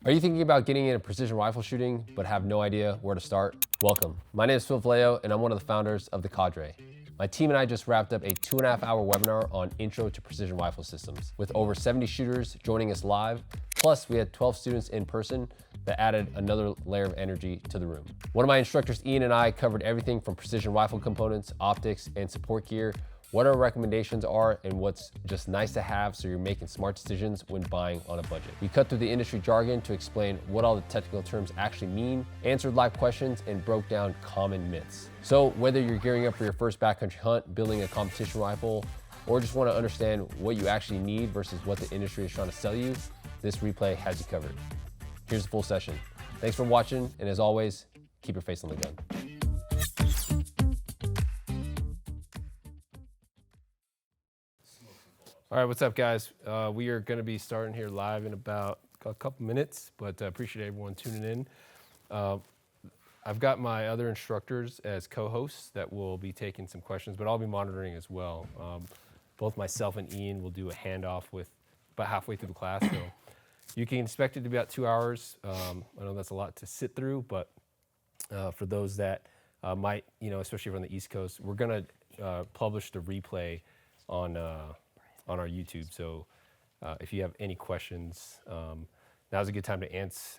Are you thinking about getting into precision rifle shooting but have no idea where to start? Welcome. My name is Phillip Velayo and I'm one of the founders of the Cadre. My team and I just wrapped up a 2.5-hour webinar on Intro to Precision Rifle Systems with over 70 shooters joining us live. Plus, we had 12 students in person that added another layer of energy to the room. One of my instructors, Ian, and I covered everything from precision rifle components, optics, and support gear, what our recommendations are, and what's just nice to have so you're making smart decisions when buying on a budget. We cut through the industry jargon to explain what all the technical terms actually mean, answered live questions, and broke down common myths. So whether you're gearing up for your first backcountry hunt, building a competition rifle, or just want to understand what you actually need versus what the industry is trying to sell you, this replay has you covered. Here's the full session. Thanks for watching, and as always, keep your face on the gun. All right, what's up, guys? We are going to be starting here live in about a couple minutes, but appreciate everyone tuning in. I've got my other instructors as co-hosts that will be taking some questions, but I'll be monitoring as well. Both myself and Ian will do a handoff with about halfway through the class, so you can expect it to be about 2 hours. I know that's a lot to sit through, but for those that might, especially from the East Coast, we're going to publish the replay on our YouTube. So if you have any questions, now's a good time to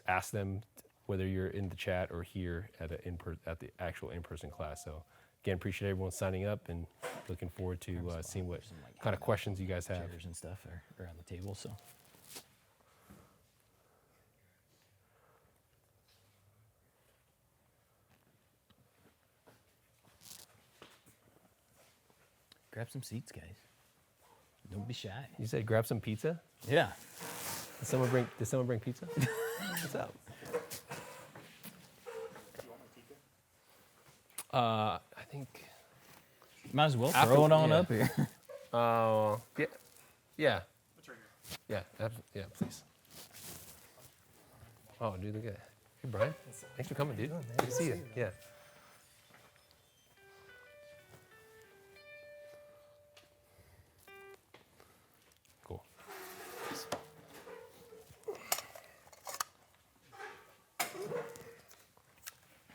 ask them, whether you're in the chat or here at the actual in-person class. So again, appreciate everyone signing up and looking forward to seeing what kind of questions you guys have. Chairs and stuff are on the table, so. Grab some seats, guys. Don't be shy. You said grab some pizza? Yeah. Did someone bring pizza? What's up? I think. Might as well throw it on up here. Yeah. Yeah, please. Oh, dude, look at that. Hey, Brian. Thanks for coming, dude. Good to see you. Yeah. Cool. It's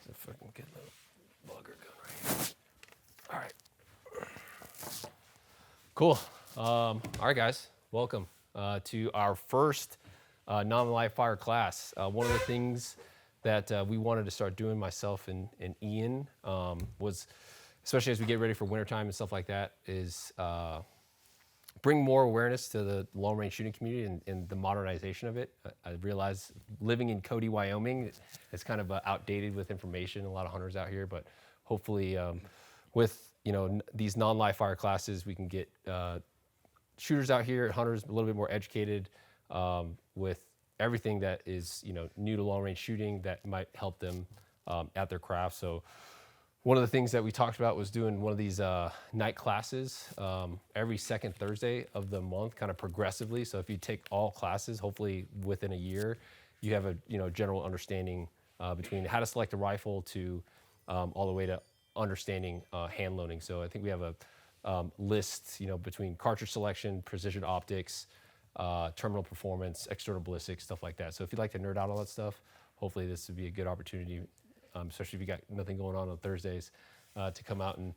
a fucking good little bugger gun right here. All right. Cool. All right, guys. Welcome to our first non-live fire class. One of the things that we wanted to start doing, myself and Ian, was, especially as we get ready for wintertime and stuff like that, is bring more awareness to the long-range shooting community and the modernization of it. I realize living in Cody, Wyoming, it's kind of outdated with information, a lot of hunters out here, but hopefully with these non-live fire classes, we can get shooters out here, hunters a little bit more educated with everything that is new to long-range shooting that might help them at their craft. So one of the things that we talked about was doing one of these night classes every second Thursday of the month, kind of progressively. So if you take all classes, hopefully within a year, you have a general understanding between how to select a rifle to all the way to understanding hand loading. So I think we have a list, between cartridge selection, precision optics, terminal performance, external ballistics, stuff like that. So if you'd like to nerd out all that stuff, hopefully this would be a good opportunity, especially if you got nothing going on Thursdays, to come out and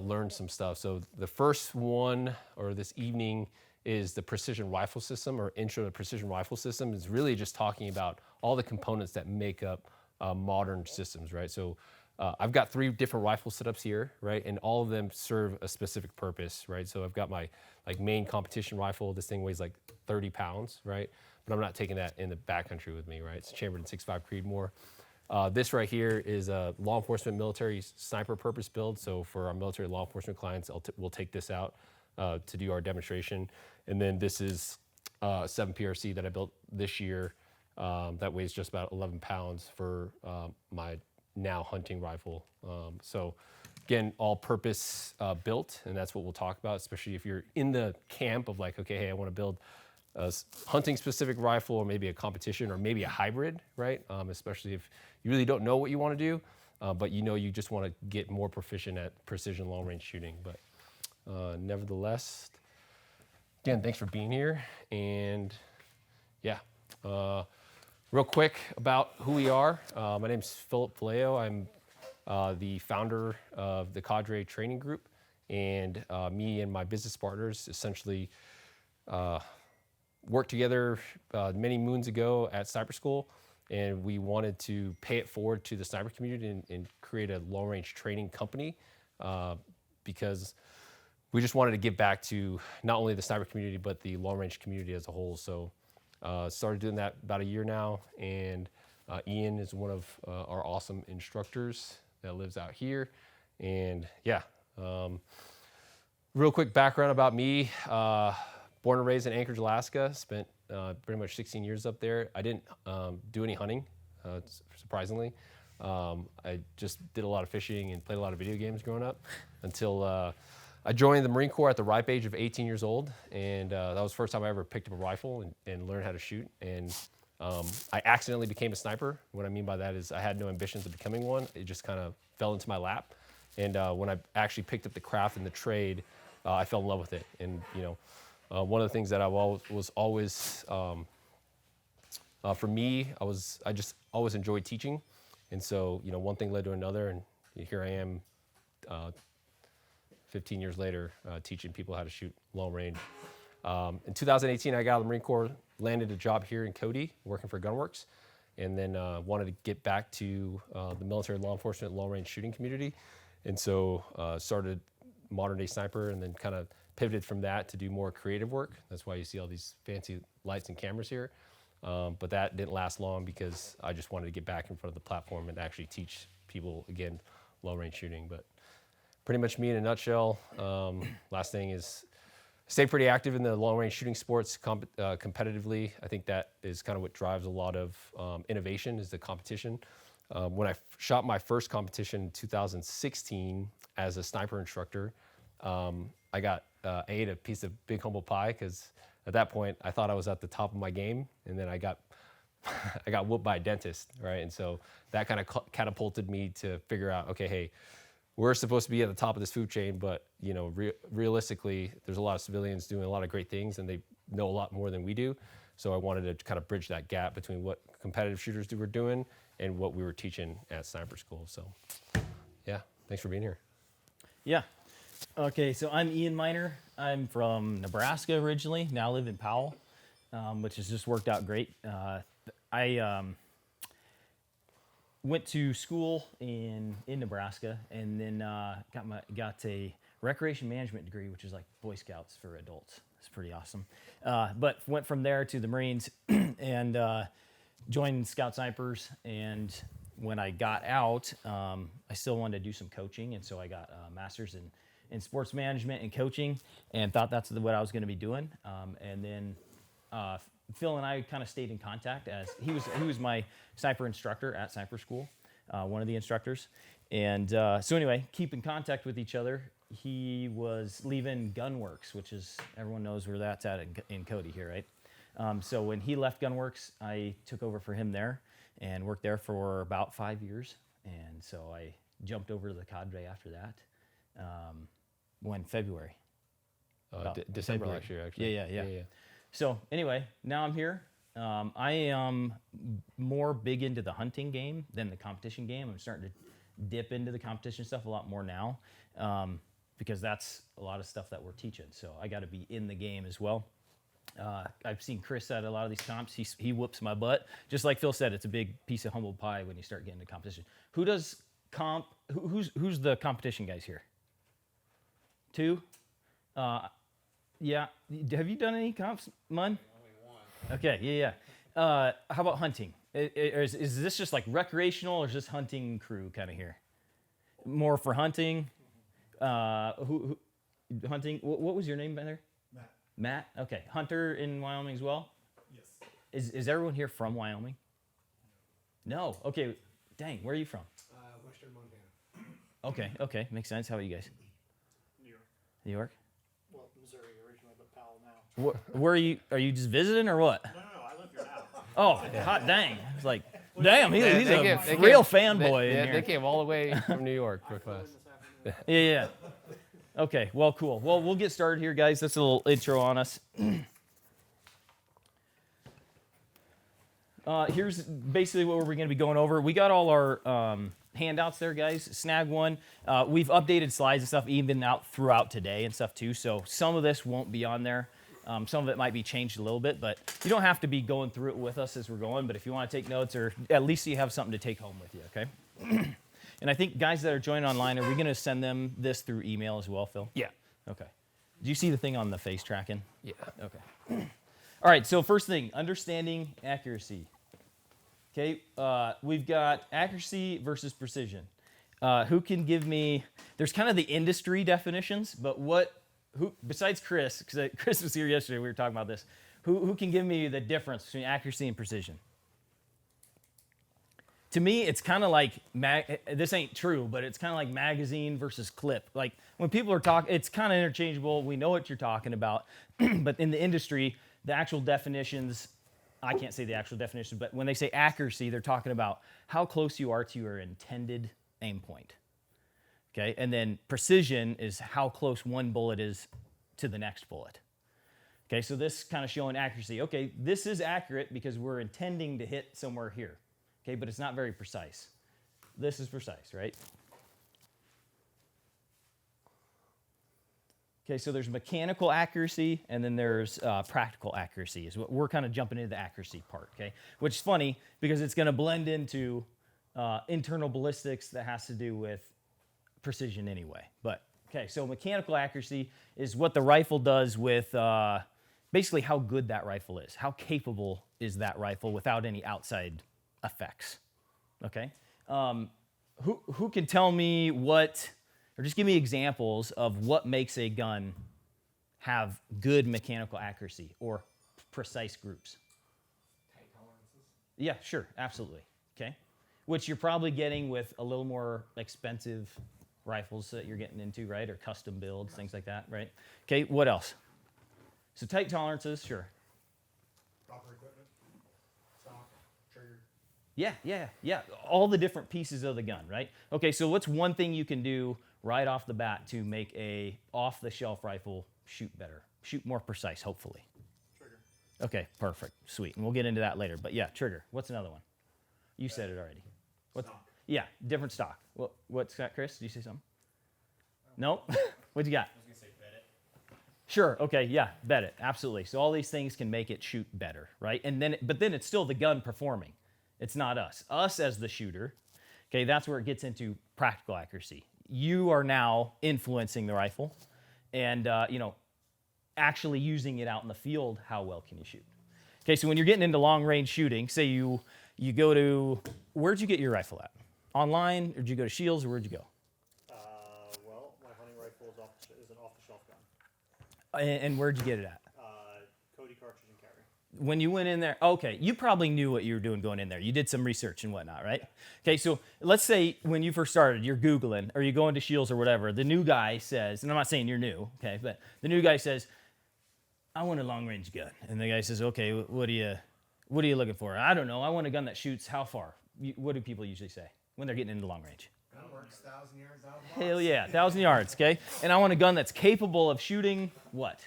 learn some stuff. So the first one, or this evening, is the precision rifle system, or intro to precision rifle system. Is really just talking about all the components that make up modern systems, right? So I've got 3 different rifle setups here, right? And all of them serve a specific purpose, right? So I've got my main competition rifle. This thing weighs 30 pounds, right? But I'm not taking that in the backcountry with me, right? It's a chambered in 6.5 Creedmoor. This right here is a law enforcement military sniper purpose build. So for our military law enforcement clients, we'll take this out to do our demonstration. And then this is a 7 PRC that I built this year that weighs just about 11 pounds for my now hunting rifle. So again, all purpose built, and that's what we'll talk about, especially if you're in the camp of okay, hey, I want to build a hunting specific rifle, or maybe a competition, or maybe a hybrid, right? Especially if you really don't know what you want to do, but you just want to get more proficient at precision long range shooting. But nevertheless, again, thanks for being here. And yeah, Real quick about who we are. My name's Phillip Velayo. I'm the founder of the Cadre training group, and me and my business partners essentially worked together many moons ago at sniper school, and we wanted to pay it forward to the sniper community and create a long-range training company because we just wanted to give back to not only the sniper community but the long-range community as a whole. So started doing that about a year now, and Ian is one of our awesome instructors that lives out here. And yeah, real quick background about me. Born and raised in Anchorage, Alaska. Spent pretty much 16 years up there. I didn't do any hunting, surprisingly. I just did a lot of fishing and played a lot of video games growing up until I joined the Marine Corps at the ripe age of 18 years old. And that was the first time I ever picked up a rifle and learned how to shoot. And I accidentally became a sniper. What I mean by that is I had no ambitions of becoming one. It just kind of fell into my lap. And when I actually picked up the craft and the trade, I fell in love with it. And one of the things that I was always, for me, I just always enjoyed teaching. And so, one thing led to another, and here I am 15 years later teaching people how to shoot long range. In 2018, I got out of the Marine Corps, landed a job here in Cody, working for Gunworks, and then wanted to get back to the military law enforcement long range shooting community. And so started Modern Day Sniper, and then kind of pivoted from that to do more creative work. That's why you see all these fancy lights and cameras here. But that didn't last long because I just wanted to get back in front of the platform and actually teach people, again, long-range shooting. But pretty much me in a nutshell. Last thing is stay pretty active in the long-range shooting sports competitively. I think that is kind of what drives a lot of innovation is the competition. When I shot my first competition in 2016 as a sniper instructor, I ate a piece of big humble pie because at that point I thought I was at the top of my game, and then I got whooped by a dentist, right? And so that kind of catapulted me to figure out, okay, hey, we're supposed to be at the top of this food chain, but realistically, there's a lot of civilians doing a lot of great things, and they know a lot more than we do. So I wanted to kind of bridge that gap between what competitive shooters were doing and what we were teaching at sniper school. So, yeah, thanks for being here. Yeah. Okay, so I'm Ian Miner. I'm from Nebraska originally. Now live in Powell, which has just worked out great. I went to school in Nebraska, and then got a recreation management degree, which is like Boy Scouts for adults. It's pretty awesome. But went from there to the Marines and joined Scout Snipers. And when I got out, I still wanted to do some coaching, and so I got a master's in sports management and coaching, and thought that's what I was going to be doing. And then Phil and I kind of stayed in contact as he was my sniper instructor at sniper school, one of the instructors. And so anyway, keep in contact with each other. He was leaving Gunworks, which is, everyone knows where that's at in Cody here, right? So when he left Gunworks, I took over for him there and worked there for about 5 years. And so I jumped over to the Cadre after that. When February? December February. last year, actually. Yeah. So anyway, now I'm here. I am more big into the hunting game than the competition game. I'm starting to dip into the competition stuff a lot more now because that's a lot of stuff that we're teaching. So I got to be in the game as well. I've seen Chris at a lot of these comps. He whoops my butt. Just like Phil said, it's a big piece of humble pie when you start getting into competition. Who does comp? Who's the competition guys here? Two? Yeah. Have you done any comps, Mun? Only one. Okay, yeah. How about hunting? Is this just like recreational, or is this hunting crew kind of here? More for hunting? Who hunting? What was your name by there? Matt? Okay. Hunter in Wyoming as well? Yes. Is everyone here from Wyoming? No. Okay. Dang, where are you from? Western Montana. Okay. Makes sense. How about you guys? New York. New York? Well, Missouri originally, but Powell now. Where are you? Are you just visiting or what? No, I live here now. Oh, hot dang. It's like, damn, he's They a came- real fanboy in They here. came all the way from New York for class. Yeah. Okay, well, cool. Well, we'll get started here, guys. That's a little intro on us. Here's basically what we're going to be going over. We got all our handouts there, guys. Snag one. We've updated slides and stuff even out throughout today and stuff too. So some of this won't be on there. Some of it might be changed a little bit, but you don't have to be going through it with us as we're going. But if you want to take notes, or at least you have something to take home with you, okay? And I think guys that are joining online, are we going to send them this through email as well, Phil? Yeah. Okay. Do you see the thing on the face tracking? Yeah. Okay. All right, so first thing, understanding accuracy. Okay, we've got accuracy versus precision. Who can give me, there's kind of the industry definitions, but who besides Chris, because Chris was here yesterday, we were talking about this, who can give me the difference between accuracy and precision? To me, it's kind of like, this ain't true, but it's kind of like magazine versus clip. Like when people are talking, it's kind of interchangeable. We know what you're talking about, but in the industry, the actual definitions, I can't say the actual definition, but when they say accuracy, they're talking about how close you are to your intended aim point. Okay, and then precision is how close one bullet is to the next bullet. Okay, so this kind of showing accuracy. Okay, this is accurate because we're intending to hit somewhere here. Okay, but it's not very precise. This is precise, right? Okay, so there's mechanical accuracy, and then there's practical accuracy. Is what we're kind of jumping into the accuracy part, okay? Which is funny because it's going to blend into internal ballistics that has to do with precision anyway. But okay, so mechanical accuracy is what the rifle does with basically how good that rifle is. How capable is that rifle without any outside effects? Okay, who can tell me what? Or just give me examples of what makes a gun have good mechanical accuracy or precise groups. Tight tolerances. Yeah, sure, absolutely. Okay, which you're probably getting with a little more expensive rifles that you're getting into, right? Or custom builds, things like that, right? Okay, what else? So tight tolerances, sure. Proper equipment. Stock. Trigger. Yeah. All the different pieces of the gun, right? Okay, so what's one thing you can do right off the bat to make a off-the-shelf rifle shoot better, shoot more precise, hopefully? Trigger. Okay, perfect, sweet, and we'll get into that later. But yeah, trigger. What's another one? You said it already. What's, Stock. yeah, different stock. What's that, Chris? Did you say something? No? What you got? I was going to say bet it. Sure. Okay. Yeah. Bet it. Absolutely. So all these things can make it shoot better, right? But then it's still the gun performing. It's not us. Us as the shooter. Okay. That's where it gets into practical accuracy. You are now influencing the rifle, and actually using it out in the field. How well can you shoot? Okay. So when you're getting into long range shooting, say you go to, where'd you get your rifle at? Online, or did you go to Shields, or where'd you go? Well, my hunting rifle is an off-the-shelf gun. And where'd you get it at? Cody, Cartridge, and Cadre. When you went in there, okay, you probably knew what you were doing going in there. You did some research and whatnot, right? Okay, so let's say when you first started, you're Googling or you go into Shields or whatever, the new guy says, and I'm not saying you're new, okay, but the new guy says, I want a long-range gun. And the guy says, okay, what are you looking for? I don't know. I want a gun that shoots how far? What do people usually say when they're getting into long range? Gun works 1,000 yards out of the box. Hell yeah, 1,000 yards, okay? And I want a gun that's capable of shooting what?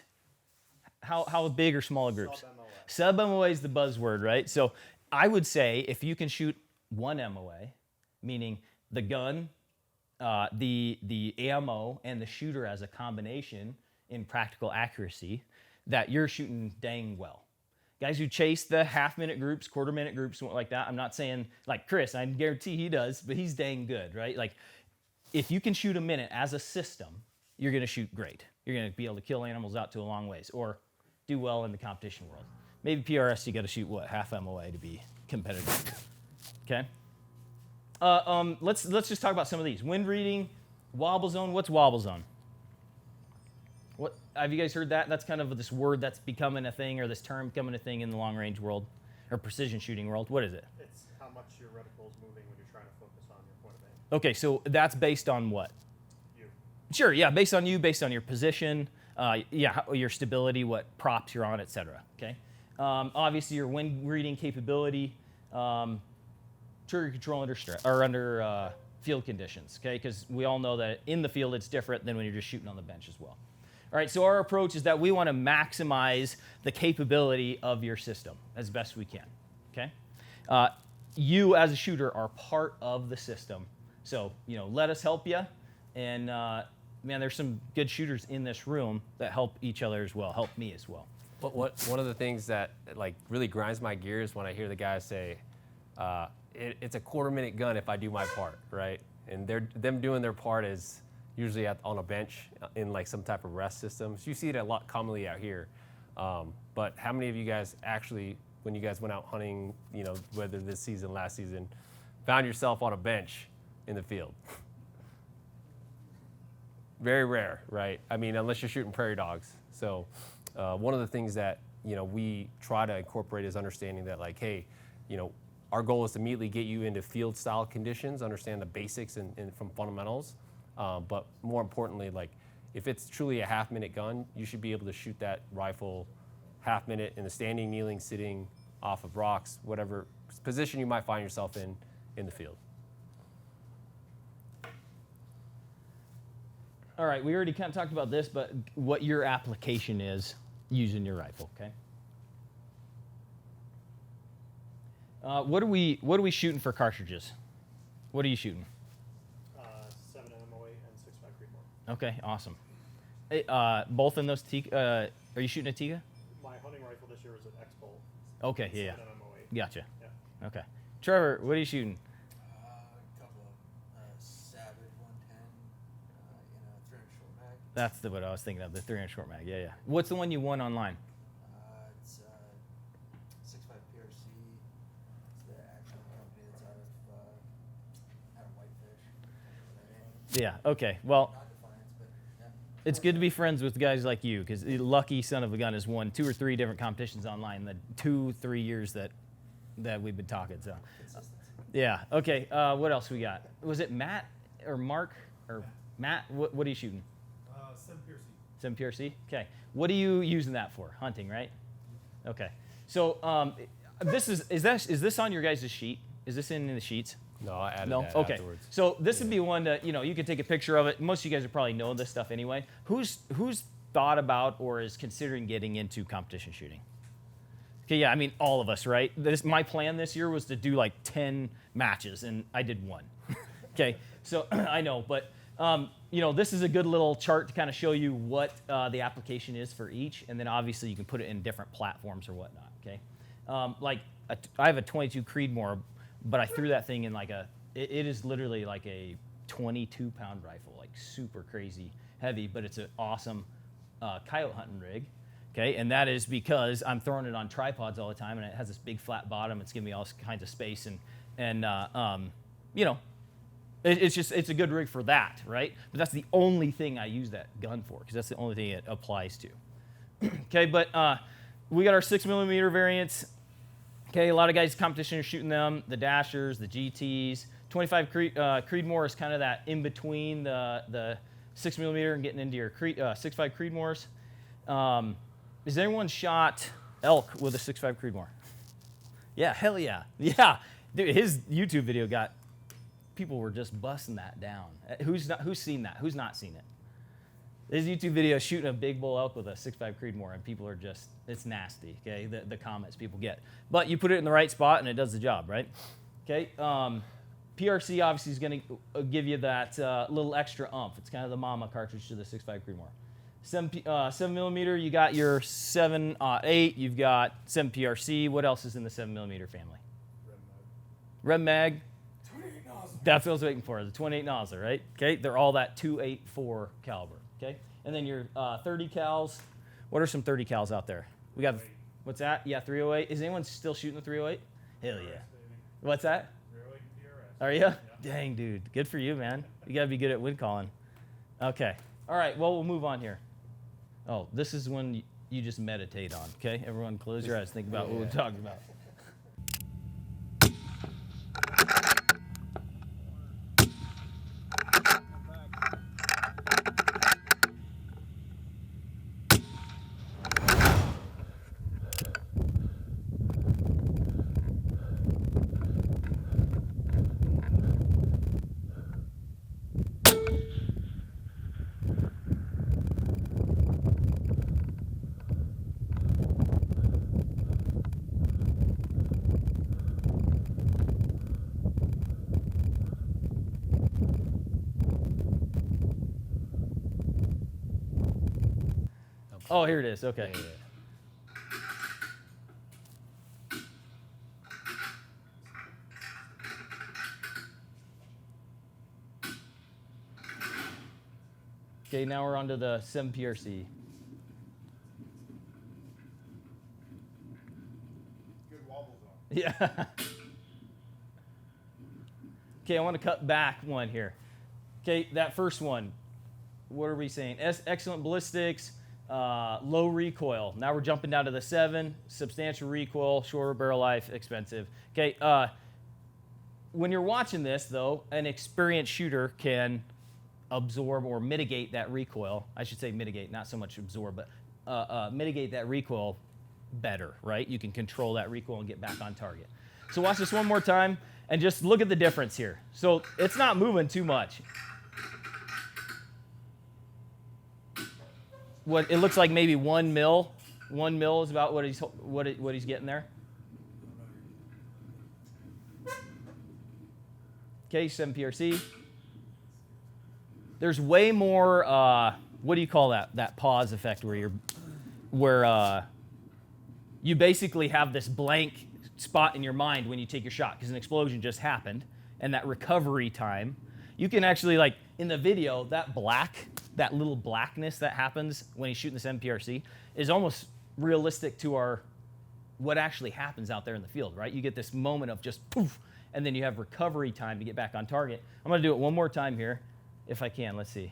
How big or small groups? Sub-MOA is the buzzword, right? So I would say if you can shoot 1 MOA, meaning the gun, the ammo, and the shooter as a combination in practical accuracy, that you're shooting dang well. Guys who chase the half-minute groups, quarter-minute groups, something like that, I'm not saying, like Chris, I guarantee he does, but he's dang good, right? Like, if you can shoot a minute as a system, you're going to shoot great. You're going to be able to kill animals out to a long ways, or do well in the competition world. Maybe PRS, you got to shoot, what, half MOA to be competitive, okay? Let's just talk about some of these. Wind reading, wobble zone. What's wobble zone? What, have you guys heard that? That's kind of this word that's becoming a thing, or this term becoming a thing in the long-range world, or precision shooting world. What is it? It's how much your reticle is moving when you're trying to focus on your point of aim. Okay, so that's based on what? You. Sure, yeah, based on you, based on your position, your stability, what props you're on, etc. Okay, obviously your wind reading capability, trigger control under field conditions. Okay, because we all know that in the field it's different than when you're just shooting on the bench as well. All right, so our approach is that we want to maximize the capability of your system as best we can. Okay, You as a shooter are part of the system. So, let us help you. And man, there's some good shooters in this room that help each other as well, help me as well. One of the things that like really grinds my gears when I hear the guys say, it's a quarter-minute gun if I do my part, right? And them doing their part is usually on a bench in like some type of rest system. So you see it a lot commonly out here. But how many of you guys actually, when you guys went out hunting, whether this season, last season, found yourself on a bench in the field? Very rare, right? I mean, unless you're shooting prairie dogs. So one of the things that, we try to incorporate is understanding that like, hey, our goal is to immediately get you into field style conditions, understand the basics and from fundamentals. But more importantly, like if it's truly a half-minute gun, you should be able to shoot that rifle half-minute in the standing, kneeling, sitting, off of rocks, whatever position you might find yourself in the field. All right, we already kind of talked about this, but what your application is using your rifle, okay? What are we shooting for cartridges? What are you shooting? 7 MMO8 and 6.5 Creedmoor. Okay, awesome. Hey, both in those Tikka, are you shooting a Tikka? My hunting rifle this year was an X-Bolt. Okay, yeah. 7 MMO8. Gotcha. Yeah. Okay. Trevor, what are you shooting? A couple of Savage 110, 300 short mag. That's what I was thinking of, the 300 short mag. Yeah, yeah. What's the one you won online? It's 65 PRC. It's the actual company that's out of Whitefish. Yeah, okay. Well, Not Defiance, but yeah. it's good to be friends with guys like you, because the lucky son of a gun has won 2 or 3 different competitions online in the 2-3 years that we've been talking. So, Consistency. yeah. Okay. What else we got? Was it Matt or Mark or Matt? What are you shooting? 7 PRC. Okay. What are you using that for? Hunting, right? Okay. So this is this on your guys' sheet? Is this in the sheets? No, I added No? that Okay. afterwards. So this would be one that, you could take a picture of it. Most of you guys would probably know this stuff anyway. Who's thought about or is considering getting into competition shooting? Okay, yeah, I mean, all of us, right? My plan this year was to do like 10 matches, and I did 1. Okay, so I know, but this is a good little chart to kind of show you what the application is for each, and then obviously you can put it in different platforms or whatnot, okay? I have a 22 Creedmoor, but I threw that thing in like it is literally like a 22-pound rifle, like super crazy heavy, but it's an awesome coyote hunting rig. Okay, and that is because I'm throwing it on tripods all the time, and it has this big flat bottom. It's giving me all kinds of space, and it's a good rig for that, right? But that's the only thing I use that gun for, because that's the only thing it applies to. Okay, but we got our 6mm variants. Okay, a lot of guys competition are shooting them, the Dashers, the GTs. 25 Creedmoor is kind of that in between the 6mm and getting into your 6.5 Creedmoors. Has anyone shot elk with a 6.5 Creedmoor? Yeah, hell yeah. Yeah. Dude, his YouTube video people were just busting that down. Who's seen that? Who's not seen it? His YouTube video is shooting a big bull elk with a 6.5 Creedmoor, and people are just, it's nasty, okay, the comments people get. But you put it in the right spot, and it does the job, right? Okay, PRC obviously is going to give you that little extra oomph. It's kind of the mama cartridge to the 6.5 Creedmoor. 7mm, you got your 7.8, you've got 7 PRC. What else is in the 7mm family? Red Mag. 28 nozzle. That's what I was waiting for, the 28 nozzle, right? Okay, they're all that 2.84 caliber, okay? And then your 30 cals. What are some 30 cals out there? We got, what's that? Yeah, 308. Is anyone still shooting the 308? Hell yeah. What's that? 308 PRS. Are you? Yeah. Dang, dude. Good for you, man. You got to be good at wind calling. Okay. All right, well, we'll move on here. Oh, this is when you just meditate on, okay? Everyone close your eyes. Think about what we're talking about. Oh, here it is. Okay. Yeah. Okay, now we're on to the 7 PRC. Good wobble zone. Yeah. Okay, I want to cut back one here. Okay, that first one. What are we saying? Excellent ballistics, low recoil. Now we're jumping down to the 7, substantial recoil, shorter barrel life, expensive. Okay, when you're watching this, though, an experienced shooter can absorb or mitigate that recoil. I should say mitigate, not so much absorb, but mitigate that recoil better, right? You can control that recoil and get back on target. So watch this one more time and just look at the difference here. So it's not moving too much. What it looks like maybe 1 mil. 1 mil is about what he's getting there. Okay, 7 PRC. There's way more. What do you call that? That pause effect where you basically have this blank spot in your mind when you take your shot because an explosion just happened, and that recovery time. You can actually, like in the video, that little blackness that happens when he's shooting this MPRC is almost realistic to what actually happens out there in the field, right? You get this moment of just poof, and then you have recovery time to get back on target. I'm gonna do it one more time here, if I can. Let's see.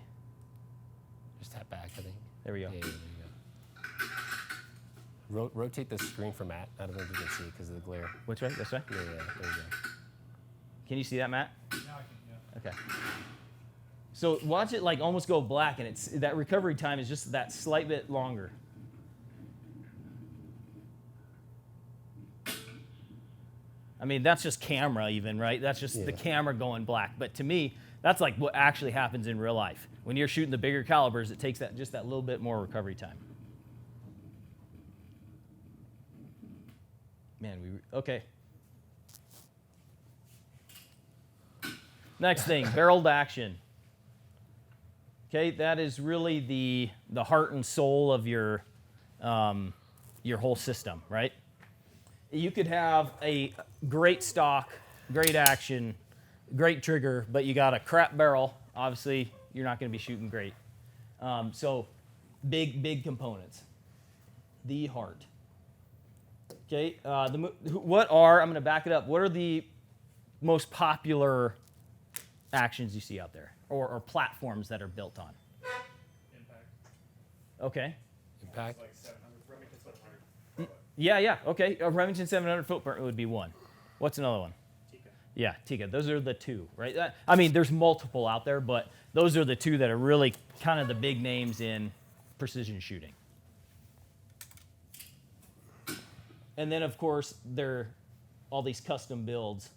Just tap back, I think. There we go. Yeah, there you go. Rotate the screen for Matt. I don't know if you can see it because of the glare. Which way? This way? Yeah, there you go. Can you see that, Matt? Now I can, yeah. Okay. So watch it like almost go black, and that recovery time is just that slight bit longer. I mean, that's just camera even, right? That's just the camera going black. But to me, that's like what actually happens in real life. When you're shooting the bigger calibers, it takes just that little bit more recovery time. Man, okay. Next thing, barreled action. Okay, that is really the heart and soul of your whole system, right? You could have a great stock, great action, great trigger, but you got a crap barrel. Obviously, you're not going to be shooting great. So, big components. The heart. Okay, I'm going to back it up. What are the most popular actions you see out there, or platforms that are built on? Impact. Okay. Impact. Like 700. Remington 700. Yeah. Okay. A Remington 700 footprint would be one. What's another one? Tika. Yeah, Tika. Those are the two, right? I mean, there's multiple out there, but those are the two that are really kind of the big names in precision shooting. And then, of course, all these custom builds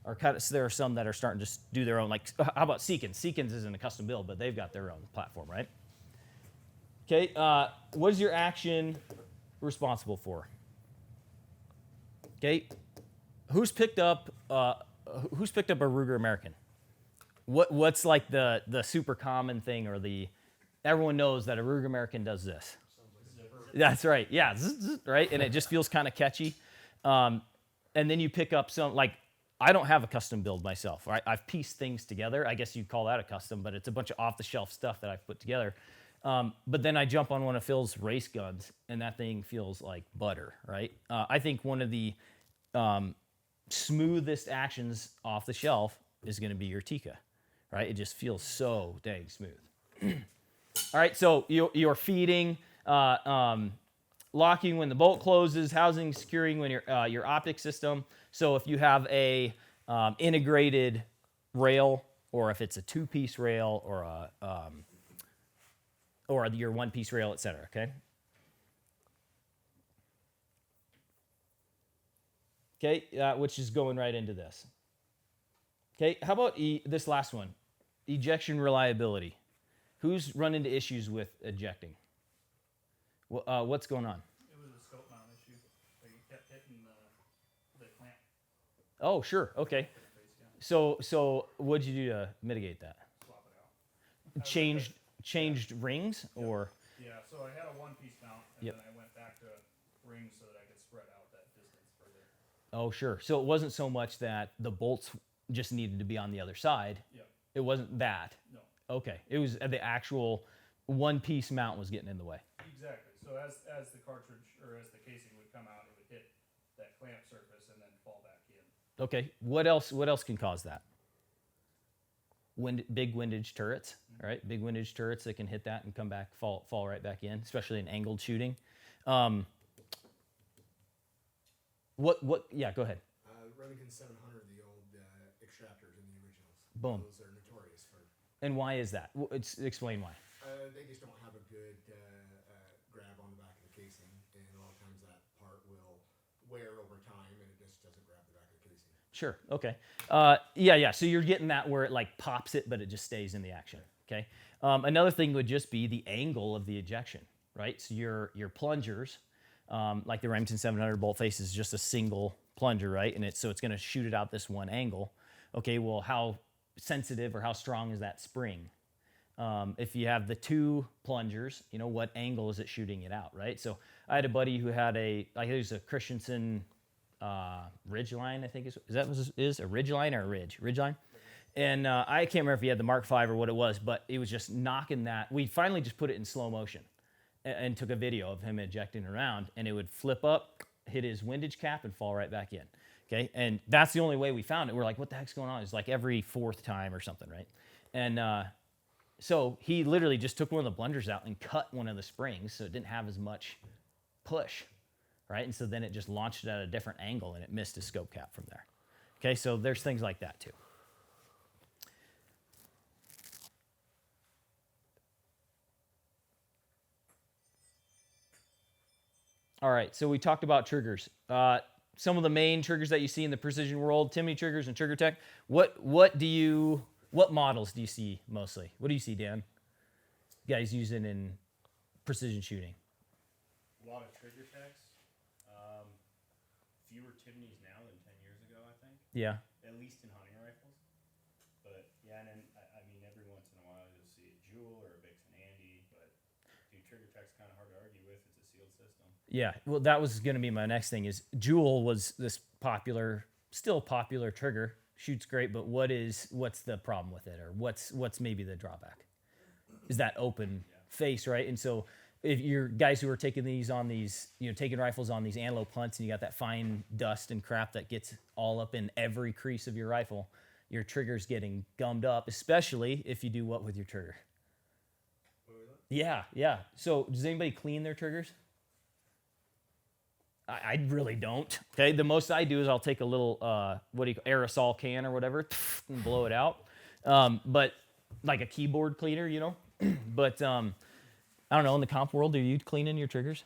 are there are some that are starting to just do their own. Like, how about Seekins? Seekins isn't a custom build, but they've got their own platform, right? Okay. What is your action responsible for? Okay. Who's picked up a Ruger American? What's like the super common thing, or everyone knows that a Ruger American does this? That's right. Yeah, right, and it just feels kind of catchy. And then you pick up some, like, I don't have a custom build myself. Right? I've pieced things together. I guess you'd call that a custom, but it's a bunch of off-the-shelf stuff that I've put together. But then I jump on one of Phil's race guns, and that thing feels like butter, right? I think one of the smoothest actions off the shelf is going to be your Tika, right? It just feels so dang smooth. All right, so you're feeding, locking when the bolt closes, housing, securing when your optic system. So if you have a integrated rail, or if it's a two-piece rail, or your one-piece rail, etc. Okay. Okay, which is going right into this. Okay, how about this last one? Ejection reliability. Who's run into issues with ejecting? What's going on? It was a scope mount issue. Where you kept hitting the clamp. Oh, sure. Okay. So what'd you do to mitigate that? Swap it out. Changed rings, or Yeah, so I had a one-piece mount, and Yep. then I went back to rings so that I could spread out that distance further. Oh, sure. So it wasn't so much that the bolts just needed to be on the other side. Yep. It wasn't that. No. Okay. It was the actual one-piece mount was getting in the way. Exactly. So as the cartridge or as the casing would come out, it would hit that clamp surface and then fall back in. Okay. What else can cause that? Big windage turrets, right? Big windage turrets that can hit that and come back, fall right back in, especially in angled shooting. Yeah, go ahead. Remington 700, the old extractors in the originals. Boom. Those are notorious for. And why is that? Explain why. They just don't have a good grab on the back of the casing, and a lot of times that part will wear over time, and it just doesn't grab the back of the casing. Sure. Okay. Yeah. So you're getting that where it like pops it, but it just stays in the action. Okay. Another thing would just be the angle of the ejection, right? So your plungers, like the Remington 700 bolt face is just a single plunger, right? And so it's going to shoot it out this one angle. Okay. Well, how sensitive or how strong is that spring? If you have the two plungers, what angle is it shooting it out, right? So I had a buddy who had I think it was a Christensen Ridgeline, I think is that what it is a Ridgeline or a Ridgeline? And I can't remember if he had the Mark V or what it was, but it was just knocking that. We finally just put it in slow motion and took a video of him ejecting around, and it would flip up, hit his windage cap, and fall right back in. Okay, and that's the only way we found it. We're like, what the heck's going on? It's like every fourth time or something, right? And so he literally just took one of the blunders out and cut one of the springs so it didn't have as much push, right? And so then it just launched it at a different angle and it missed his scope cap from there. Okay, so there's things like that too. All right, so we talked about triggers. Some of the main triggers that you see in the precision world, Timney triggers and Trigger Tech. What models do you see mostly? What do you see, Dan? Guys using in precision shooting. A lot of trigger techs. Fewer Timneys now than 10 years ago, I think. Yeah. At least in hunting rifles. But yeah, and then I mean every once in a while you'll see a Jewel or a Vixen Andy, but dude, trigger tech's kind of hard to argue with. It's a sealed system. Yeah. Well, that was going to be my next thing. Is Jewel was this still popular trigger, shoots great, but what's the problem with it, or what's maybe the drawback? Is that open face, right? And so if you're guys who are taking these on these, taking rifles on these antelope hunts, and you got that fine dust and crap that gets all up in every crease of your rifle, your trigger's getting gummed up, especially if you do what with your trigger? Yeah. So does anybody clean their triggers? I really don't. Okay, the most I do is I'll take a little aerosol can or whatever and blow it out. But like a keyboard cleaner, But I don't know. In the comp world, are you cleaning your triggers?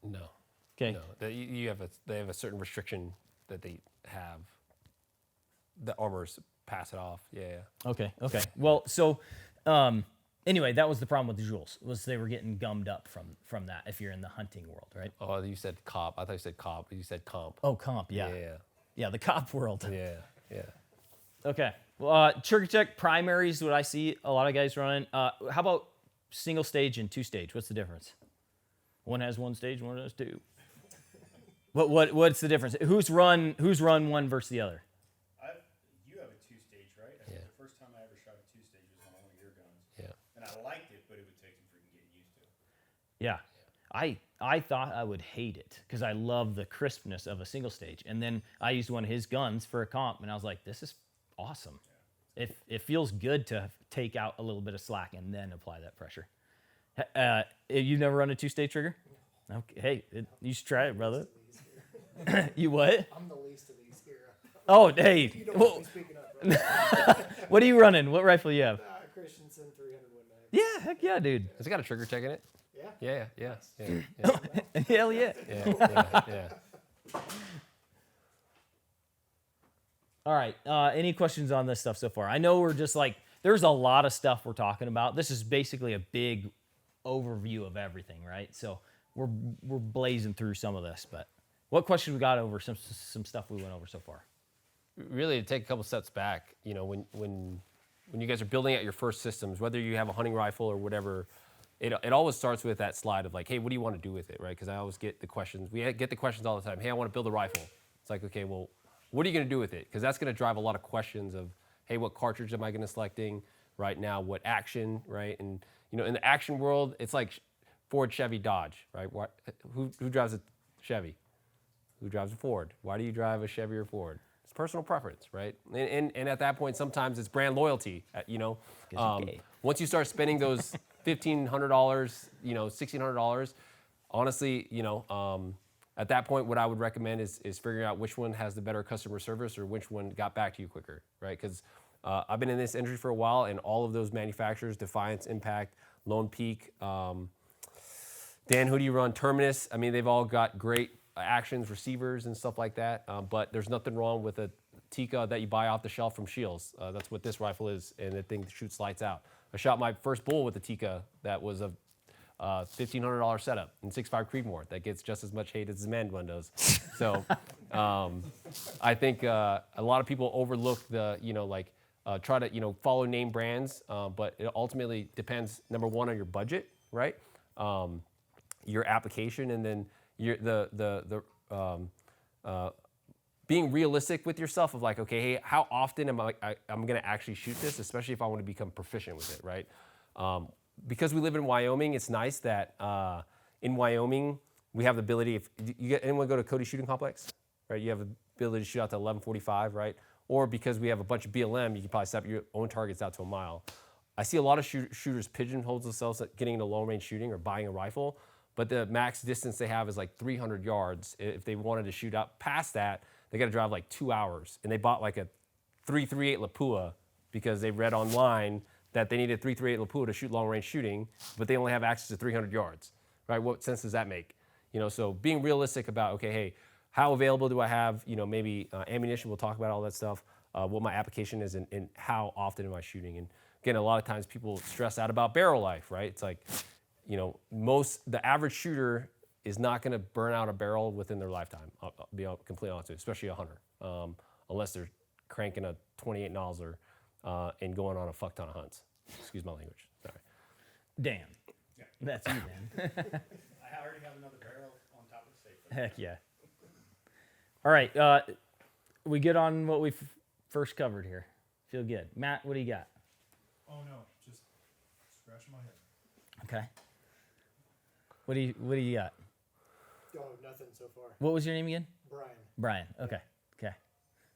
No. Okay. No. They have a certain restriction that they have. The armors pass it off. Yeah. Okay. Well, so anyway, that was the problem with the Jewels, was they were getting gummed up from that if you're in the hunting world, right? Oh, you said cop. I thought you said cop, but you said comp. Oh, comp, yeah. Yeah, the cop world. Yeah. Okay. Well, Trigger Tech primary is what I see a lot of guys running. How about single stage and two stage? What's the difference? One has one stage, one has two. What's the difference? Who's run one versus the other? You have a two-stage, right? I think the first time I ever shot a two-stage was on one of your guns. Yeah. And I liked it, but it would take some freaking getting used to. Yeah. I thought I would hate it because I love the crispness of a single stage. And then I used one of his guns for a comp, and I was like, this is awesome. It feels good to take out a little bit of slack and then apply that pressure. You've never run a two-stage trigger? Okay. Hey, you should try it, brother. You what? I'm the least of these here. Oh, hey. You don't want me speaking up, brother. What are you running? What rifle do you have? Christensen 300 Win Mag. Yeah, heck yeah, dude. Has it got a Trigger Tech in it? Yeah. Yeah. Hell yeah. Yeah. All right. Any questions on this stuff so far? I know we're just like, there's a lot of stuff we're talking about. This is basically a big overview of everything, right? So we're blazing through some of this, but what questions we got over some stuff we went over so far? Really, to take a couple steps back, when you guys are building out your first systems, whether you have a hunting rifle or whatever, it always starts with that slide of like, hey, what do you want to do with it, right? Because I always get the questions. We get the questions all the time. Hey, I want to build a rifle. It's like, okay, well, what are you going to do with it? Because that's going to drive a lot of questions of, hey, what cartridge am I going to selecting right now? What action, right? And in the action world, it's like Ford, Chevy, Dodge, right? Who drives a Chevy? Who drives a Ford? Why do you drive a Chevy or Ford? It's personal preference, right? And at that point, sometimes it's brand loyalty. Once you start spending those $1,500, $1,600, honestly, at that point, what I would recommend is figuring out which one has the better customer service or which one got back to you quicker, right? Because I've been in this industry for a while, and all of those manufacturers, Defiance, Impact, Lone Peak, Dan, who do you run? Terminus. I mean, they've all got great actions, receivers, and stuff like that. But there's nothing wrong with a Tikka that you buy off the shelf from Shields. That's what this rifle is, and the thing shoots lights out. I shot my first bull with a Tikka that was a $1,500 setup in 6.5 Creedmoor that gets just as much hate as the Zemand one does. So I think a lot of people overlook the, try to, follow name brands, but it ultimately depends, number one, on your budget, right? Your application, and then being realistic with yourself of like, okay, hey, how often I'm going to actually shoot this, especially if I want to become proficient with it, right? Because we live in Wyoming, it's nice that in Wyoming we have the ability. If anyone go to Cody Shooting Complex, right? You have the ability to shoot out to 11:45, right? Or because we have a bunch of BLM, you can probably set up your own targets out to a mile. I see a lot of shooters pigeonhole themselves at getting into long range shooting or buying a rifle, but the max distance they have is like 300 yards. If they wanted to shoot out past that, they got to drive like 2 hours. And they bought like a 338 Lapua because they read online that they needed 338 Lapua to shoot long range shooting, but they only have access to 300 yards, right? What sense does that make? So being realistic about, okay, hey, how available do I have? Maybe ammunition, we'll talk about all that stuff, what my application is, and how often am I shooting? And again, a lot of times people stress out about barrel life, right? It's like, the average shooter is not going to burn out a barrel within their lifetime. I'll be completely honest with you, especially a hunter, unless they're cranking a 28 nozzler and going on a fuck ton of hunts. Excuse my language. Sorry. Damn. Yeah. That's you, man. I already have another barrel on top of the safe. Heck yeah. All right. We get on what we first covered here. Feel good. Matt, what do you got? Oh no, just scratching my head. Okay. What do you got? Oh, nothing so far. What was your name again? Brian. Brian. Okay. Okay.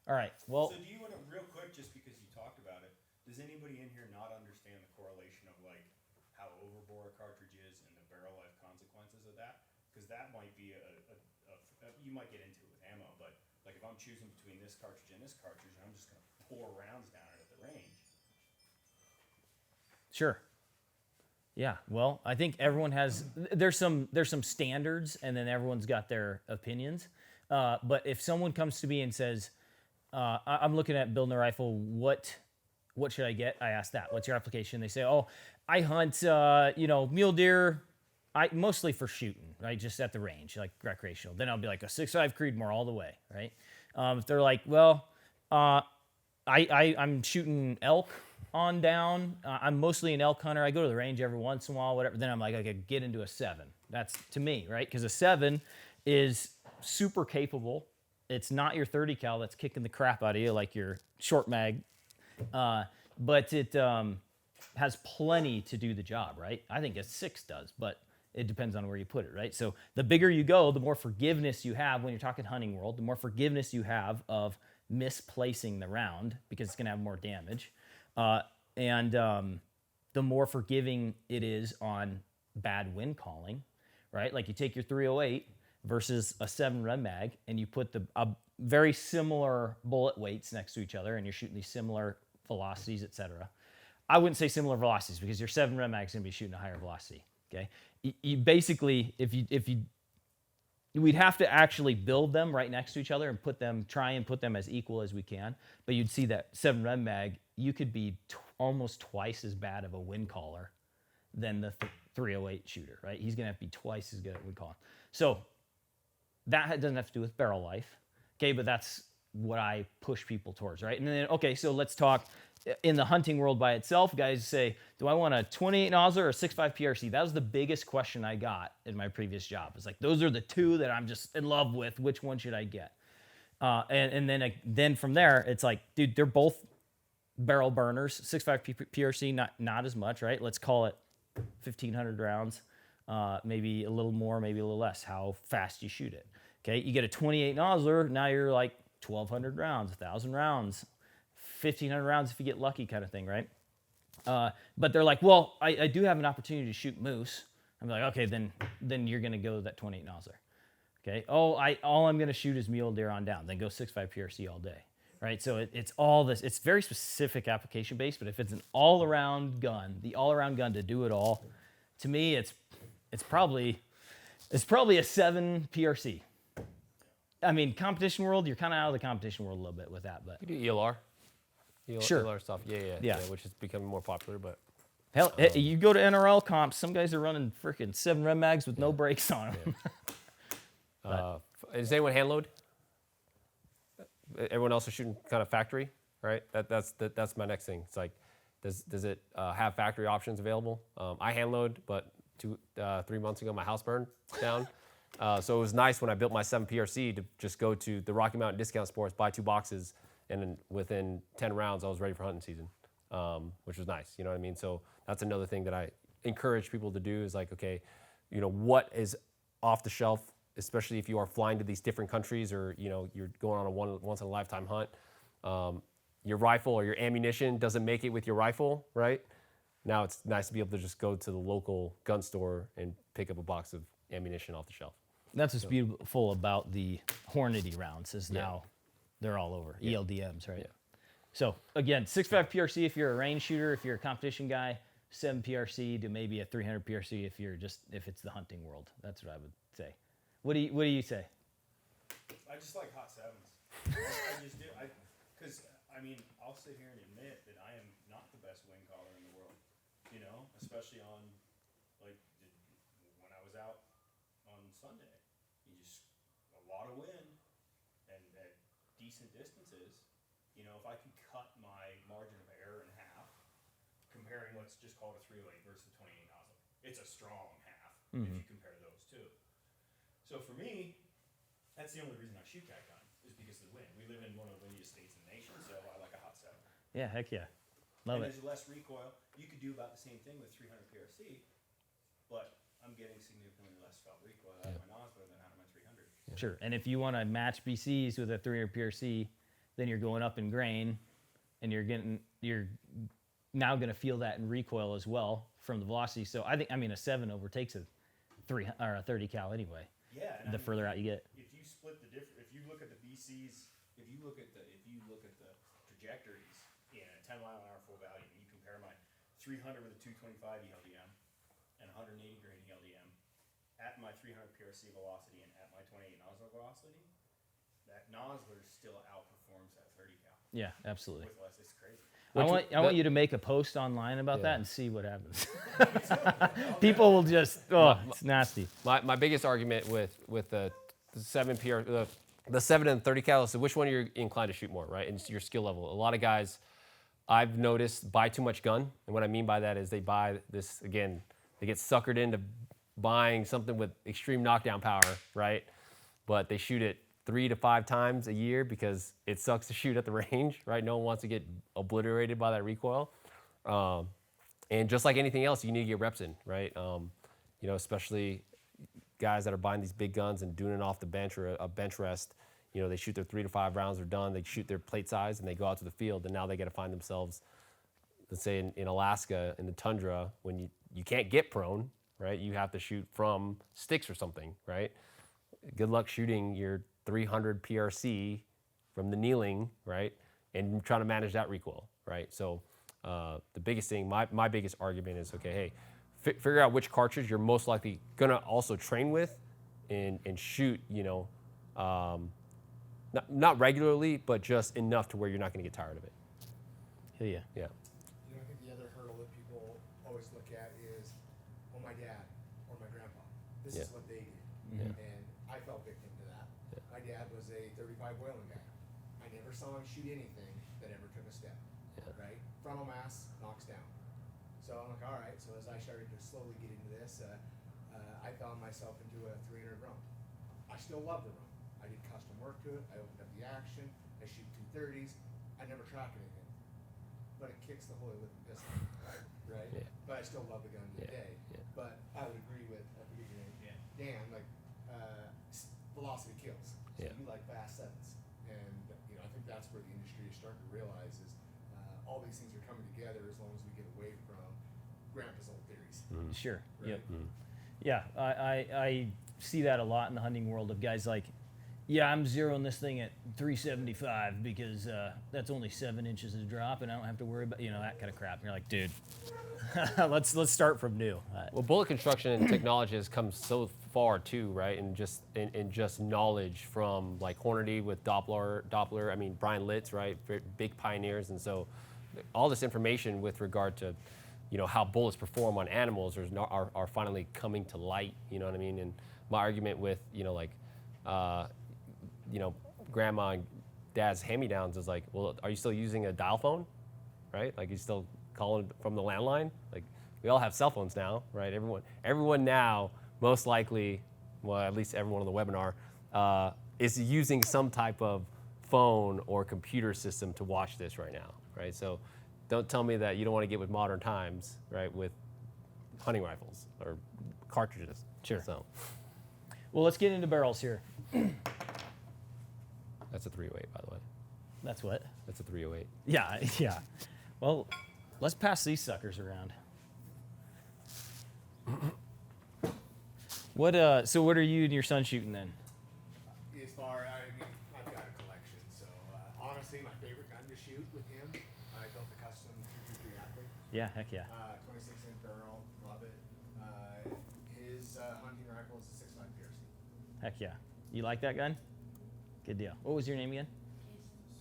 All right. Well, So do you want to, real quick, just because you talked about it, does anybody in here not understand the correlation of like how overbore a cartridge is and the barrel life consequences of that? Because that might be you might get into it with ammo, but like if I'm choosing between this cartridge and this cartridge, I'm just going to pour rounds down it at the range. sure. Yeah. Well, I think everyone has. There's some standards, and then everyone's got their opinions. But if someone comes to me and says, "I'm looking at building a rifle. What should I get?" I ask that. What's your application? They say, "Oh, I hunt, mule deer. Mostly for shooting, right? Just at the range, like recreational." Then I'll be like a 6.5 Creedmoor all the way, right? If they're like, "Well, I'm shooting elk on down. I'm mostly an elk hunter. I go to the range every once in a while, whatever." Then I'm like, I could get into a 7. That's to me, right? Because a 7 is super capable. It's not your 30 cal that's kicking the crap out of you like your short mag, but it has plenty to do the job, right? I think a 6 does, but it depends on where you put it, right? So the bigger you go, the more forgiveness you have when you're talking hunting world, the more forgiveness you have of misplacing the round because it's going to have more damage. And the more forgiving it is on bad wind calling, right? Like you take your 308 versus a 7 Rem mag and you put very similar bullet weights next to each other and you're shooting these similar velocities, etc. I wouldn't say similar velocities because your 7 Rem mag is going to be shooting a higher velocity. Okay, you basically, we'd have to actually build them right next to each other and try and put them as equal as we can. But you'd see that 7 Rem mag, you could be almost twice as bad of a wind caller than the 308 shooter, right? He's gonna have to be twice as good at wind calling. So that doesn't have to do with barrel life, okay? But that's what I push people towards, right? And then, okay, so let's talk in the hunting world by itself. Guys say, do I want a 28 nozzle or a 6.5 PRC? That was the biggest question I got in my previous job. It's like, those are the two that I'm just in love with. Which one should I get? And then from there, it's like, dude, they're both barrel burners. 6.5 PRC, not as much, right? Let's call it 1,500 rounds, maybe a little more, maybe a little less, how fast you shoot it. Okay, you get a 28 nozzler, now you're like 1,200 rounds, 1,000 rounds, 1,500 rounds if you get lucky, kind of thing, right? But they're like, well, I do have an opportunity to shoot moose. I'm like, okay, then you're gonna go that 28 nozzler. Okay, all I'm gonna shoot is mule deer on down. Then go 6.5 PRC all day, right? So it's all this. It's very specific application based, but if it's an all-around gun, the all-around gun to do it all, to me, it's probably a 7 PRC. I mean, competition world, you're kind of out of the competition world a little bit with that, but You do ELR. Sure. ELR stuff. Yeah, which is becoming more popular, but hell, you go to NRL comps, some guys are running freaking 7 Rem mags with no brakes on them. Does anyone hand load? Everyone else is shooting kind of factory, right? That's my next thing. It's like, does it have factory options available? I hand load, but 3 months ago my house burned down. So it was nice when I built my 7 PRC to just go to the Rocky Mountain Discount Sports, buy 2 boxes, and then within 10 rounds I was ready for hunting season, which was nice. You know what I mean? So that's another thing that I encourage people to do is like, okay, you know, what is off the shelf, especially if you are flying to these different countries or, you know, you're going on a once in a lifetime hunt. Your rifle or your ammunition doesn't make it with your rifle, right? Now it's nice to be able to just go to the local gun store and pick up a box of ammunition off the shelf. That's what's beautiful about the Hornady rounds is now they're all over. ELDMs, right? Yeah. So again, 6.5 PRC if you're a range shooter, if you're a competition guy, 7 PRC to maybe a 300 PRC if it's the hunting world. That's what I would say. What do you say? I just like hot sevens. I just do. Because I mean, I'll sit here and admit that I am not the best wing caller in the world. You know, especially on like when I was out on Sunday, a lot of wind and at decent distances. You know, if I could cut my margin of error in half, comparing let's just call it a 308 versus the 28 nozzle, it's a strong half if you compare those two. So for me, that's the only reason I shoot that gun is because of the wind. We live in one of the windiest states in the nation, so I like a hot 7. Yeah, heck yeah. Love and it. there's less recoil. You could do about the same thing with 300 PRC, but I'm getting significantly less felt recoil out of my nozzle than out of my 300. Sure. And if you want to match BCs with a 300 PRC, then you're going up in grain and you're now going to feel that in recoil as well from the velocity. So I mean a 7 overtakes a 3 or a 30 cal anyway. Yeah. The further out you get. If you split the difference, if you look at the BCs, if you look at the trajectories in a 10 mile an hour full value, and you compare my 300 with a 225 ELDM and 180 grain ELDM at my 300 PRC velocity and at my 28 nozzle velocity, that nozzler still outperforms that 30 cal. Yeah, absolutely. With less, it's crazy. I want you to make a post online about that and see what happens. People will just, it's nasty. My biggest argument with the 7 PR, the 7 and 30 cal is which one you're inclined to shoot more, right? And it's your skill level. A lot of guys I've noticed buy too much gun, and what I mean by that is they buy this again. They get suckered into buying something with extreme knockdown power, right? But they shoot it 3 to 5 times a year because it sucks to shoot at the range, right? No one wants to get obliterated by that recoil. And just like anything else, you need to get reps in, right? You know, especially guys that are buying these big guns and doing it off the bench or a bench rest. You know, they shoot their 3 to 5 rounds, they're done, they shoot their plate size, and they go out to the field, and now they got to find themselves, let's say in Alaska, in the tundra, when you can't get prone, right? You have to shoot from sticks or something, right? Good luck shooting your 300 PRC from the kneeling, right? And trying to manage that recoil, right? So the biggest thing, my biggest argument is, okay, hey, figure out which cartridge you're most likely gonna also train with and shoot, you know, not regularly, but just enough to where you're not gonna get tired of it. Yeah. Yeah. You know, I think the other hurdle that people always look at is, well, my dad or my grandpa, this is what they did. And I fell victim to that. My dad was a 35 whaling guy. I never saw him shoot anything that ever took a step. Yeah. Right? Frontal mass knocks down. So I'm like, all right. So as I started to slowly get into this, I found myself into a 300 round. I still love the round. I did custom work to it. I opened up the action. I shoot 230s. I never track anything, but it kicks the holy living piss out of me, right? Yeah. But I still love the gun to Yeah. today. Yeah. But I would agree with Dan, like velocity kills. So Yeah. you like fast sevens, and I think that's where the industry is starting to realize is all these things are coming together as long as we get away from grandpa's old theories. Sure. Right. Yep. Yeah, I see that a lot in the hunting world of guys like, yeah, I'm zeroing this thing at 375 because that's only 7 inches of drop, and I don't have to worry about that kind of crap. And you're like, dude, let's start from new. Well, bullet construction and technology has come so far too, right? And just in just knowledge from like Hornady with Doppler. I mean, Brian Litz, right? Big pioneers, and so all this information with regard to how bullets perform on animals are finally coming to light. You know what I mean? And my argument with grandma and dad's hand-me-downs is like, well, are you still using a dial phone, right? Like you still calling from the landline? Like we all have cell phones now, right? Everyone now, most likely, well, at least everyone on the webinar, is using some type of phone or computer system to watch this right now, right? So don't tell me that you don't want to get with modern times, right? With hunting rifles or cartridges. Sure. So Well, let's get into barrels here. that's a 308, by the way. That's what? That's a 308. Yeah. Well, let's pass these suckers around. So what are you and your son shooting then? As far, I've got a collection. So honestly, my favorite gun to shoot with him, I built a custom 223 Athlete. Yeah, heck yeah. 26-inch barrel, love it. His hunting rifle is a 6.5 PRC. Heck yeah. You like that gun? Good deal. What was your name again?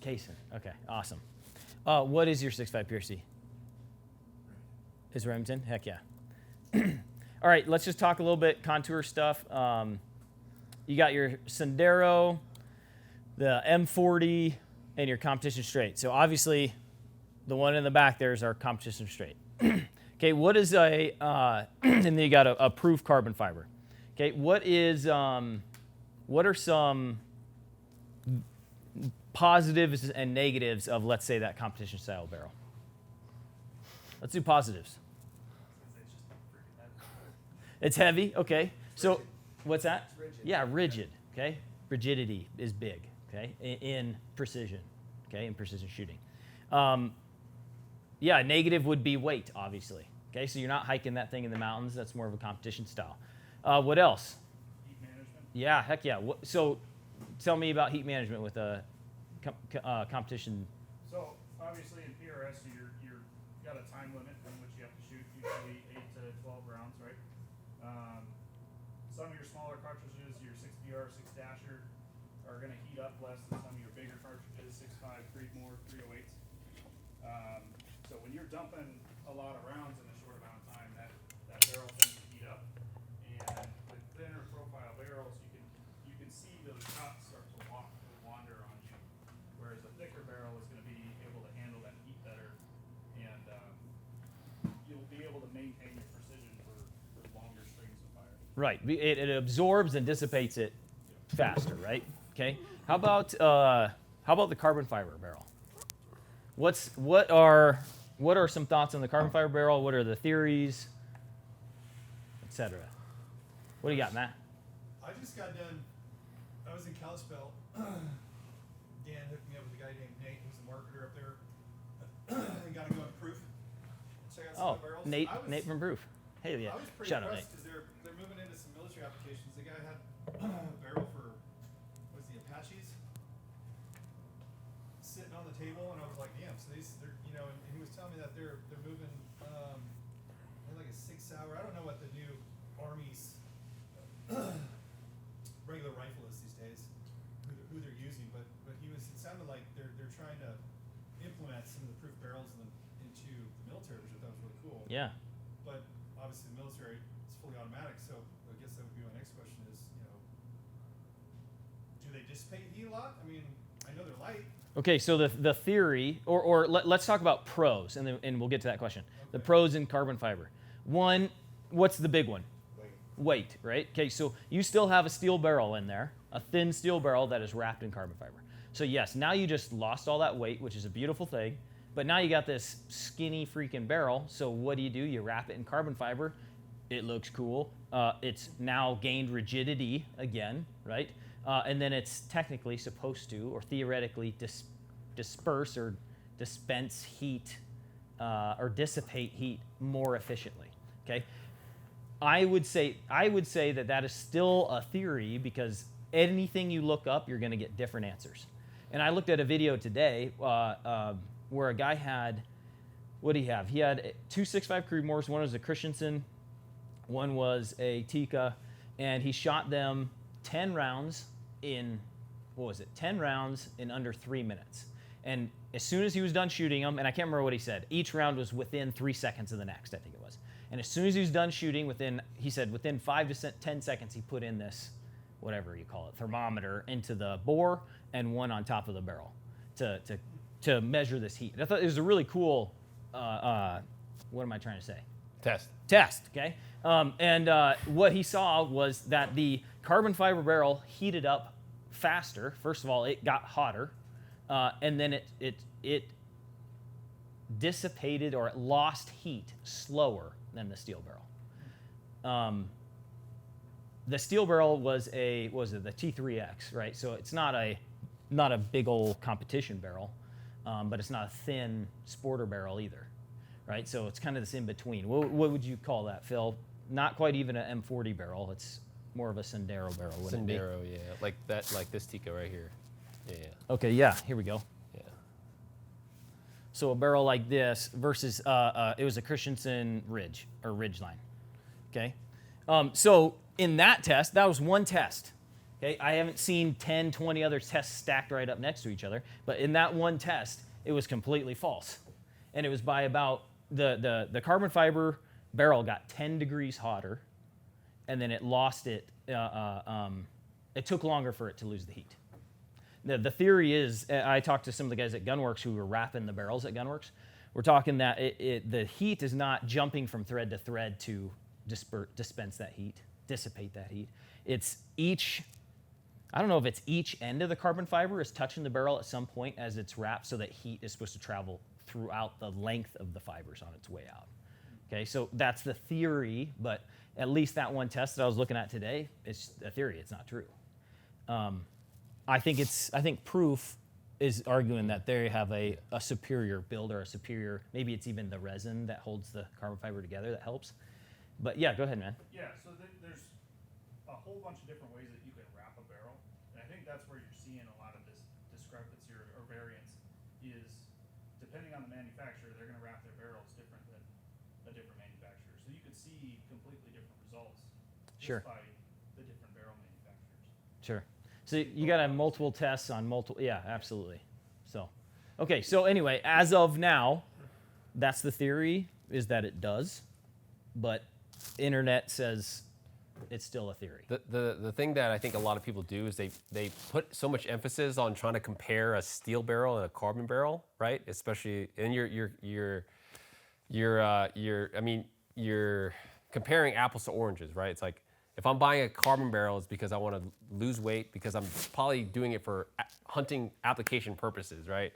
Kaysen. Okay, awesome. What is your 6.5 PRC? Is Remington? Heck yeah. All right, let's just talk a little bit contour stuff. You got your Sendero, the M40, and your competition straight. So obviously, the one in the back there is our competition straight. Okay, what is and then you got a proof carbon fiber. Okay, what are some positives and negatives of, let's say, that competition style barrel? Let's do positives. It's heavy, okay. So, what's that? It's rigid. Yeah, rigid, okay. Rigidity is big, okay, in precision, okay, in precision shooting. Yeah, negative would be weight, obviously. Okay, so you're not hiking that thing in the mountains. That's more of a competition style. What else? Heat management. Yeah, heck yeah. So, tell me about heat management with a competition. So obviously in PRS, you're got a time limit in which you have to shoot, usually 8 to 12 rounds, right? Some of your smaller cartridges, your 6BR, 6-dasher, are going to heat up less than some of your bigger cartridges, 6.5, 3-more, 308s. So when you're dumping a lot of rounds in a short amount of time, that barrel tends to heat up. And with thinner profile barrels, you can see those shots start to wander on you, whereas a thicker barrel is going to be able to handle that heat better, and you'll be able to maintain your precision for longer strings of fire. Right, it absorbs and dissipates it faster, right? Okay. How about the carbon fiber barrel? What are some thoughts on the carbon fiber barrel? What are the theories, etc.? What do you got, Matt? I just got done. I was in Kalispell. Dan hooked me up with a guy named Nate, who's the marketer up there. And got to go on proof. Check out some of the barrels. Nate from Proof. Hey, yeah. I was pretty Shout out, Nate. impressed because they're moving into some military applications. The guy had a barrel for the Apaches sitting on the table, and I was like, damn. So they're and he was telling me that they're moving like a 6-hour. I don't know what the new Army's regular rifle is these days, who they're using, but it sounded like they're trying to implement some of the proof barrels into the military, which I thought was really cool. Yeah. But obviously the military is fully automatic, so I guess that would be my next question is, do they dissipate heat a lot? I mean, I know they're light. Okay, so the theory, or let's talk about pros, and we'll get to that question. The pros in carbon fiber. One, what's the big one? Weight, right? Okay, so you still have a steel barrel in there, a thin steel barrel that is wrapped in carbon fiber. So yes, now you just lost all that weight, which is a beautiful thing, but now you got this skinny freaking barrel, so what do? You wrap it in carbon fiber. It looks cool. It's now gained rigidity again, right? And then it's technically supposed to, or theoretically, disperse or dispense heat or dissipate heat more efficiently. Okay, I would say that is still a theory, because anything you look up, you're going to get different answers. And I looked at a video today where a guy had, what did he have? He had 2 6.5 Creedmoors. One was a Christensen, one was a Tikka, and he shot them 10 rounds in, 10 rounds in under 3 minutes. And as soon as he was done shooting them, and I can't remember what he said, each round was within 3 seconds of the next, I think it was. And as soon as he was done shooting, he said within 5 to 10 seconds, he put in this, whatever you call it, thermometer into the bore and one on top of the barrel to measure this heat. I thought it was a really cool, what am I trying to say? Test, okay? And what he saw was that the carbon fiber barrel heated up faster. First of all, it got hotter, and then it dissipated, or it lost heat slower than the steel barrel. The steel barrel was the T3X, right? So it's not a big old competition barrel, but it's not a thin sporter barrel either, right? So it's kind of this in between. What would you call that, Phil? Not quite even an M40 barrel. It's more of a Sendero barrel, wouldn't it be? Sendero, yeah, like this Tikka right here. Yeah. Okay, yeah, here we go. Yeah. So a barrel like this versus, it was a Christensen Ridge, or Ridgeline, okay? So in that test, that was one test, okay? I haven't seen 10, 20 other tests stacked right up next to each other, but in that one test, it was completely false. And it was by about, the carbon fiber barrel got 10 degrees hotter, and then it lost it, it took longer for it to lose the heat. The theory is, I talked to some of the guys at Gunworks who were wrapping the barrels at Gunworks. We're talking that the heat is not jumping from thread to thread to dispense that heat, dissipate that heat. It's I don't know if it's each end of the carbon fiber is touching the barrel at some point as it's wrapped, so that heat is supposed to travel throughout the length of the fibers on its way out. Okay, so that's the theory, but at least that one test that I was looking at today, it's a theory, it's not true. I think proof is arguing that they have a superior build, or a superior, maybe it's even the resin that holds the carbon fiber together that helps. But yeah, go ahead, man. Yeah, so there's a whole bunch of different ways that you can wrap a barrel, and I think that's where you're seeing a lot of this discrepancy or variance is, depending on the manufacturer, they're going to wrap their barrels different than a different manufacturer. So you could see completely different results just by the different barrel manufacturers. Sure. So you got to have multiple tests on multiple, yeah, absolutely. So, okay, so anyway, as of now, that's the theory, is that it does, but internet says it's still a theory. The thing that I think a lot of people do is they put so much emphasis on trying to compare a steel barrel and a carbon barrel, right? Especially, and you're comparing apples to oranges, right? It's like, if I'm buying a carbon barrel, it's because I want to lose weight, because I'm probably doing it for hunting application purposes, right?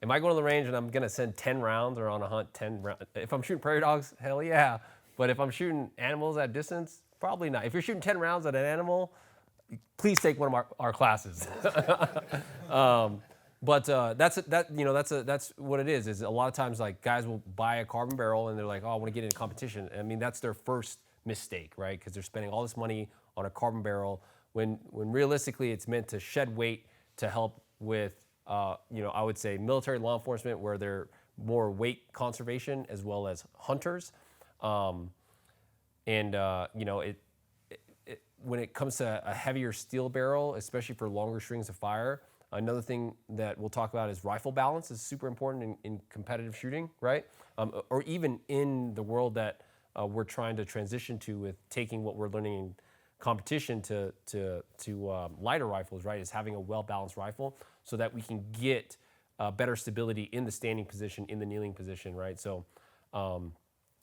Am I going to the range and I'm going to send 10 rounds, or on a hunt 10 rounds? If I'm shooting prairie dogs, hell yeah. But if I'm shooting animals at distance, probably not. If you're shooting 10 rounds at an animal, please take one of our classes. But that's what it is. Is a lot of times, like, guys will buy a carbon barrel and they're like, oh, I want to get into competition. I mean, that's their first mistake, right? Because they're spending all this money on a carbon barrel when realistically it's meant to shed weight to help with, I would say military, law enforcement, where they're more weight conservation as well as hunters. When it comes to a heavier steel barrel, especially for longer strings of fire, another thing that we'll talk about is rifle balance is super important in competitive shooting, right? Or even in the world that we're trying to transition to with taking what we're learning in competition to lighter rifles, right? Is having a well-balanced rifle so that we can get better stability in the standing position, in the kneeling position, right? So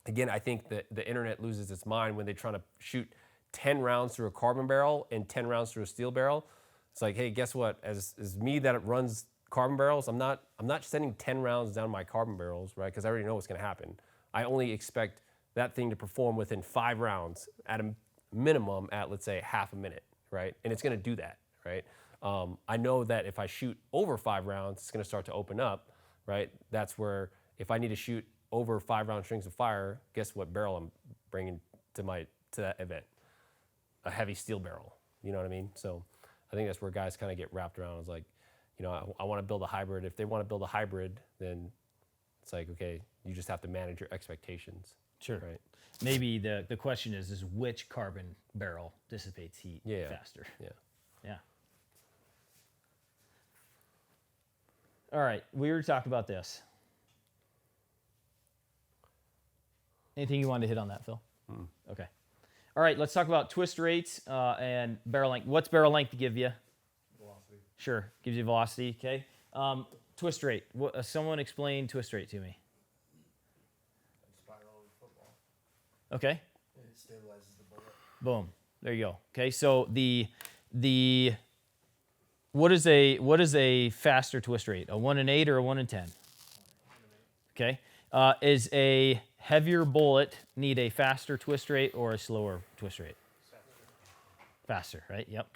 again, I think that the internet loses its mind when they're trying to shoot 10 rounds through a carbon barrel and 10 rounds through a steel barrel. It's like, hey, guess what? As me that runs carbon barrels, I'm not sending 10 rounds down my carbon barrels, right? Because I already know what's going to happen. I only expect that thing to perform within 5 rounds at a minimum at, let's say, half a minute, right? And it's going to do that, right? I know that if I shoot over 5 rounds, it's going to start to open up, right? That's where if I need to shoot over 5-round strings of fire, guess what barrel I'm bringing to that event? A heavy steel barrel. You know what I mean? So I think that's where guys kind of get wrapped around. It's like, you know, I want to build a hybrid. If they want to build a hybrid, then it's like, okay, you just have to manage your expectations. Sure. Right. Maybe the question is which carbon barrel dissipates heat faster? Yeah. Yeah. All right. We already talked about this. Anything you wanted to hit on that, Phil? Okay. All right. Let's talk about twist rates and barrel length. What's barrel length give you? Velocity. Sure. Gives you velocity. Okay. Twist rate. Someone explain twist rate to me. Spiral of football. Okay. It stabilizes the bullet. Boom. There you go. Okay. So the what is a faster twist rate? A 1 in 8 or a 1 in 10? Okay. Is a heavier bullet need a faster twist rate or a slower twist rate? Faster, right? Yep.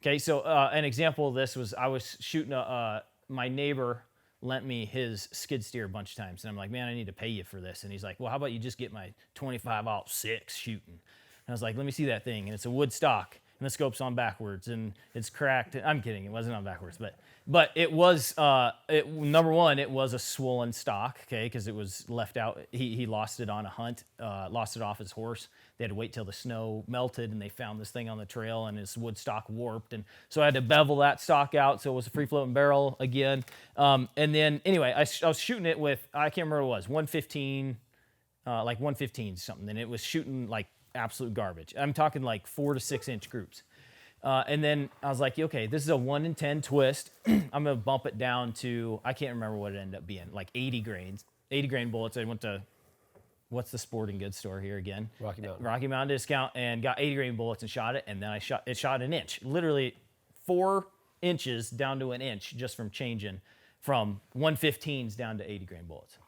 Okay. So an example of this was I was shooting my neighbor lent me his skid steer a bunch of times, and I'm like, man, I need to pay you for this. And he's like, well, how about you just get my 25-06 shooting? And I was like, let me see that thing. And it's a wood stock, and the scope's on backwards, and it's cracked. I'm kidding, it wasn't on backwards, but it was number one, it was a swollen stock, okay, because it was left out. He lost it on a hunt, lost it off his horse. They had to wait till the snow melted, and they found this thing on the trail, and his wood stock warped, and so I had to bevel that stock out, so it was a free-floating barrel again. And then anyway, I was shooting it with, I can't remember what it was, 115, like 115 something, and it was shooting like absolute garbage. I'm talking like 4 to 6 inch groups. And then I was like, okay, this is a 1 in 10 twist. I'm gonna bump it down to, I can't remember what it ended up being, like 80 grains, 80 grain bullets. I went to, what's the sporting goods store here again? Rocky Mountain Discount, and got 80 grain bullets and shot it. And then it shot an inch, literally 4 inches down to an inch just from changing from 115s down to 80 grain bullets.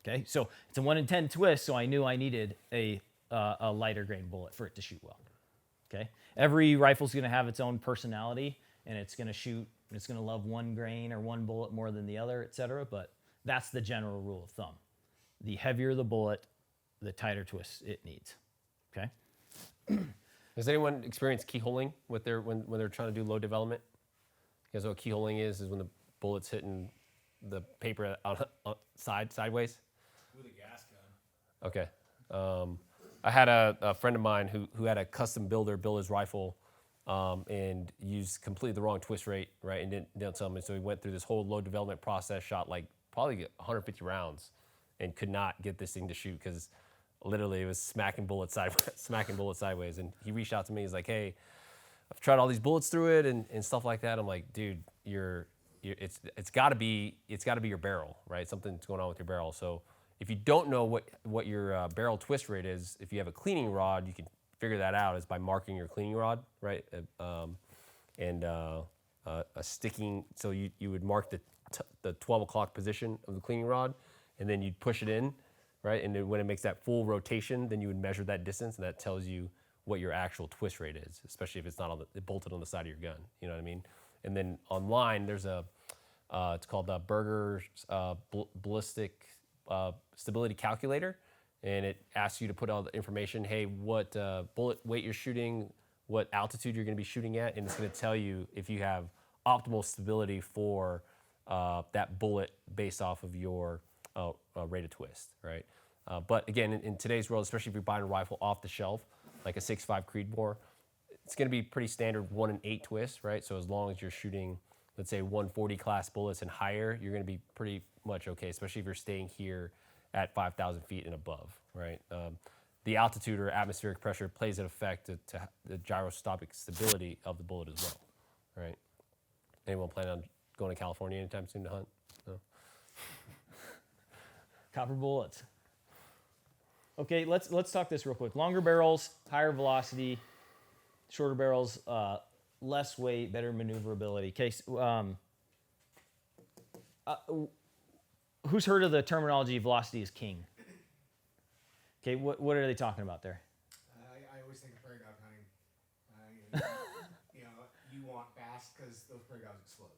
Okay, so it's a 1 in 10 twist, so I knew I needed a lighter grain bullet for it to shoot well. Okay, every rifle's going to have its own personality, and it's going to shoot. It's going to love one grain or one bullet more than the other, etc. But that's the general rule of thumb. The heavier the bullet, the tighter twist it needs. Okay. Does anyone experience keyholing with when they're trying to do low development? You guys know what keyholing is when the bullet's hitting the paper on sideways. With a gas gun. Okay. I had a friend of mine who had a custom builder build his rifle and used completely the wrong twist rate, right? And didn't tell me. So he went through this whole low development process, shot like probably 150 rounds, and could not get this thing to shoot because literally it was smacking bullets sideways. And he reached out to me. He's like, hey, I've tried all these bullets through it and stuff like that. I'm like, dude, it's got to be your barrel, right? Something's going on with your barrel. So if you don't know what your barrel twist rate is, if you have a cleaning rod, you can figure that out is by marking your cleaning rod, right? And a sticking, so you would mark the 12 o'clock position of the cleaning rod, and then you'd push it in, right? And then when it makes that full rotation, then you would measure that distance, and that tells you what your actual twist rate is, especially if it's not bolted on the side of your gun. You know what I mean? And then online, there's it's called the Berger's Ballistic Stability Calculator, and it asks you to put all the information. Hey, what bullet weight you're shooting, what altitude you're going to be shooting at, and it's going to tell you if you have optimal stability for that bullet based off of your rate of twist, right? But again, in today's world, especially if you're buying a rifle off the shelf, like a 6.5 Creedmoor, it's going to be pretty standard 1 in 8 twist, right? So as long as you're shooting, let's say 140 class bullets and higher, you're going to be pretty much okay, especially if you're staying here at 5,000 feet and above, right? The altitude or atmospheric pressure plays an effect to the gyroscopic stability of the bullet as well, right? Anyone plan on going to California anytime soon to hunt? Copper bullets. Okay, let's talk this real quick. Longer barrels, higher velocity. Shorter barrels, less weight, better maneuverability. Okay, who's heard of the terminology velocity is king? Okay, what are they talking about there? I always think of prairie dog hunting. You want fast because those prairie dogs explode.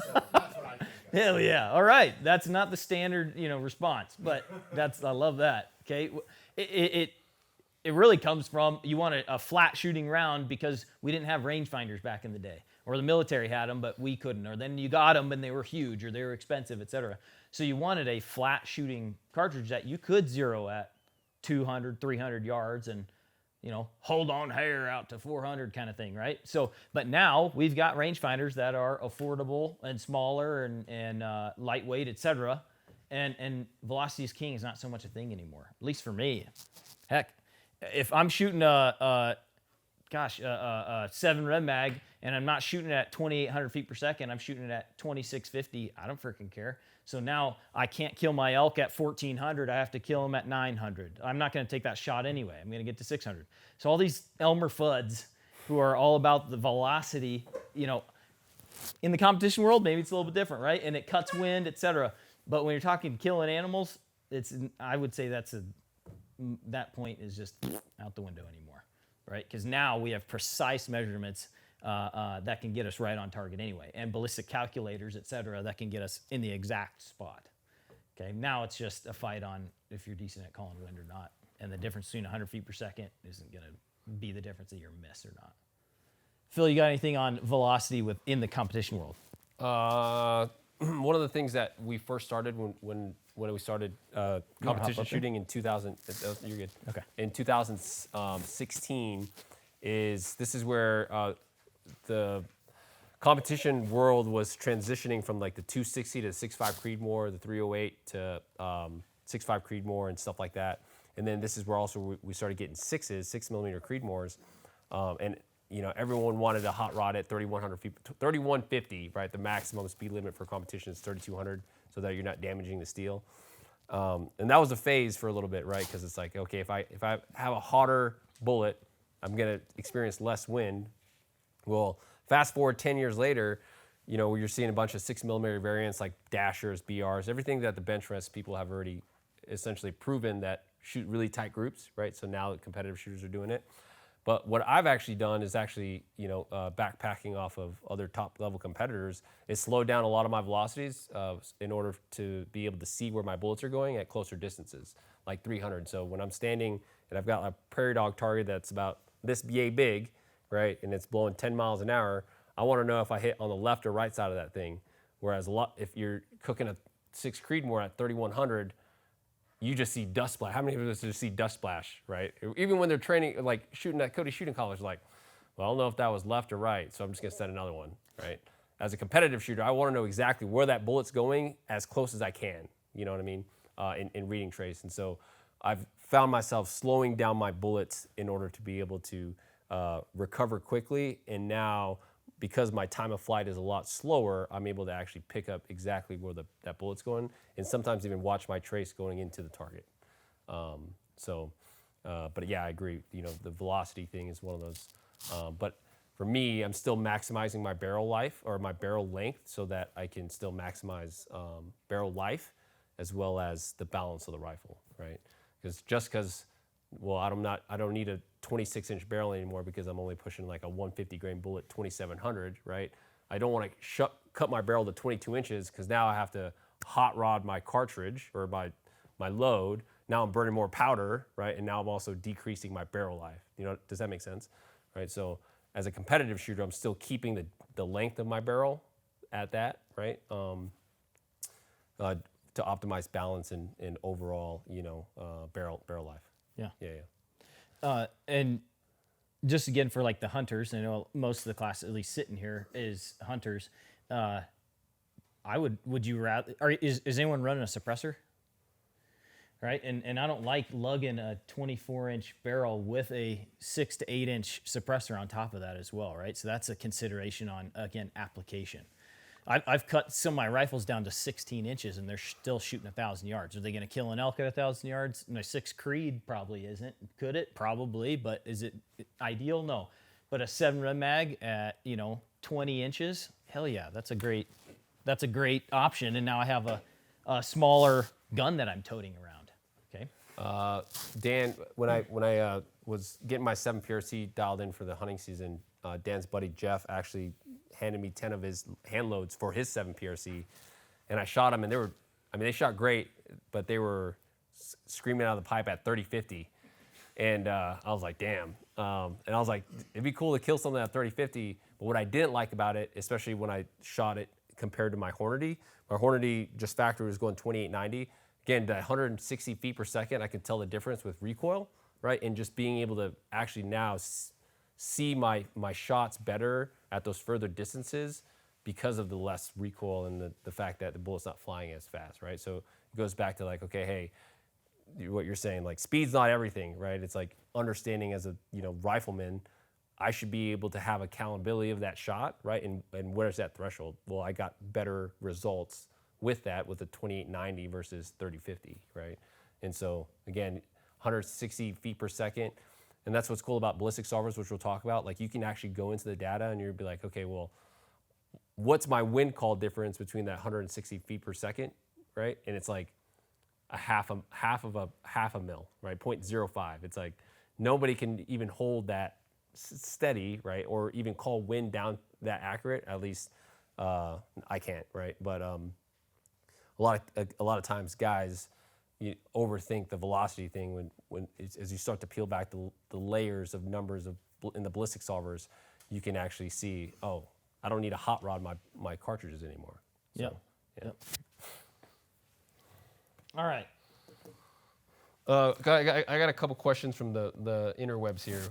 So that's what I think of. Hell yeah! All right, that's not the standard response, but I love that. Okay, it really comes from you want a flat shooting round because we didn't have rangefinders back in the day, or the military had them but we couldn't, or then you got them and they were huge or they were expensive, etc. So you wanted a flat shooting cartridge that you could zero at 200, 300 yards and hold on hair out to 400 kind of thing, right? So, but now we've got rangefinders that are affordable and smaller and lightweight, etc. And velocity is king is not so much a thing anymore, at least for me. Heck, if I'm shooting a 7 Red Mag and I'm not shooting at 2,800 feet per second, I'm shooting it at 2,650. I don't freaking care. So now I can't kill my elk at 1,400. I have to kill him at 900. I'm not going to take that shot anyway. I'm going to get to 600. So all these Elmer Fuds who are all about the velocity, in the competition world, maybe it's a little bit different, right? And it cuts wind, etc. But when you're talking killing animals, I would say that point is just out the window anymore, right? Because now we have precise measurements that can get us right on target anyway, and ballistic calculators, etc., that can get us in the exact spot. Okay, now it's just a fight on if you're decent at calling wind or not, and the difference between 100 feet per second isn't going to be the difference of your miss or not. Phil, you got anything on velocity in the competition world? One of the things that we first started when we started competition shooting in 2000, you're good. Okay. In 2016 this is where the competition world was transitioning from like the 260 to 6.5 Creedmoor, the 308 to 6.5 Creedmoor and stuff like that. And then this is where also we started getting 6mm Creedmoors, and everyone wanted a hot rod at 3,100 feet, 3,150, right? The maximum speed limit for competition is 3,200, so that you're not damaging the steel. And that was a phase for a little bit, right? Because it's like, okay, if I have a hotter bullet, I'm gonna experience less wind. Well, fast forward 10 years later, you're seeing a bunch of 6mm variants like Dashers, BRs, everything that the bench rest people have already essentially proven that shoot really tight groups, right? So now the competitive shooters are doing it. But what I've actually done is backpacking off of other top level competitors is slow down a lot of my velocities in order to be able to see where my bullets are going at closer distances, like 300. So when I'm standing and I've got a prairie dog target that's about this yay big, right, and it's blowing 10 miles an hour, I want to know if I hit on the left or right side of that thing. Whereas if you're cooking a 6 Creedmoor at 3,100, you just see dust splash. How many of us just see dust splash, right? Even when they're training, like shooting at Cody Shooting College, like, well, I don't know if that was left or right, so I'm just gonna set another one, right? As a competitive shooter, I wanna know exactly where that bullet's going as close as I can, you know what I mean, in reading trace. And so I've found myself slowing down my bullets in order to be able to recover quickly. And now, because my time of flight is a lot slower, I'm able to actually pick up exactly where that bullet's going, and sometimes even watch my trace going into the target. But yeah, I agree. The velocity thing is one of those. But for me, I'm still maximizing my barrel life or my barrel length so that I can still maximize barrel life as well as the balance of the rifle, right? Because I don't need a 26-inch barrel anymore because I'm only pushing like a 150 grain bullet 2700, right? I don't want to cut my barrel to 22 inches because now I have to hot rod my cartridge or my load. Now I'm burning more powder, right? And now I'm also decreasing my barrel life. Does that make sense? Right? So as a competitive shooter, I'm still keeping the length of my barrel at that, right? To optimize balance and overall, barrel life. Yeah. Yeah. And just again for like the hunters, I know most of the class, at least sitting here, is hunters. Would you rather? Is anyone running a suppressor? Right, and I don't like lugging a 24-inch barrel with a 6 to 8 inch suppressor on top of that as well, right? So that's a consideration on, again, application. I've cut some of my rifles down to 16 inches, and they're still shooting 1,000 yards. Are they going to kill an elk at 1,000 yards? My 6 Creed probably isn't. Could it? Probably, but is it ideal? No. But a 7 Red Mag at 20 inches, hell yeah, that's a great option. And now I have a smaller gun that I'm toting around. Okay. Dan, when I was getting my 7 PRC dialed in for the hunting season, Dan's buddy Jeff actually handed me 10 of his hand loads for his 7 PRC, and I shot them, and they shot great, but they were screaming out of the pipe at 30-50, and I was like, damn, and I was like, it'd be cool to kill something at 30-50, but what I didn't like about it, especially when I shot it compared to my Hornady just factory was going 28-90. Again, the 160 feet per second, I can tell the difference with recoil, right? And just being able to actually now see my shots better at those further distances because of the less recoil and the fact that the bullet's not flying as fast, right? So it goes back to like, okay, hey, what you're saying, like speed's not everything, right? It's like understanding as a rifleman, I should be able to have accountability of that shot, right? And where's that threshold? Well, I got better results with that with a 28-90 versus 30-50, right? And so again, 160 feet per second. And that's what's cool about ballistic solvers, which we'll talk about. Like you can actually go into the data and you'll be like, okay, well, what's my wind call difference between that 160 feet per second, right? And it's like a half a mil, right? 0.05. It's like nobody can even hold that steady, right? Or even call wind down that accurate. At least I can't, right? But a lot of times, guys, you overthink the velocity thing when as you start to peel back the layers of numbers in the ballistic solvers, you can actually see, oh, I don't need to hot rod my cartridges anymore. So, Yep. Yeah. Yep. All right. I got a couple questions from the interwebs here.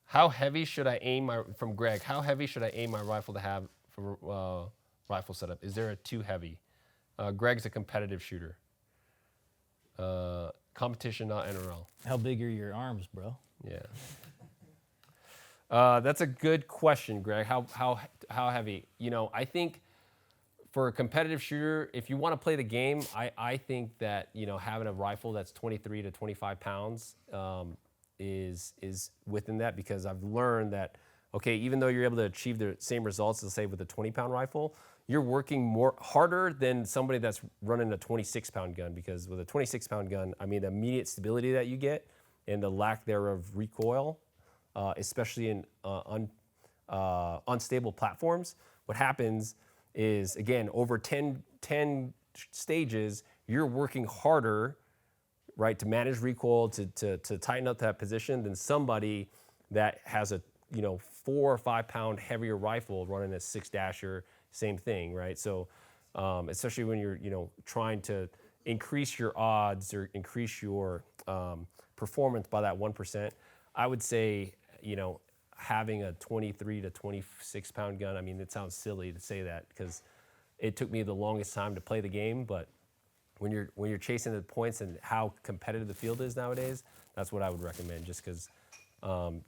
How heavy should I aim from Greg? How heavy should I aim my rifle to have for rifle setup? Is there a too heavy? Greg's a competitive shooter. Competition, not NRL. How big are your arms, bro? Yeah. That's a good question, Greg. How heavy? I think for a competitive shooter, if you want to play the game, I think that having a rifle that's 23 to 25 pounds is within that, because I've learned that even though you're able to achieve the same results as say with a 20-pound rifle, you're working harder than somebody that's running a 26-pound gun, because with a 26-pound gun, I mean, the immediate stability that you get and the lack thereof recoil, especially in unstable platforms, what happens is, again, over 10 stages, you're working harder, right, to manage recoil, to tighten up that position than somebody that has a 4 or 5 pound heavier rifle running a 6-dasher. Same thing, right? So, especially when you're, trying to increase your odds or increase your performance by that 1%, I would say, having a 23 to 26 pound gun. I mean, it sounds silly to say that because it took me the longest time to play the game, but when you're chasing the points and how competitive the field is nowadays, that's what I would recommend. Just because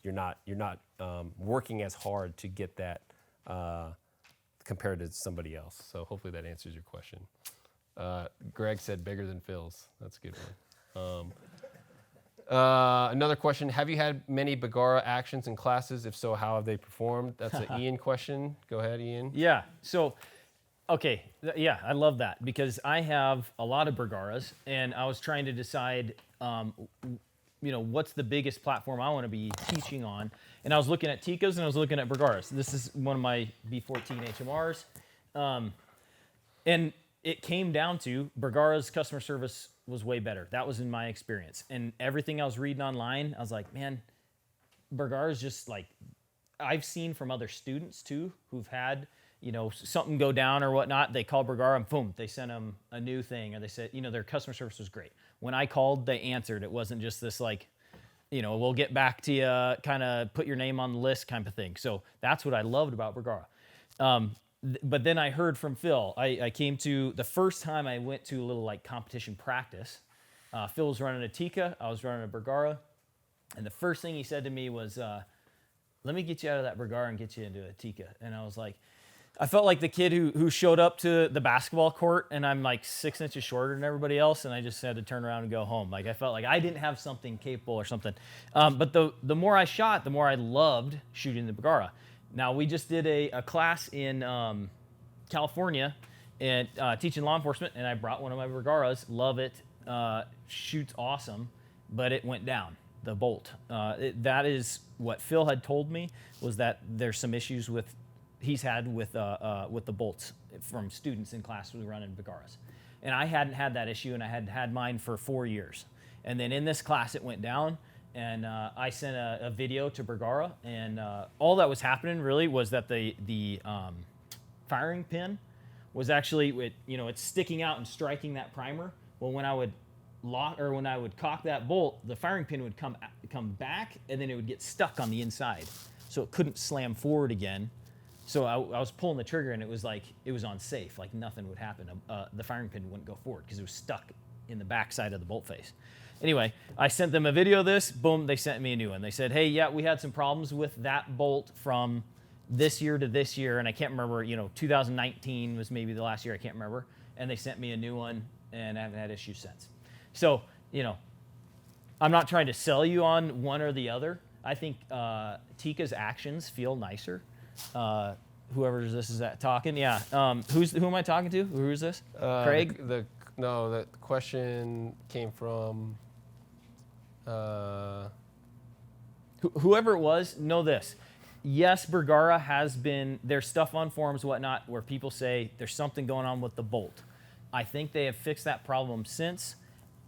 you're not working as hard to get that. Compared to somebody else. So hopefully that answers your question. Greg said bigger than Phil's. That's a good one. Another question, have you had many Bergara actions and classes? If so, how have they performed? That's an Ian question. Go ahead, Ian. Yeah, so, okay, I love that because I have a lot of Bergaras, and I was trying to decide what's the biggest platform I want to be teaching on. And I was looking at Tikkas and I was looking at Bergaras. This is one of my B14 HMRs. And it came down to Bergara's customer service was way better. That was in my experience. And everything I was reading online, I was like, man, Bergara's just like, I've seen from other students too, who've had, something go down or whatnot. They call Bergara and boom, they sent them a new thing. Or they said, their customer service was great. When I called, they answered. It wasn't just this like, we'll get back to you, kind of put your name on the list kind of thing. So that's what I loved about Bergara. But then I heard from Phil. I came to, the first time I went to a little like competition practice, Phil was running a Tikka, I was running a Bergara. And the first thing he said to me was, let me get you out of that Bergara and get you into a Tikka. And I was like, I felt like the kid who showed up to the basketball court, and I'm like 6 inches shorter than everybody else, and I just had to turn around and go home. Like I felt like I didn't have something capable or something. But the more I shot, the more I loved shooting the Bergara. Now we just did a class in California and teaching law enforcement, and I brought one of my Bergaras. Love it, shoots awesome, but it went down. The bolt. That is what Phil had told me, was that there's some issues he's had with the bolts from students in class who run in Bergaras. And I hadn't had that issue, and I had had mine for 4 years. And then in this class, it went down, and I sent a video to Bergara, and all that was happening really was that the firing pin was actually, it's sticking out and striking that primer. Well, when I would cock that bolt, the firing pin would come back, and then it would get stuck on the inside, so it couldn't slam forward again. So I was pulling the trigger, and it was unsafe. Like nothing would happen. The firing pin wouldn't go forward because it was stuck in the back side of the bolt face. Anyway, I sent them a video of this. Boom, they sent me a new one. They said, hey, yeah, we had some problems with that bolt from this year to this year, and I can't remember. 2019 was maybe the last year. I can't remember. And they sent me a new one, and I haven't had issues since. So, I'm not trying to sell you on one or the other. I think Tikka's actions feel nicer. Whoever this is talking, yeah. Who am I talking to? Who is this? Craig? The question came from whoever it was. Know this. Yes, Bergara has been. There's stuff on forums, whatnot, where people say there's something going on with the bolt. I think they have fixed that problem since.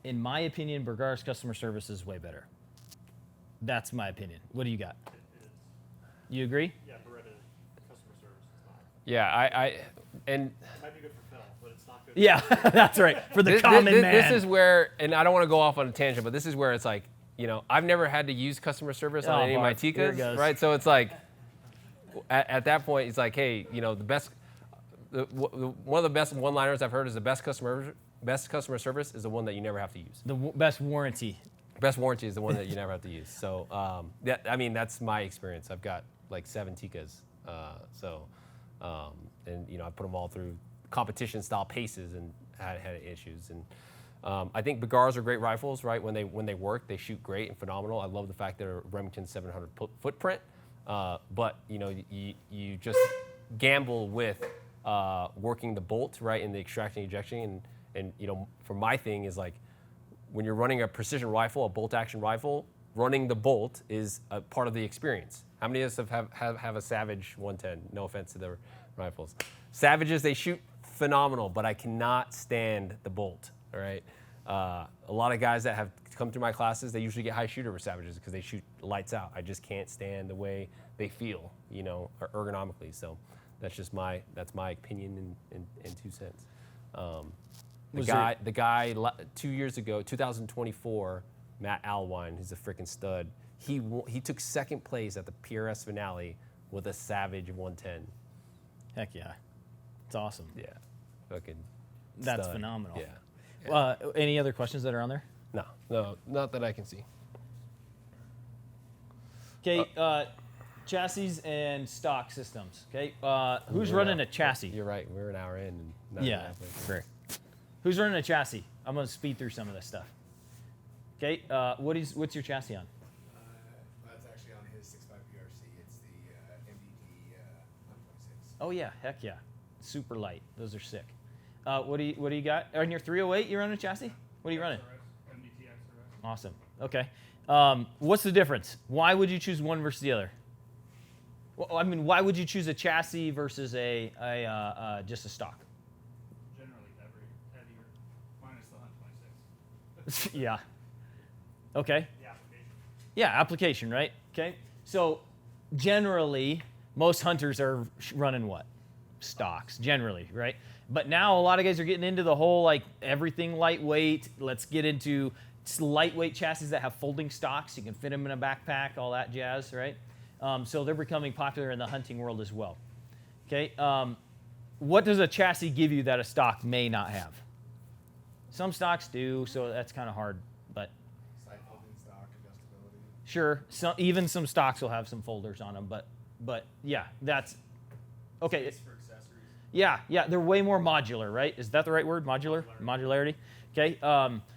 In my opinion, Bergara's customer service is way better. That's my opinion. What do you got? You agree? Yeah, Beretta customer service is not. Yeah, and It might be good for Phil, but it's not good. Yeah, that's right. For the common man. This is where, and I don't want to go off on a tangent, but this is where it's like, I've never had to use customer service on any of my Here it Tikkas, goes. right? So it's like, at that point, it's like, hey, the best, one of the best one-liners I've heard is the best customer service is the one that you never have to use. The best warranty. Best warranty is the one that you never have to use. So, that's my experience. I've got like 7 Tikkas. And I put them all through competition-style paces and had issues. And I think Bergaras are great rifles, right? When they work, they shoot great and phenomenal. I love the fact they're a Remington 700 footprint. But you just gamble with working the bolt, right, in the extraction and ejection. And for my thing is like, when you're running a precision rifle, a bolt action rifle, running the bolt is a part of the experience. How many of us have a Savage 110? No offense to the rifles. Savages, they shoot phenomenal, but I cannot stand the bolt, all right? A lot of guys that have come through my classes, they usually get high shooter with Savages because they shoot lights out. I just can't stand the way they feel, ergonomically. So that's my opinion in 2 cents. The guy 2 years ago, 2024, Matt Alwine, who's a freaking stud. He took second place at the PRS finale with a Savage 110. Heck yeah, it's awesome. Yeah, fucking. That's stud. phenomenal. Yeah. Any other questions that are on there? No, not that I can see. Okay, chassis and stock systems. Okay, who's running a chassis? You're right. We're an hour in. And not Yeah, great. Who's running a chassis? I'm gonna speed through some of this stuff. Okay, what's your chassis on? That's actually on his 6.5 BRC. It's the MDT 126. Oh yeah, heck yeah, super light. Those are sick. What do you got? On your 308, you running a chassis? What are you running? MDT XRS. Awesome. Okay. What's the difference? Why would you choose one versus the other? Well, I mean, why would you choose a chassis versus just a stock? Generally heavier, minus the 126. Yeah. Okay. The application. Yeah, application, right? Okay. So generally, most hunters are running what? Stocks, generally, right? But now a lot of guys are getting into the whole like everything lightweight. Let's get into lightweight chassis that have folding stocks. You can fit them in a backpack, all that jazz, right? So they're becoming popular in the hunting world as well. Okay. What does a chassis give you that a stock may not have? Some stocks do, so that's kind of hard, but Side folding stock, adjustability. sure. Even some stocks will have some folders on them, but yeah, that's okay. Space for accessories. Yeah, they're way more modular, right? Is that the right word? Modularity. Okay.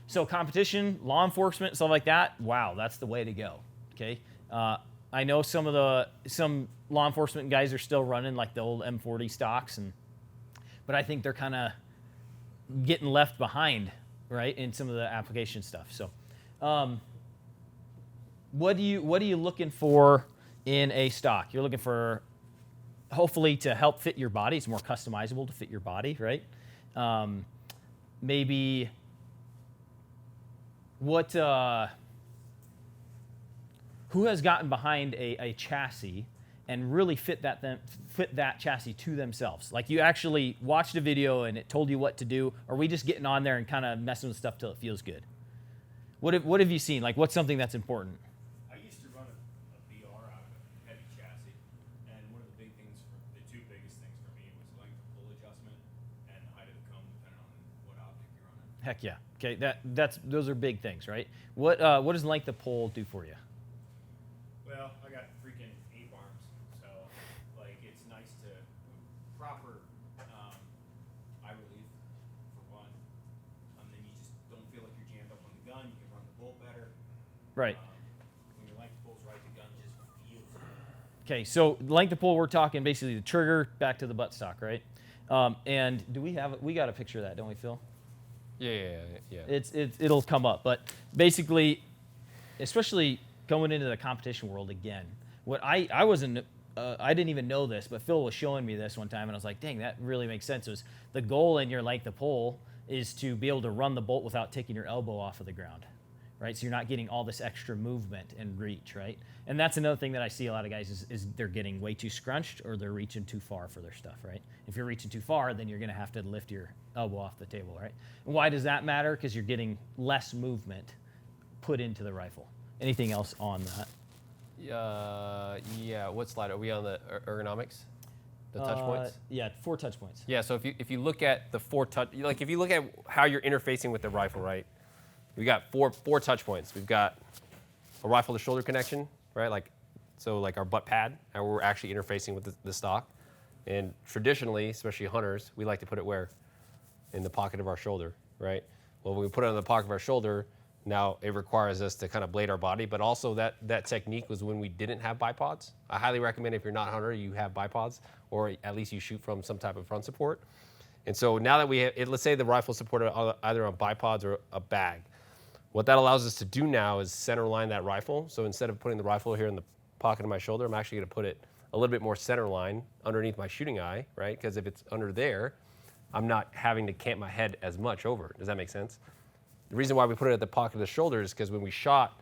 So competition, law enforcement, stuff like that. Wow, that's the way to go. Okay. I know some law enforcement guys are still running like the old M40 stocks, but I think they're kind of getting left behind, right, in some of the application stuff. So, what are you looking for in a stock? You're looking for, hopefully, to help fit your body. It's more customizable to fit your body, right? Maybe who has gotten behind a chassis and really fit that chassis to themselves? Like, you actually watched a video and it told you what to do, or are we just getting on there and kind of messing with stuff till it feels good? What have you seen? Like, what's something that's important? I used to run a BR out of a heavy chassis, and one of the two biggest things for me was length of pull adjustment and height of the cone, depending on what optic you're running. Heck yeah. Okay, those are big things, right? What does length of pull do for you? Well, I got freaking ape arms, so like it's nice to proper eye relief for one. Then you just don't feel like you're jammed up on the gun. You can run the bolt better. Right. When your length pulls right, the gun just feels good. Okay, so length of pull, we're talking basically the trigger back to the buttstock, right? And do we got a picture of that, don't we, Phil? Yeah. It'll come up, but basically, especially going into the competition world again, what I didn't even know this, but Phil was showing me this one time, and I was like, dang, that really makes sense. It was the goal in your length of pull is to be able to run the bolt without taking your elbow off of the ground, right? So you're not getting all this extra movement and reach, right? And that's another thing that I see a lot of guys is they're getting way too scrunched, or they're reaching too far for their stuff, right? If you're reaching too far, then you're gonna have to lift your elbow off the table, right? And why does that matter? Because you're getting less movement put into the rifle. Anything else on that? Yeah. What slide are we on? The ergonomics, the touch points. Yeah, 4 touch points. Yeah. So if you look at the 4 touch, like if you look at how you're interfacing with the rifle, right? We got four touch points. We've got a rifle to shoulder connection, right? Like our butt pad, and we're actually interfacing with the stock. And traditionally, especially hunters, we like to put it where? In the pocket of our shoulder, right? Well, when we put it in the pocket of our shoulder, now it requires us to kind of blade our body, but also that technique was when we didn't have bipods. I highly recommend if you're not a hunter, you have bipods, or at least you shoot from some type of front support. And so now that we have, let's say the rifle supported either on bipods or a bag, what that allows us to do now is center line that rifle. So instead of putting the rifle here in the pocket of my shoulder, I'm actually gonna put it a little bit more center line underneath my shooting eye, right? Because if it's under there, I'm not having to camp my head as much over. Does that make sense? The reason why we put it at the pocket of the shoulder is because when we shot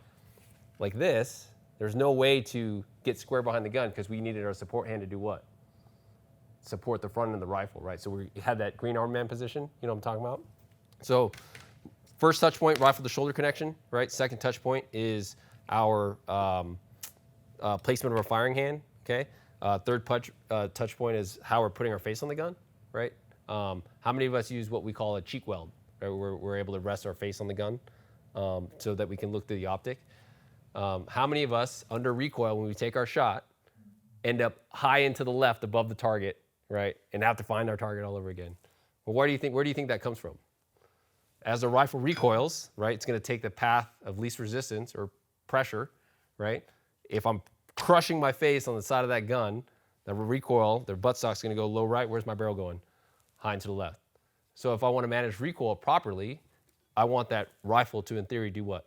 like this, there's no way to get square behind the gun because we needed our support hand to do what? Support the front end of the rifle, right? So we had that green armband position, you know what I'm talking about? So first touch point, rifle to shoulder connection, right? Second touch point is our placement of our firing hand, okay? Third touch point is how we're putting our face on the gun, right? How many of us use what we call a cheek weld, right? We're able to rest our face on the gun so that we can look through the optic. How many of us, under recoil, when we take our shot, end up high into the left above the target, right? And have to find our target all over again? Well, where do you think that comes from? As the rifle recoils, right, it's going to take the path of least resistance or pressure, right? If I'm crushing my face on the side of that gun, the recoil, the buttstock's going to go low right. Where's my barrel going? High and to the left. So if I want to manage recoil properly, I want that rifle to, in theory, do what?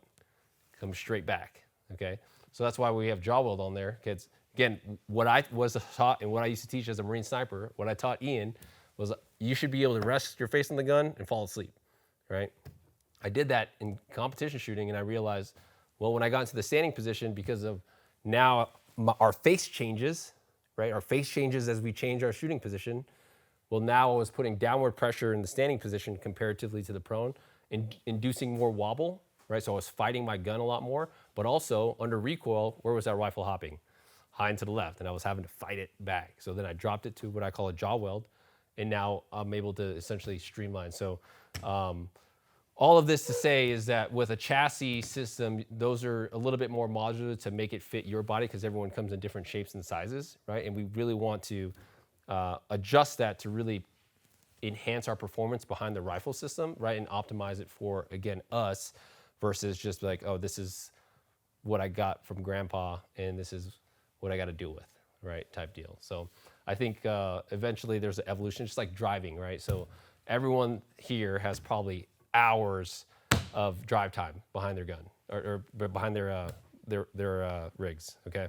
Come straight back, okay? So that's why we have jaw weld on there. Because, again, what I was taught and what I used to teach as a Marine sniper, what I taught Ian was you should be able to rest your face on the gun and fall asleep, right? I did that in competition shooting, and I realized, well, when I got into the standing position, because of now our face changes, right? Our face changes as we change our shooting position. Well, now I was putting downward pressure in the standing position comparatively to the prone, inducing more wobble, right? So I was fighting my gun a lot more, but also under recoil, where was that rifle hopping? High and to the left, and I was having to fight it back. So then I dropped it to what I call a jaw weld, and now I'm able to essentially streamline. So all of this to say is that with a chassis system, those are a little bit more modular to make it fit your body because everyone comes in different shapes and sizes, right? And we really want to adjust that to really enhance our performance behind the rifle system, right? And optimize it for, again, us versus just like, oh, this is what I got from grandpa and this is what I got to deal with, right? Type deal. So I think eventually there's an evolution, just like driving, right? So everyone here has probably hours of drive time behind their gun or behind their rigs, okay?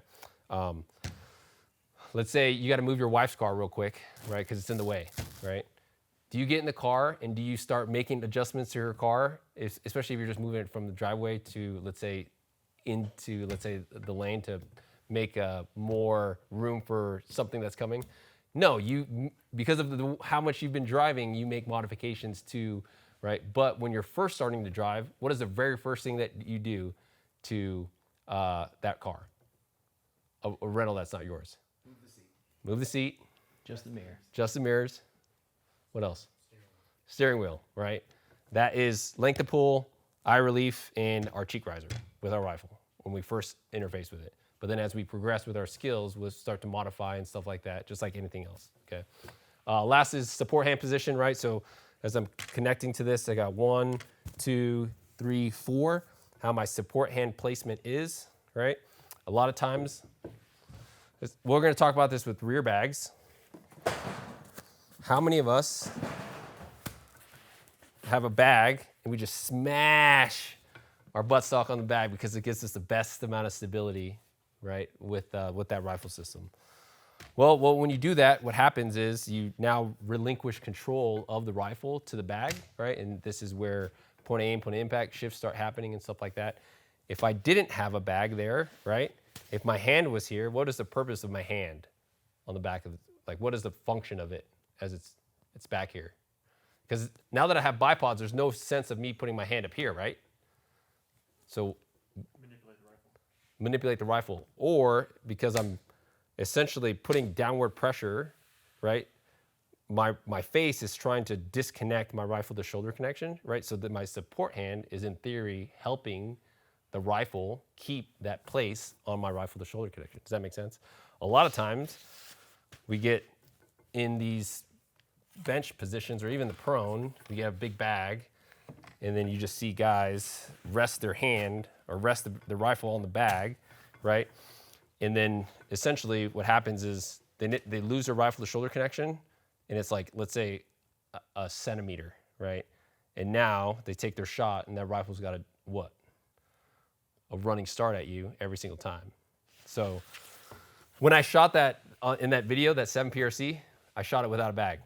Let's say you got to move your wife's car real quick, right? Because it's in the way, right? Do you get in the car and do you start making adjustments to her car, especially if you're just moving it from the driveway to, let's say, into, let's say, the lane to make more room for something that's coming? No, because of how much you've been driving, you make modifications to, right? But when you're first starting to drive, what is the very first thing that you do to that car? A rental that's not yours. Move the seat. Move the seat. Just the mirror. Just the mirrors. What else? Steering wheel, right? That is length of pull, eye relief, and our cheek riser with our rifle when we first interface with it. But then as we progress with our skills, we'll start to modify and stuff like that, just like anything else, okay? Last is support hand position, right? So as I'm connecting to this, I got 1, 2, 3, 4, how my support hand placement is, right? A lot of times, we're gonna talk about this with rear bags. How many of us have a bag and we just smash our buttstock on the bag because it gives us the best amount of stability, right, with that rifle system? Well, when you do that, what happens is you now relinquish control of the rifle to the bag, right? And this is where point aim, point impact shifts start happening and stuff like that. If I didn't have a bag there, right? If my hand was here, what is the purpose of my hand on the back of the, like, what is the function of it as it's back here? Because now that I have bipods, there's no sense of me putting my hand up here, right? So manipulate the rifle. Or because I'm essentially putting downward pressure, right? My face is trying to disconnect my rifle to shoulder connection, right? So that my support hand is in theory helping the rifle keep that place on my rifle to shoulder connection. Does that make sense? A lot of times we get in these bench positions or even the prone, we have a big bag and then you just see guys rest their hand or rest the rifle on the bag, right? And then essentially what happens is they lose their rifle to shoulder connection and it's like, let's say a centimeter, right? And now they take their shot and that rifle's got a running start at you every single time. So when I shot that in that video, that 7 PRC, I shot it without a bag.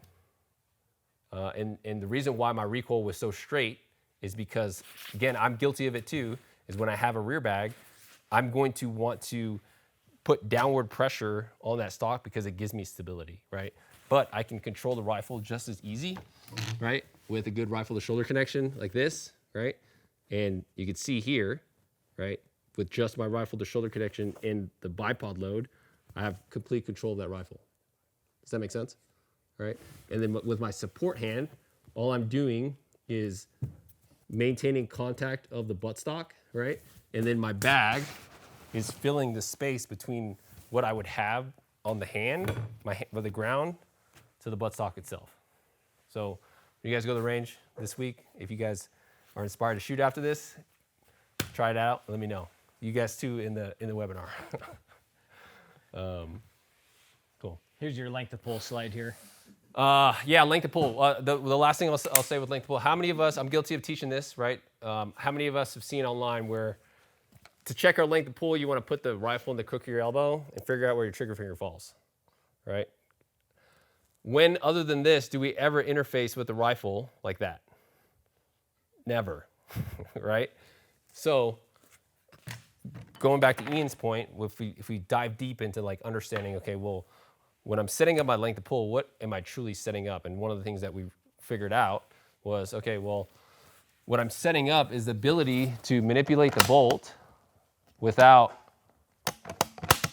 And the reason why my recoil was so straight is because, again, I'm guilty of it too, is when I have a rear bag, I'm going to want to put downward pressure on that stock because it gives me stability, right? But I can control the rifle just as easy, right? With a good rifle to shoulder connection like this, right? And you can see here, right? With just my rifle to shoulder connection and the bipod load, I have complete control of that rifle. Does that make sense? Right? And then with my support hand, all I'm doing is maintaining contact of the buttstock, right? And then my bag is filling the space between what I would have on the hand, the ground, to the buttstock itself. So when you guys go to the range this week, if you guys are inspired to shoot after this, try it out. Let me know. You guys too in the webinar. Cool. Here's your length of pull slide here. Yeah, length of pull. The last thing I'll say with length of pull, how many of us, I'm guilty of teaching this, right? How many of us have seen online where to check our length of pull, you want to put the rifle in the crook of your elbow and figure out where your trigger finger falls, right? When, other than this, do we ever interface with the rifle like that? Never, right? So going back to Ian's point, if we dive deep into like understanding, okay, well, when I'm setting up my length of pull, what am I truly setting up? And one of the things that we figured out was, okay, well, what I'm setting up is the ability to manipulate the bolt without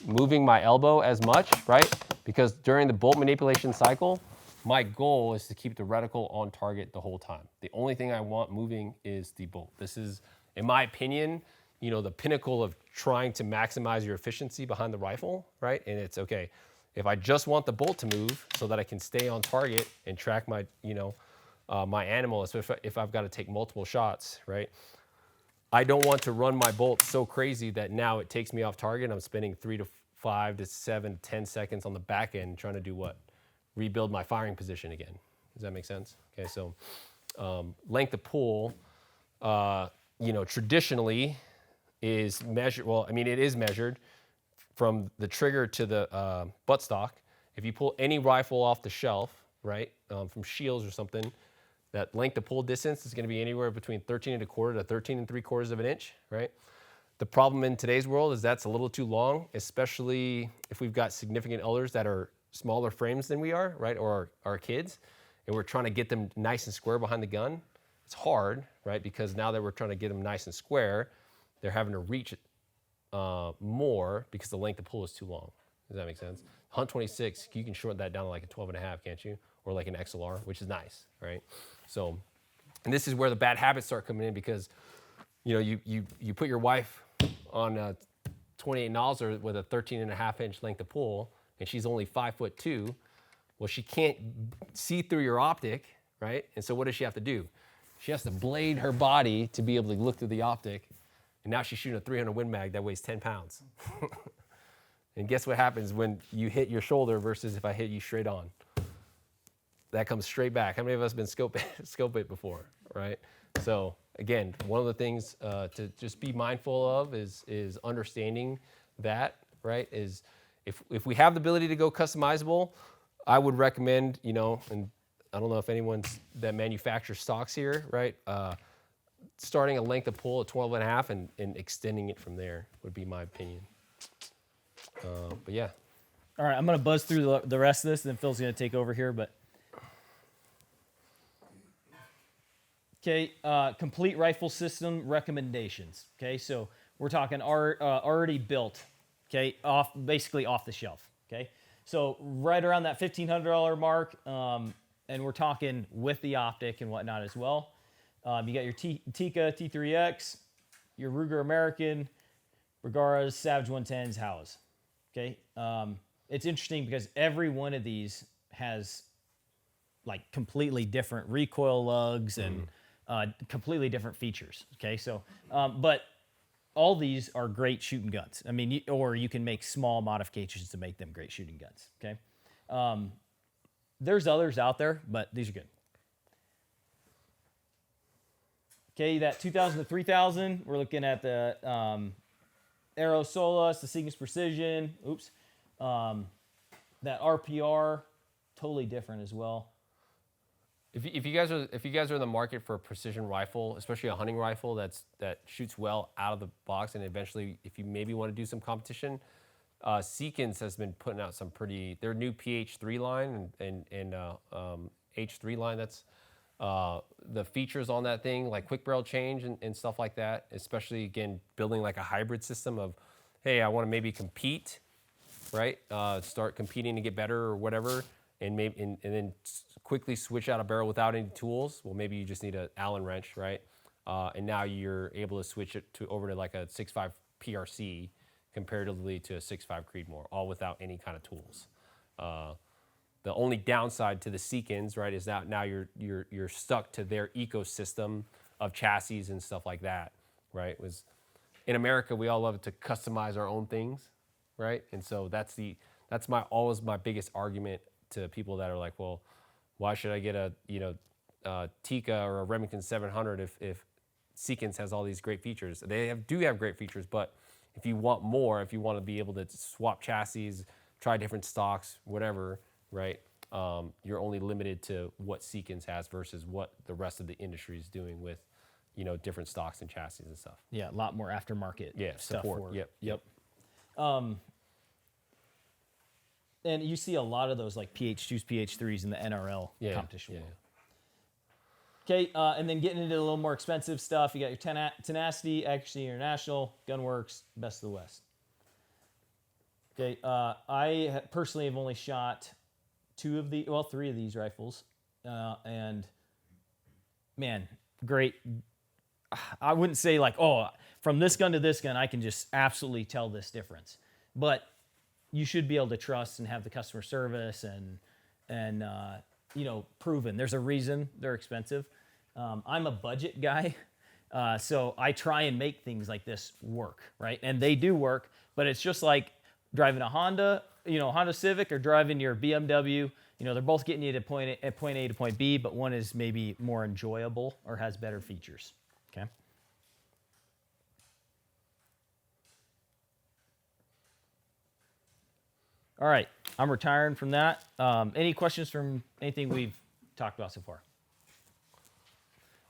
moving my elbow as much, right? Because during the bolt manipulation cycle, my goal is to keep the reticle on target the whole time. The only thing I want moving is the bolt. This is, in my opinion, the pinnacle of trying to maximize your efficiency behind the rifle, right? And it's okay. if I just want the bolt to move so that I can stay on target and track my, my animal, especially if I've got to take multiple shots, right? I don't want to run my bolt so crazy that now it takes me off target. I'm spending 3 to 5 to 7 to 10 seconds on the back end trying to do what? Rebuild my firing position again. Does that make sense? Okay, so length of pull, traditionally is measured. Well, I mean, it is measured from the trigger to the buttstock. If you pull any rifle off the shelf, right, from Shields or something, that length of pull distance is going to be anywhere between 13 1/4 to 13 3/4 of an inch, right? The problem in today's world is that's a little too long, especially if we've got significant others that are smaller frames than we are, right, or our kids, and we're trying to get them nice and square behind the gun. It's hard, right, because now that we're trying to get them nice and square, they're having to reach it more because the length of pull is too long. Does that make sense? Hunt 26, you can shorten that down to like a 12.5, can't you? Or like an XLR, which is nice, right? So, and this is where the bad habits start coming in because, you put your wife on a 28 nozzler with a 13.5 inch length of pull, and she's only 5'2". Well, she can't see through your optic, right? And so what does she have to do? She has to blade her body to be able to look through the optic. And now she's shooting a 300 Win Mag that weighs 10 pounds. And guess what happens when you hit your shoulder versus if I hit you straight on? That comes straight back. How many of us have been scope it before, right? So again, one of the things to just be mindful of is understanding that, right? Is if we have the ability to go customizable, I would recommend, and I don't know if anyone's that manufactures stocks here, right? Starting a length of pull at 12.5 and extending it from there would be my opinion. But yeah. All right, I'm going to buzz through the rest of this, and then Phil's going to take over here. But okay, complete rifle system recommendations. Okay, so we're talking already built. Okay, basically off the shelf. Okay, so right around that $1,500 mark, and we're talking with the optic and whatnot as well. You got your Tika T3X, your Ruger American, Bergaras, Savage 110s, Howas. Okay, it's interesting because every one of these has like completely different recoil lugs and completely different features. Okay, so but all these are great shooting guns. I mean, or you can make small modifications to make them great shooting guns. Okay, there's others out there, but these are good. Okay, that 2000 to 3000, we're looking at the Aero Solus, the Cygnus Precision. Oops, that RPR, totally different as well. If you guys are in the market for a precision rifle, especially a hunting rifle that shoots well out of the box, and eventually, if you maybe want to do some competition, Seekins has been putting out some their new PH3 line and H3 line. That's the features on that thing, like quick barrel change and stuff like that, especially, again, building like a hybrid system of, hey, I want to maybe compete, right? Start competing to get better or whatever, and then quickly switch out a barrel without any tools. Well, maybe you just need an Allen wrench, right? And now you're able to switch it over to like a 6.5 PRC comparatively to a 6.5 Creedmoor, all without any kind of tools. The only downside to the Seekins, right, is that now you're stuck to their ecosystem of chassis and stuff like that, right? In America, we all love to customize our own things, right? And so that's always my biggest argument to people that are like, well, why should I get a Tika or a Remington 700 if Seekins has all these great features? They do have great features, but if you want more, if you want to be able to swap chassis, try different stocks, whatever, right? You're only limited to what Seekins has versus what the rest of the industry is doing with, different stocks and chassis and stuff. Yeah, a lot more aftermarket stuff. Support. Yep. And you see a lot of those like PH2s, PH3s in the NRL competition world. Okay, and then getting into a little more expensive stuff, you got your Tenacity, Accuracy International, Gunworks, Best of the West. Okay, I personally have only shot three of these rifles, and man, great. I wouldn't say like, oh, from this gun to this gun, I can just absolutely tell this difference. But you should be able to trust and have the customer service and proven. There's a reason they're expensive. I'm a budget guy, so I try and make things like this work, right? And they do work, but it's just like driving a Honda Civic or driving your BMW. They're both getting you to point A to point B, but one is maybe more enjoyable or has better features. Okay. All right, I'm retiring from that. Any questions from anything we've talked about so far?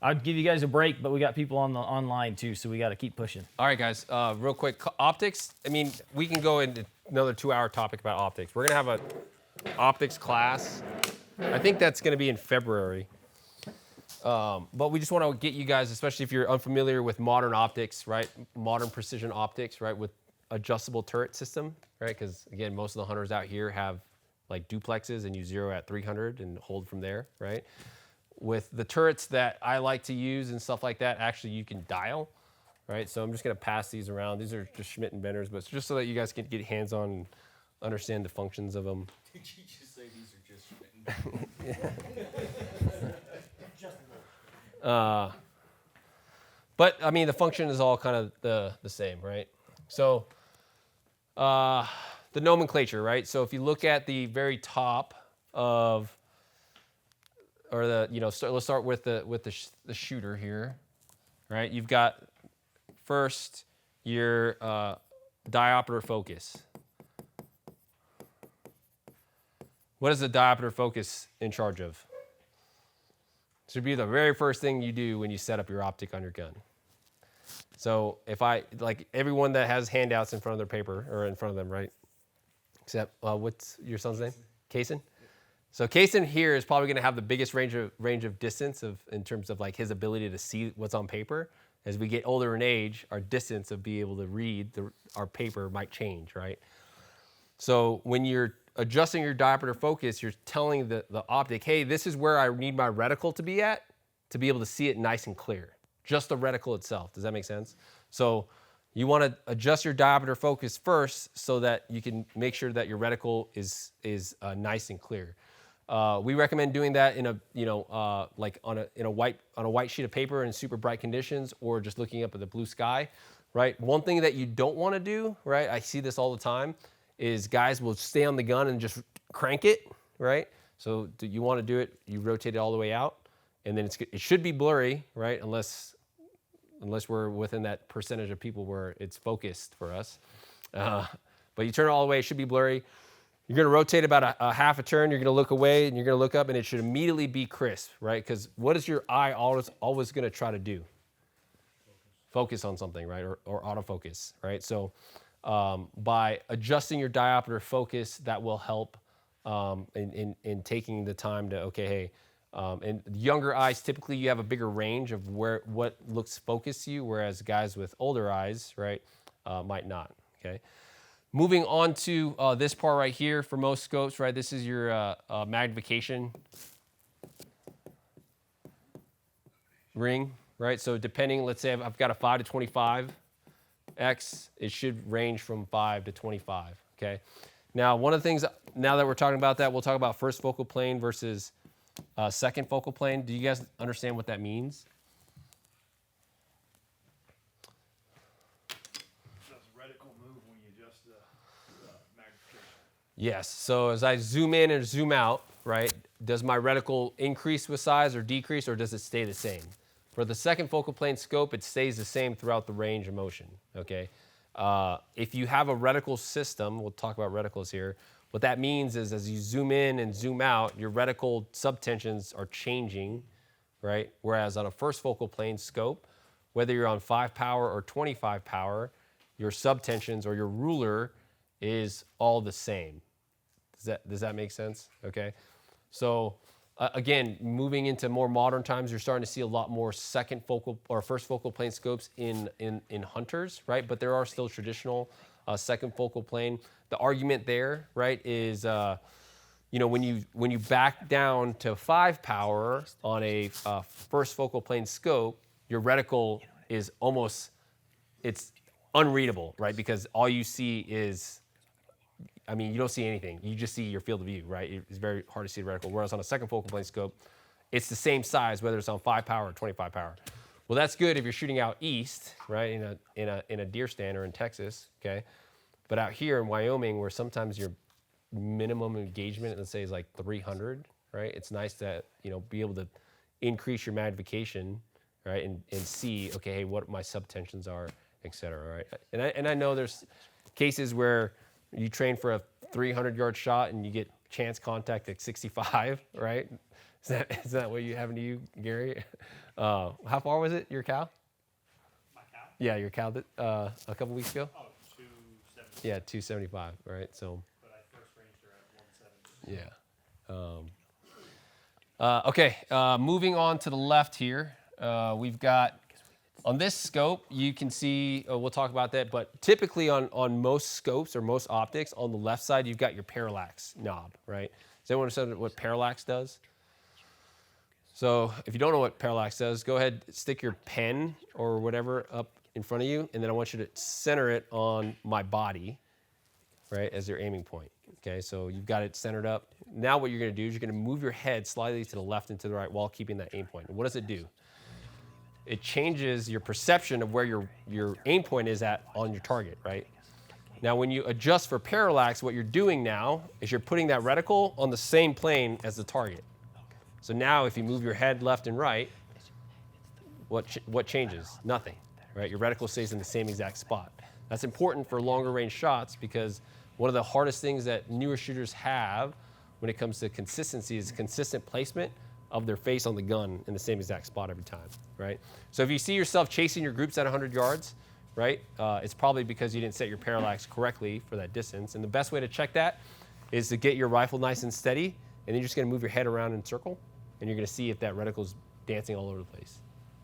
I'd give you guys a break, but we got people on the online too, so we got to keep pushing. All right, guys, real quick, optics. I mean, we can go into another 2-hour topic about optics. We're gonna have a optics class. I think that's gonna be in February. But we just want to get you guys, especially if you're unfamiliar with modern optics, right? Modern precision optics, right? With adjustable turret system, right? Because again, most of the hunters out here have like duplexes, and you zero at 300 and hold from there, right? With the turrets that I like to use and stuff like that, actually you can dial, right? So I'm just gonna pass these around. These are just Schmidt and Benders, but it's just so that you guys can get hands-on and understand the functions of them. Did you just say these are just Schmidt and But I mean, the function is all kind of the same, right? So the nomenclature, right? So if you look at the very top of, or let's start with the shooter here, right? You've got first your diopter focus. What is the diopter focus in charge of? This should be the very first thing you do when you set up your optic on your gun. So if like everyone that has handouts in front of their paper, or in front of them, right? Except, what's your son's name? Kaysen? So Kaysen here is probably gonna have the biggest range of distance in terms of like his ability to see what's on paper. As we get older in age, our distance of being able to read our paper might change, right? So when you're adjusting your diopter focus, you're telling the optic, hey, this is where I need my reticle to be at to be able to see it nice and clear. Just the reticle itself. Does that make sense? So you want to adjust your diopter focus first so that you can make sure that your reticle is nice and clear. We recommend doing that in a white sheet of paper in super bright conditions, or just looking up at the blue sky, right? One thing that you don't want to do, right? I see this all the time, is guys will stay on the gun and just crank it, right? So you want to do it, you rotate it all the way out, and then it should be blurry, right? Unless we're within that percentage of people where it's focused for us. But you turn it all the way, it should be blurry. You're gonna rotate about a half a turn, you're gonna look away, and you're gonna look up, and it should immediately be crisp, right? Because what is your eye always gonna try to do? Focus on something, right? Or autofocus, right? So by adjusting your diopter focus, that will help in taking the time to, okay, hey, and younger eyes, typically you have a bigger range of what looks focused to you, whereas guys with older eyes, right, might not, okay? Moving on to this part right here for most scopes, right, this is your magnification ring, right? So depending, let's say I've got a 5 to 25 X, it should range from 5 to 25, okay? Now, one of the things, now that we're talking about that, we'll talk about first focal plane versus second focal plane. Do you guys understand what that means? Does reticle move when you adjust the magnification? Yes, so as I zoom in and zoom out, right, does my reticle increase with size or decrease, or does it stay the same? For the second focal plane scope, it stays the same throughout the range of motion, okay? If you have a reticle system, we'll talk about reticles here, what that means is as you zoom in and zoom out, your reticle subtensions are changing, right? Whereas on a first focal plane scope, whether you're on 5 power or 25 power, your subtensions or your ruler is all the same. Does that make sense? Okay. So again, moving into more modern times, you're starting to see a lot more second focal or first focal plane scopes in hunters, right? But there are still traditional second focal plane. The argument there, right, is when you back down to 5 power on a first focal plane scope, your reticle is it's unreadable, right? Because all you see is I mean, you don't see anything. You just see your field of view, right? It's very hard to see the reticle. Whereas on a second focal length scope, it's the same size, whether it's on 5 power or 25 power. Well, that's good if you're shooting out east, right, in a deer stand or in Texas, okay? But out here in Wyoming, where sometimes your minimum engagement, let's say, is like 300, right? It's nice to, be able to increase your magnification, right, and see, okay, hey, what my subtensions are, et cetera, right? And I know there's cases where you train for a 300-yard shot and you get chance contact at 65, right? Is that what you happened to you, Gary? How far was it, your cow? My cow? Yeah, your cow a couple weeks ago? Oh, 270. Yeah, 275, right? So. But I first ranged her at 170. Yeah. Okay, moving on to the left here, we've got, on this scope, you can see, we'll talk about that, but typically on most scopes or most optics, on the left side, you've got your parallax knob, right? Does anyone understand what parallax does? So if you don't know what parallax does, go ahead, stick your pen or whatever up in front of you, and then I want you to center it on my body, right, as your aiming point. Okay, so you've got it centered up. Now what you're gonna do is you're gonna move your head slightly to the left and to the right while keeping that aim point. And what does it do? It changes your perception of where your aim point is at on your target, right? Now when you adjust for parallax, what you're doing now is you're putting that reticle on the same plane as the target. So now if you move your head left and right, what changes? Nothing, right? Your reticle stays in the same exact spot. That's important for longer range shots because one of the hardest things that newer shooters have when it comes to consistency is consistent placement of their face on the gun in the same exact spot every time, right? So if you see yourself chasing your groups at 100 yards, right, it's probably because you didn't set your parallax correctly for that distance. And the best way to check that is to get your rifle nice and steady, and then you're just gonna move your head around in a circle, and you're gonna see if that reticle's dancing all over the place,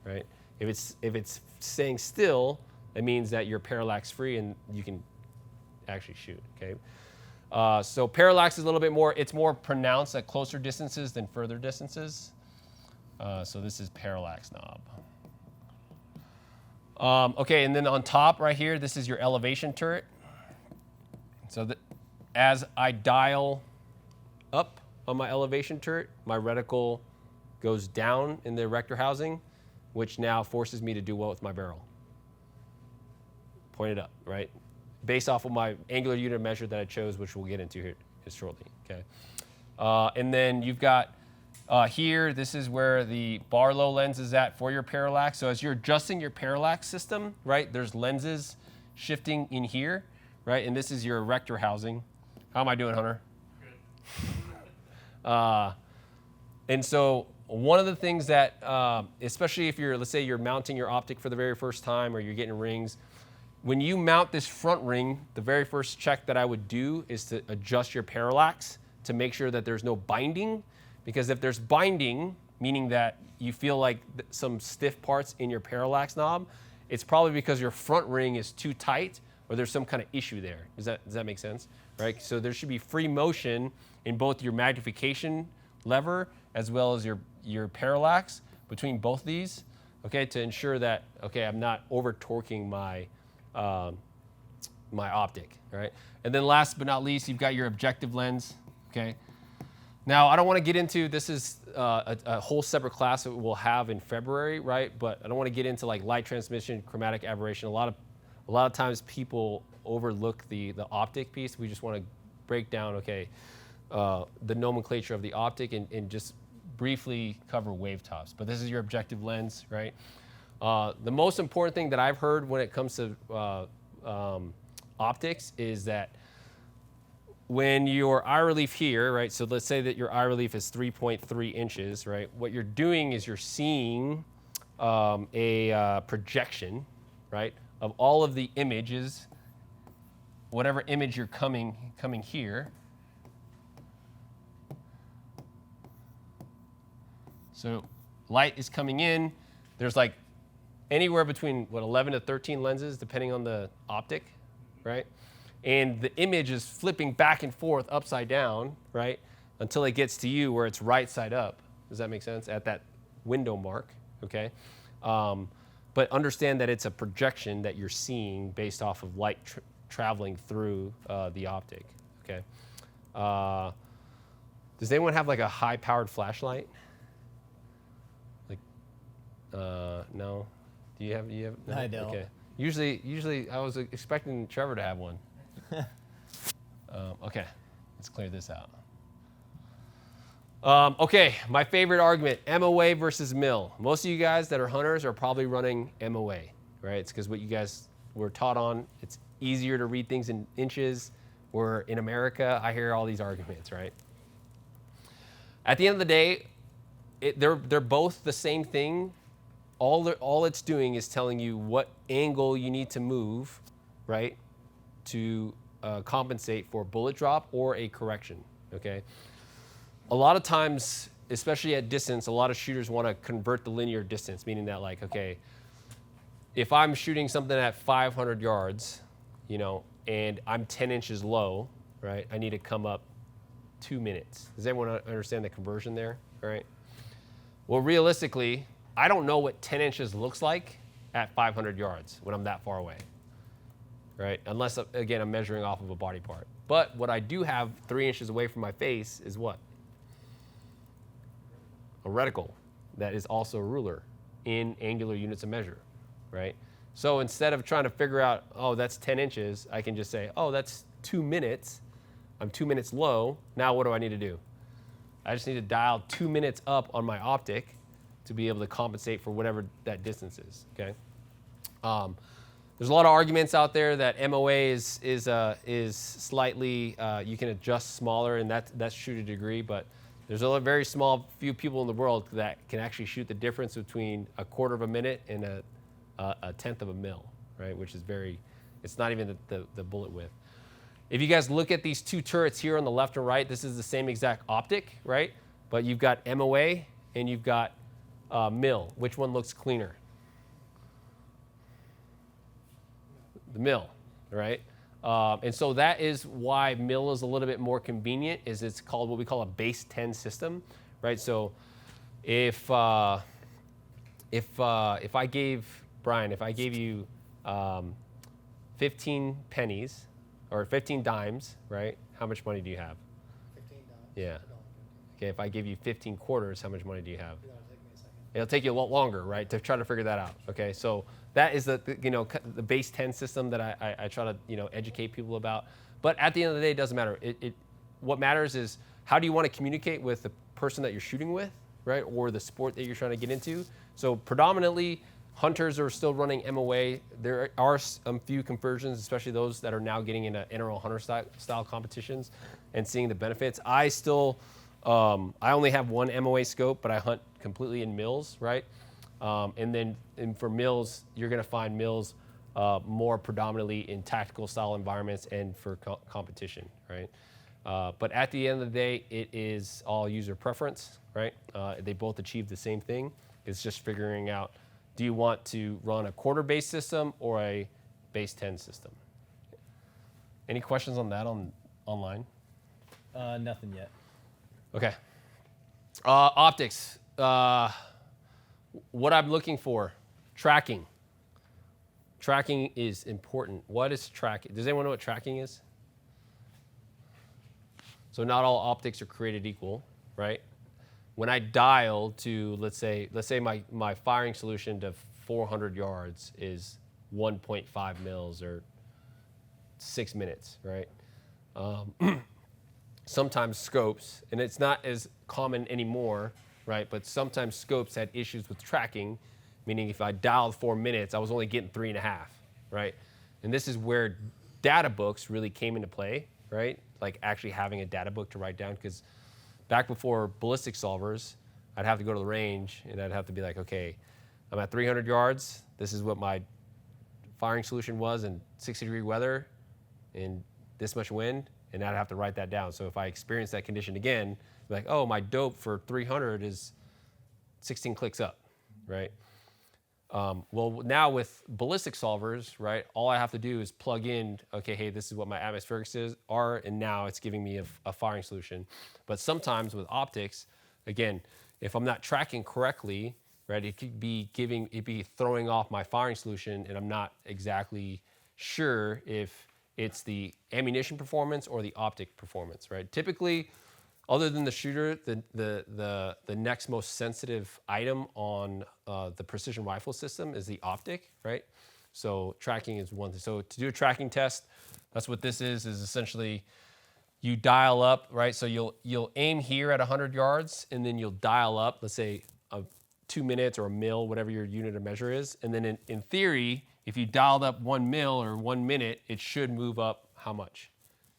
right? If it's staying still, that means that you're parallax free and you can actually shoot, okay? So parallax is a little bit more, it's more pronounced at closer distances than further distances. So this is parallax knob. Okay, and then on top right here, this is your elevation turret. So as I dial up on my elevation turret, my reticle goes down in the erector housing, which now forces me to do what with my barrel? Point it up, right? Based off of my angular unit measure that I chose, which we'll get into here shortly, okay? And then you've got here, this is where the Barlow lens is at for your parallax. So as you're adjusting your parallax system, right, there's lenses shifting in here, right? And this is your erector housing. How am I doing, Hunter? Good. And so one of the things that, especially if let's say you're mounting your optic for the very first time or you're getting rings, when you mount this front ring, the very first check that I would do is to adjust your parallax to make sure that there's no binding. Because if there's binding, meaning that you feel like some stiff parts in your parallax knob, it's probably because your front ring is too tight or there's some kind of issue there. Does that make sense? Right? So there should be free motion in both your magnification lever as well as your parallax between both of these, okay, to ensure that, okay, I'm not over torquing my optic, right? And then last but not least, you've got your objective lens, okay? Now, I don't want to get into, this is a whole separate class that we'll have in February, right? But I don't want to get into like light transmission, chromatic aberration. A lot of times people overlook the optic piece. We just want to break down, okay, the nomenclature of the optic and just briefly cover wave tops. But this is your objective lens, right? The most important thing that I've heard when it comes to optics is that when your eye relief here, right, so let's say that your eye relief is 3.3 inches, right, what you're doing is you're seeing a projection, right, of all of the images, whatever image you're coming here. So light is coming in, there's like anywhere between, 11 to 13 lenses, depending on the optic, right? And the image is flipping back and forth upside down, right? Until it gets to you where it's right side up. Does that make sense? At that window mark, okay? But understand that it's a projection that you're seeing based off of light traveling through the optic, okay? Does anyone have like a high-powered flashlight? Like, no? Do you have, no? I don't. Okay. Usually I was expecting Trevor to have one. Okay, let's clear this out. Okay, my favorite argument, MOA versus mil. Most of you guys that are hunters are probably running MOA, right? It's because what you guys were taught on. It's easier to read things in inches. We're in America. I hear all these arguments, right? At the end of the day, they're both the same thing. All it's doing is telling you what angle you need to move, right, to compensate for bullet drop or a correction, okay? A lot of times, especially at distance, a lot of shooters want to convert the linear distance, meaning that like, okay, if I'm shooting something at 500 yards, you know, and I'm 10 inches low, right, I need to come up 2 minutes. Does everyone understand the conversion there, all right? Well, realistically, I don't know what 10 inches looks like at 500 yards when I'm that far away, right? Unless, again, I'm measuring off of a body part. But what I do have 3 inches away from my face is what? A reticle that is also a ruler in angular units of measure, right? So instead of trying to figure out, oh, that's 10 inches, I can just say, oh, that's 2 minutes. I'm 2 minutes low. Now what do I need to do? I just need to dial 2 minutes up on my optic to be able to compensate for whatever that distance is, okay? There's a lot of arguments out there that MOA is slightly, you can adjust smaller, and that's true to a degree, but there's a very small few people in the world that can actually shoot the difference between a quarter of a minute and a tenth of a mil, right? Which is it's not even the bullet width. If you guys look at these two turrets here on the left and right, this is the same exact optic, right? But you've got MOA and you've got mil. Which one looks cleaner? The mil, right? And so that is why mil is a little bit more convenient. It's called what we call a base 10 system, right? So if I gave Brian, if I gave you 15 pennies or 15 dimes, right? How much money do you have? 15 dollars. Yeah. Okay, if I give you 15 quarters, how much money do you have? It'll take me a second. It'll take you a lot longer, right, to try to figure that out. Okay, so that is the base 10 system that I try to educate people about. But at the end of the day, it doesn't matter. What matters is how do you want to communicate with the person that you're shooting with, right, or the sport that you're trying to get into. So predominantly, hunters are still running MOA. There are some few conversions, especially those that are now getting into NRL hunter style competitions and seeing the benefits. I still, I only have one MOA scope, but I hunt completely in mills, right? And for mills, you're going to find mills more predominantly in tactical style environments and for competition, right? But at the end of the day, it is all user preference, right? They both achieve the same thing. It's just figuring out, do you want to run a quarter-based system or a base 10 system? Any questions on that online? Nothing yet. Okay. Optics. What I'm looking for, tracking. Tracking is important. What is tracking? Does anyone know what tracking is? So not all optics are created equal, right? When I dial to, let's say my firing solution to 400 yards is 1.5 mils or 6 minutes, right? Sometimes scopes, and it's not as common anymore, right? But sometimes scopes had issues with tracking, meaning if I dialed 4 minutes, I was only getting 3.5, right? And this is where data books really came into play, right? Like actually having a data book to write down, because back before ballistic solvers, I'd have to go to the range and I'd have to be like, okay, I'm at 300 yards. This is what my firing solution was in 60-degree weather and this much wind, and I'd have to write that down. So if I experience that condition again, like, oh, my dope for 300 is 16 clicks up, right? Well, now with ballistic solvers, right, all I have to do is plug in, okay, hey, this is what my atmospherics are, and now it's giving me a firing solution. But sometimes with optics, again, if I'm not tracking correctly, right, it could be throwing off my firing solution, and I'm not exactly sure if it's the ammunition performance or the optic performance, right? Typically, other than the shooter, the next most sensitive item on the precision rifle system is the optic, right? So tracking is one thing. So to do a tracking test, that's what this is essentially you dial up, right? So you'll aim here at 100 yards, and then you'll dial up, let's say 2 minutes or a mil, whatever your unit of measure is. And then in theory, if you dialed up 1 mil or 1 minute, it should move up how much?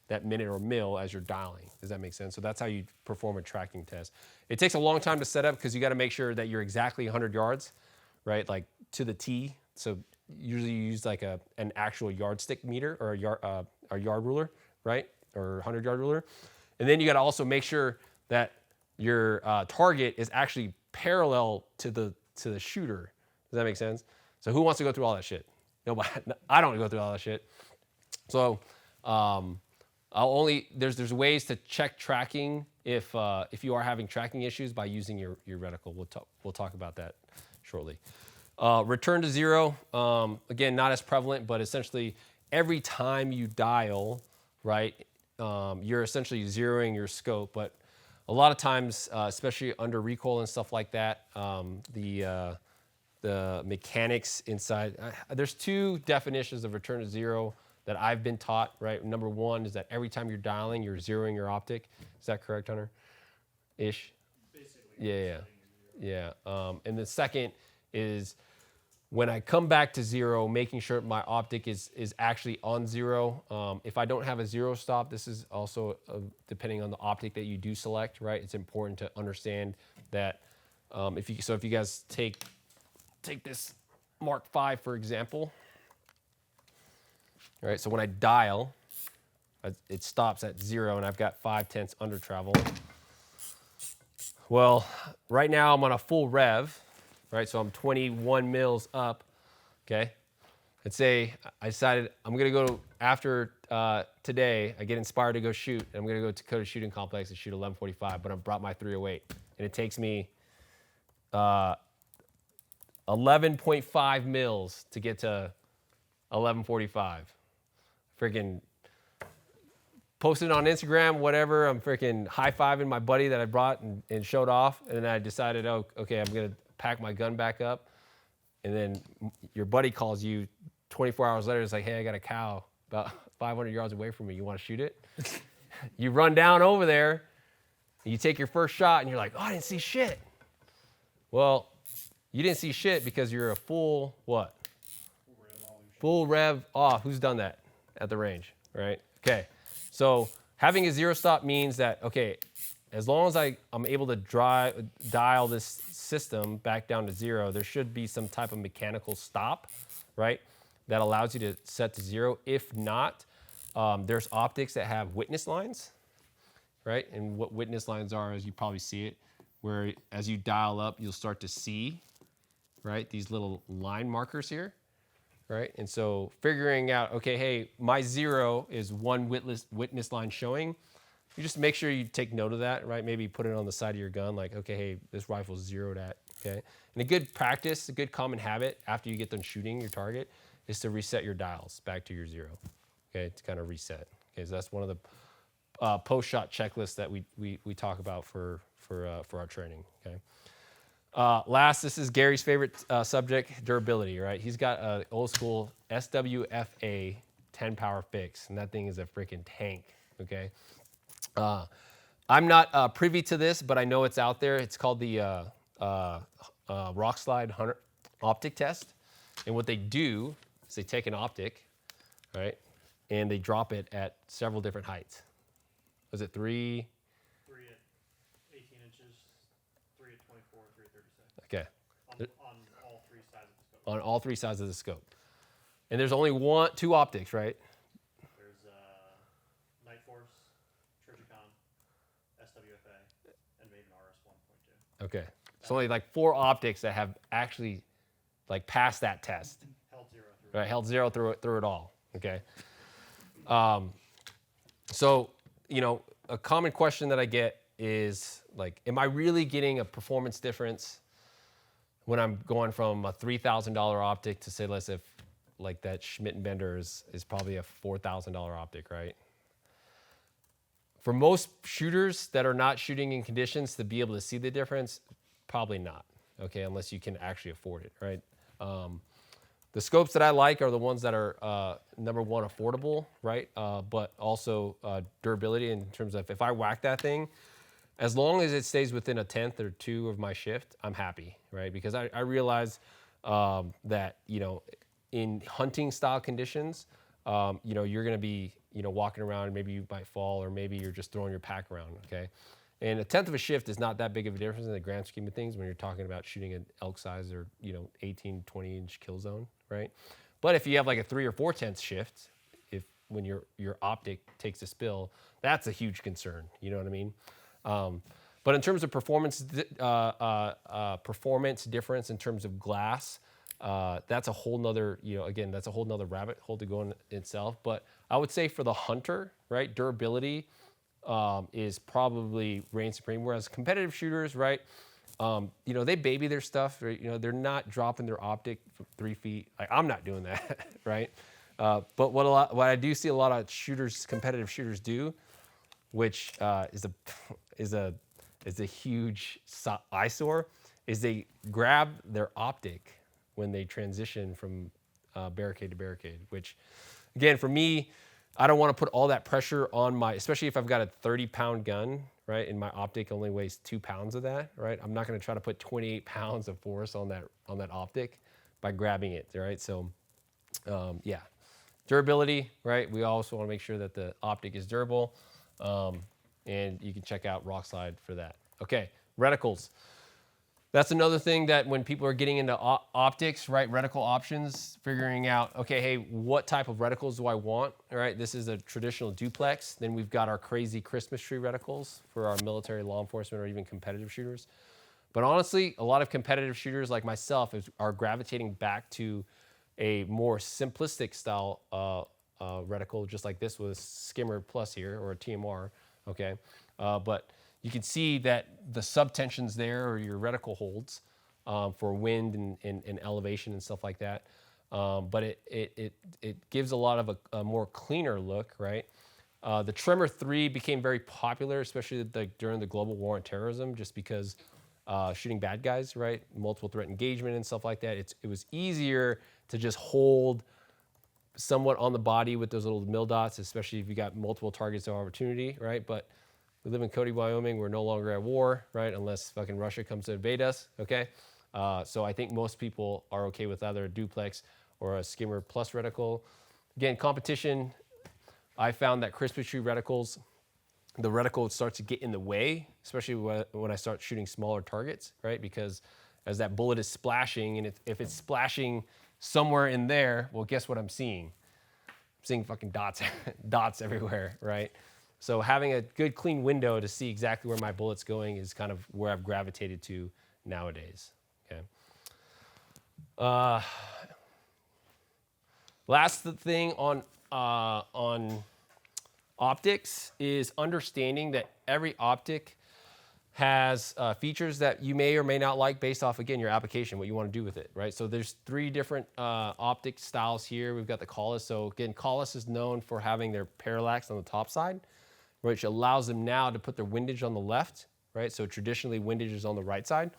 That minute or mil as you're dialing. Does that make sense? So that's how you perform a tracking test. It takes a long time to set up because you got to make sure that you're exactly 100 yards, right? Like to the T. So usually you use like an actual yardstick meter or a yard ruler, right? Or 100-yard ruler. And then you got to also make sure that your target is actually parallel to the shooter. Does that make sense? So who wants to go through all that shit? Nobody. I don't go through all that shit. So there's ways to check tracking if you are having tracking issues by using your reticle. We'll talk about that shortly. Return to zero, again, not as prevalent, but essentially every time you dial, right, you're essentially zeroing your scope. But a lot of times, especially under recoil and stuff like that, the mechanics inside, there's two definitions of return to zero that I've been taught, right? Number one is that every time you're dialing, you're zeroing your optic. Is that correct, Hunter? Ish? Basically. Yeah. And the second is when I come back to zero, making sure my optic is actually on zero. If I don't have a zero stop, this is also depending on the optic that you do select, right? It's important to understand that if you guys take this Mark V, for example, all right, so when I dial, it stops at zero and I've got 5/10 under travel. Well, right now I'm on a full rev, right? So I'm 21 mils up, okay? Let's say I decided I'm gonna go after today, I get inspired to go shoot, and I'm gonna go to Dakota Shooting Complex and shoot 1145, but I brought my 308, and it takes me 11.5 mils to get to 1145. Freaking posted on Instagram, whatever. I'm freaking high-fiving my buddy that I brought and showed off. And then I decided, oh, okay, I'm going to pack my gun back up. And then your buddy calls you 24 hours later. It's like, hey, I got a cow about 500 yards away from me. You want to shoot it? You run down over there. And you take your first shot, and you're like, oh, I didn't see shit. Well, you didn't see shit because you're a full what? Full rev off. Who's done that at the range, right? Okay. So having a zero stop means that, okay, as long as I'm able to dial this system back down to zero, there should be some type of mechanical stop, right? That allows you to set to zero. If not, there's optics that have witness lines, right? And what witness lines are, as you probably see it, where as you dial up, you'll start to see, right? These little line markers here. Right, and so figuring out, okay, hey, my zero is one witness line showing. You just make sure you take note of that, right? Maybe put it on the side of your gun, like, okay, hey, this rifle's zeroed at, okay? And a good practice, a good common habit after you get done shooting your target is to reset your dials back to your zero, okay, to kind of reset. Okay, so that's one of the post-shot checklists that we talk about for our training, okay? Last, this is Gary's favorite subject, durability, right? He's got an old school SWFA 10 power fix, and that thing is a freaking tank, okay? I'm not privy to this, but I know it's out there. It's called the Rockslide Hunter optic test. And what they do is they take an optic, right, and they drop it at several different heights. Was it 3? 3 at 18 inches, 3 at 24, 3 at 36. Okay. On all 3 sides of the scope. On all 3 sides of the scope. And there's only 2 optics, right? There's Night Force, Trigicon, SWFA, and Maven RS 1.2. Okay. It's only like 4 optics that have actually like passed that test. Held 0 through. Right, held 0 through it all. Okay. So, you know, a common question that I get is like, am I really getting a performance difference when I'm going from a $3,000 optic to say, let's say like that Schmidt & Bender is probably a $4,000 optic, right? For most shooters that are not shooting in conditions to be able to see the difference, probably not, okay, unless you can actually afford it, right? The scopes that I like are the ones that are, number one, affordable, right? But also durability in terms of if I whack that thing, as long as it stays within a tenth or two of my shift, I'm happy, right? Because I realize that, you know, in hunting style conditions, you know, you're gonna be, you know, walking around and maybe you might fall or maybe you're just throwing your pack around, okay? And a tenth of a shift is not that big of a difference in the grand scheme of things when you're talking about shooting an elk size or, you know, 18, 20 inch kill zone, right? But if you have like a 3 or 4/10 shift, when your optic takes a spill, that's a huge concern, you know what I mean? But in terms of performance difference in terms of glass, that's a whole nother, you know, again, that's a whole nother rabbit hole to go in itself. But I would say for the hunter, right, durability is probably reign supreme. Whereas competitive shooters, right, you know, they baby their stuff. Right? You know, they're not dropping their optic from 3 feet. Like, I'm not doing that, right? But what I do see a lot of shooters, competitive shooters do, which is a huge eyesore, is they grab their optic when they transition from barricade to barricade, which, again, for me, I don't want to put all that pressure on my, especially if I've got a 30-pound gun, right, and my optic only weighs 2 pounds of that, right? I'm not going to try to put 28 pounds of force on that optic by grabbing it, right? So, yeah, durability, right? We also want to make sure that the optic is durable, and you can check out Rockslide for that. Okay, reticles. That's another thing that when people are getting into optics, right, reticle options, figuring out, okay, hey, what type of reticles do I want, all right? This is a traditional duplex. Then we've got our crazy Christmas tree reticles for our military, law enforcement, or even competitive shooters. But honestly, a lot of competitive shooters like myself are gravitating back to a more simplistic style reticle, just like this with Skimmer Plus here, or a TMR, okay? But you can see that the subtensions there are your reticle holds for wind and elevation and stuff like that. But it gives a lot of a more cleaner look, right? The Tremor 3 became very popular, especially during the global war on terrorism, just because shooting bad guys, right? Multiple threat engagement and stuff like that. It was easier to just hold somewhat on the body with those little mil dots, especially if you got multiple targets of opportunity, right? But we live in Cody, Wyoming. We're no longer at war, right? Unless fucking Russia comes to invade us, okay? So I think most people are okay with either a duplex or a Skimmer Plus reticle. Again, competition, I found that Christmas tree reticles, the reticle starts to get in the way, especially when I start shooting smaller targets, right? Because as that bullet is splashing, and if it's splashing somewhere in there, well, guess what I'm seeing? I'm seeing fucking dots everywhere, right? So having a good clean window to see exactly where my bullet's going is kind of where I've gravitated to nowadays, okay? Last thing on optics is understanding that every optic has features that you may or may not like based off, again, your application, what you want to do with it, right? So there's 3 different optic styles here. We've got the Collis. So again, Collis is known for having their parallax on the top side, which allows them now to put their windage on the left, right? So traditionally, windage is on the right side.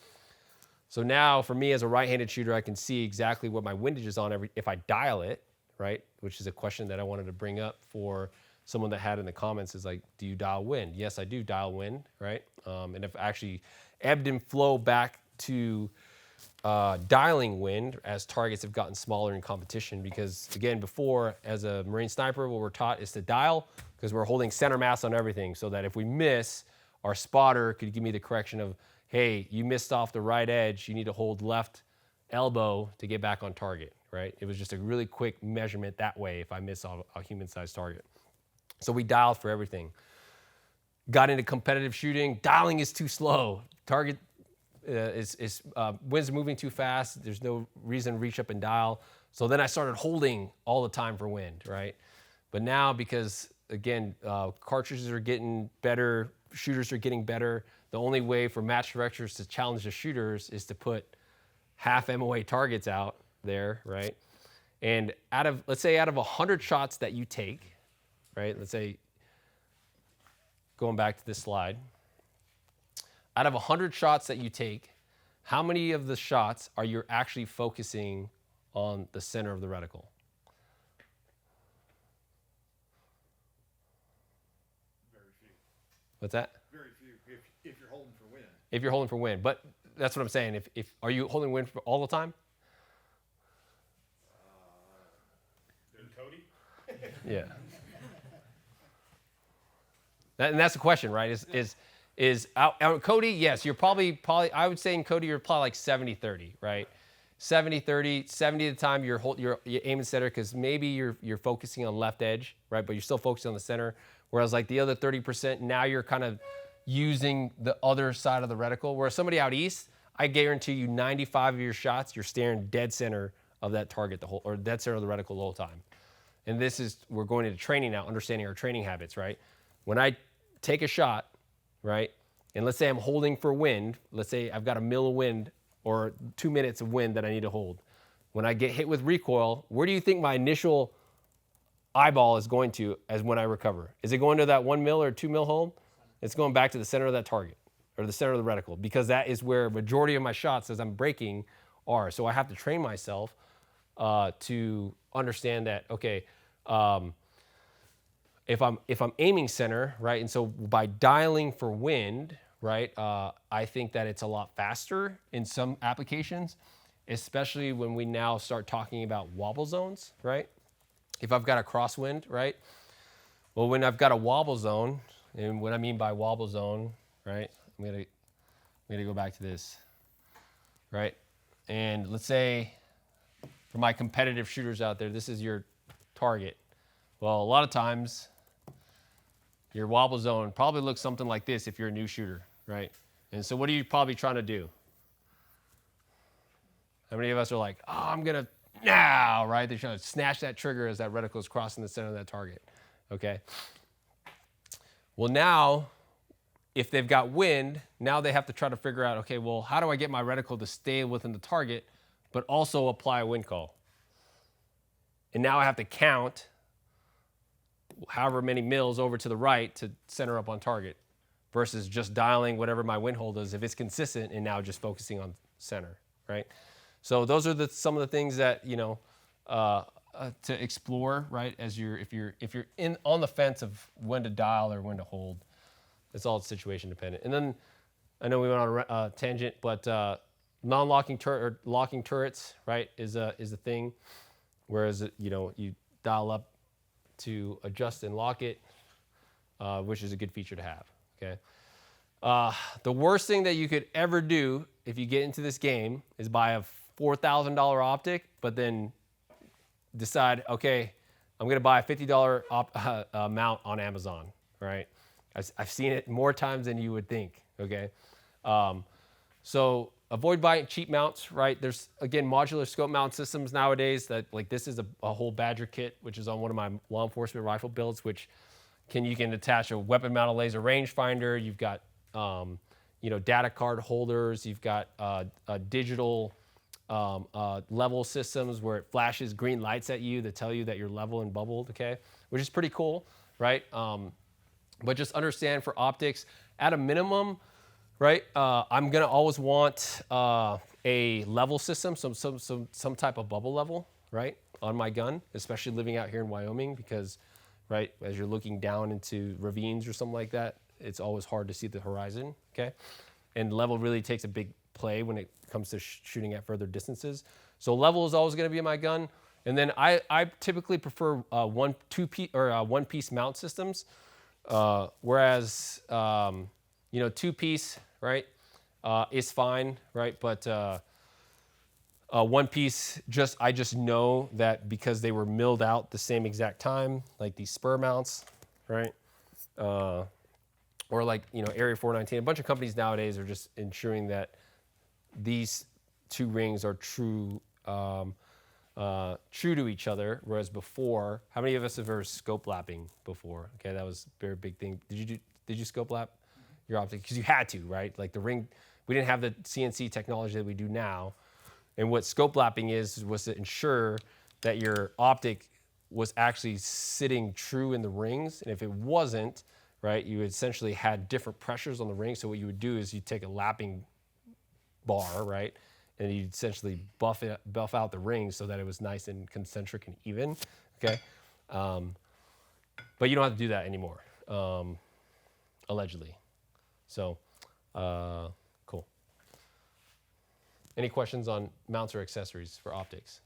So now, for me as a right-handed shooter, I can see exactly what my windage is on if I dial it, right? Which is a question that I wanted to bring up for someone that had in the comments is like, do you dial wind? Yes, I do dial wind, right? And I've actually ebbed and flow back to dialing wind as targets have gotten smaller in competition because, again, before, as a Marine sniper, what we're taught is to dial because we're holding center mass on everything so that if we miss, our spotter could give me the correction of, hey, you missed off the right edge, you need to hold left elbow to get back on target, right? It was just a really quick measurement that way if I miss a human-sized target. So we dialed for everything. Got into competitive shooting, dialing is too slow. Target wind's moving too fast. There's no reason to reach up and dial. So then I started holding all the time for wind, right? But now, because again, cartridges are getting better, shooters are getting better. The only way for match directors to challenge the shooters is to put half MOA targets out there, right? And let's say out of 100 shots that you take, right? Let's say, going back to this slide, out of 100 shots that you take, how many of the shots are you actually focusing on the center of the reticle? Very few. What's that? Very few. If you're holding for wind. If you're holding for wind. But that's what I'm saying. If are you holding wind for all the time? And Cody? Yeah. And that's the question, right? Is out Cody? Yes, you're probably I would say in Cody you're probably like 70-30, right? 70-30, 70 of the time you're aiming center because maybe you're focusing on left edge, right? But you're still focusing on the center. Whereas like the other 30%, now you're kind of using the other side of the reticle. Whereas somebody out east, I guarantee you 95 of your shots, you're staring dead center of that target or dead center of the reticle the whole time. And we're going into training now, understanding our training habits, right? When I take a shot, right? And let's say I'm holding for wind. Let's say I've got a mil of wind or 2 minutes of wind that I need to hold. When I get hit with recoil, where do you think my initial eyeball is going to as when I recover? Is it going to that 1 mil or 2 mil hole? It's going back to the center of that target or the center of the reticle because that is where majority of my shots as I'm breaking are. So I have to train myself to understand that, okay, if I'm aiming center, right, and so by dialing for wind, right, I think that it's a lot faster in some applications, especially when we now start talking about wobble zones, right? If I've got a crosswind, right? Well, when I've got a wobble zone, and what I mean by wobble zone, right? I'm gonna go back to this, right? And let's say for my competitive shooters out there, this is your target. Well, a lot of times your wobble zone probably looks something like this if you're a new shooter, right? And so what are you probably trying to do? How many of us are like, oh, I'm gonna now, right? They're trying to snatch that trigger as that reticle is crossing the center of that target, okay? Well, now, if they've got wind, now they have to try to figure out, okay, well, how do I get my reticle to stay within the target, but also apply a wind call? And now I have to count however many mils over to the right to center up on target versus just dialing whatever my wind hold is if it's consistent and now just focusing on center, right? So those are some of the things that, to explore, right? As if you're on the fence of when to dial or when to hold, it's all situation dependent. And then I know we went on a tangent, but non-locking or locking turrets, right, is a thing. Whereas you dial up to adjust and lock it, which is a good feature to have. Okay. The worst thing that you could ever do if you get into this game is buy a $4,000 optic, but then decide, okay, I'm going to buy a $50 mount on Amazon, right? I've seen it more times than you would think, okay? So avoid buying cheap mounts, right? There's, again, modular scope mount systems nowadays that, like, this is a whole Badger kit, which is on one of my law enforcement rifle builds, which you can attach a weapon-mounted laser rangefinder. You've got, data card holders. You've got digital level systems where it flashes green lights at you that tell you that you're level and bubbled, okay? Which is pretty cool, right? But just understand for optics, at a minimum, right? I'm gonna always want a level system, some type of bubble level, right, on my gun, especially living out here in Wyoming, because, right, as you're looking down into ravines or something like that, it's always hard to see the horizon, okay? And level really takes a big play when it comes to shooting at further distances. So level is always gonna be in my gun. And then I typically prefer one-piece mount systems, whereas two-piece, right, is fine, right? But one piece, I just know that because they were milled out the same exact time, like these spur mounts, right? Or like, Area 419. A bunch of companies nowadays are just ensuring that these two rings are true to each other, whereas before, how many of us have ever scope lapping before? Okay, that was a very big thing. Did you scope lap your optic? Because you had to, right? Like the ring, we didn't have the CNC technology that we do now. And what scope lapping was to ensure that your optic was actually sitting true in the rings. And if it wasn't, right, you essentially had different pressures on the ring. So what you would do is you take a lapping bar, right, and you essentially buff out the rings so that it was nice and concentric and even, okay? But you don't have to do that anymore, allegedly. So, cool. Any questions on mounts or accessories for optics?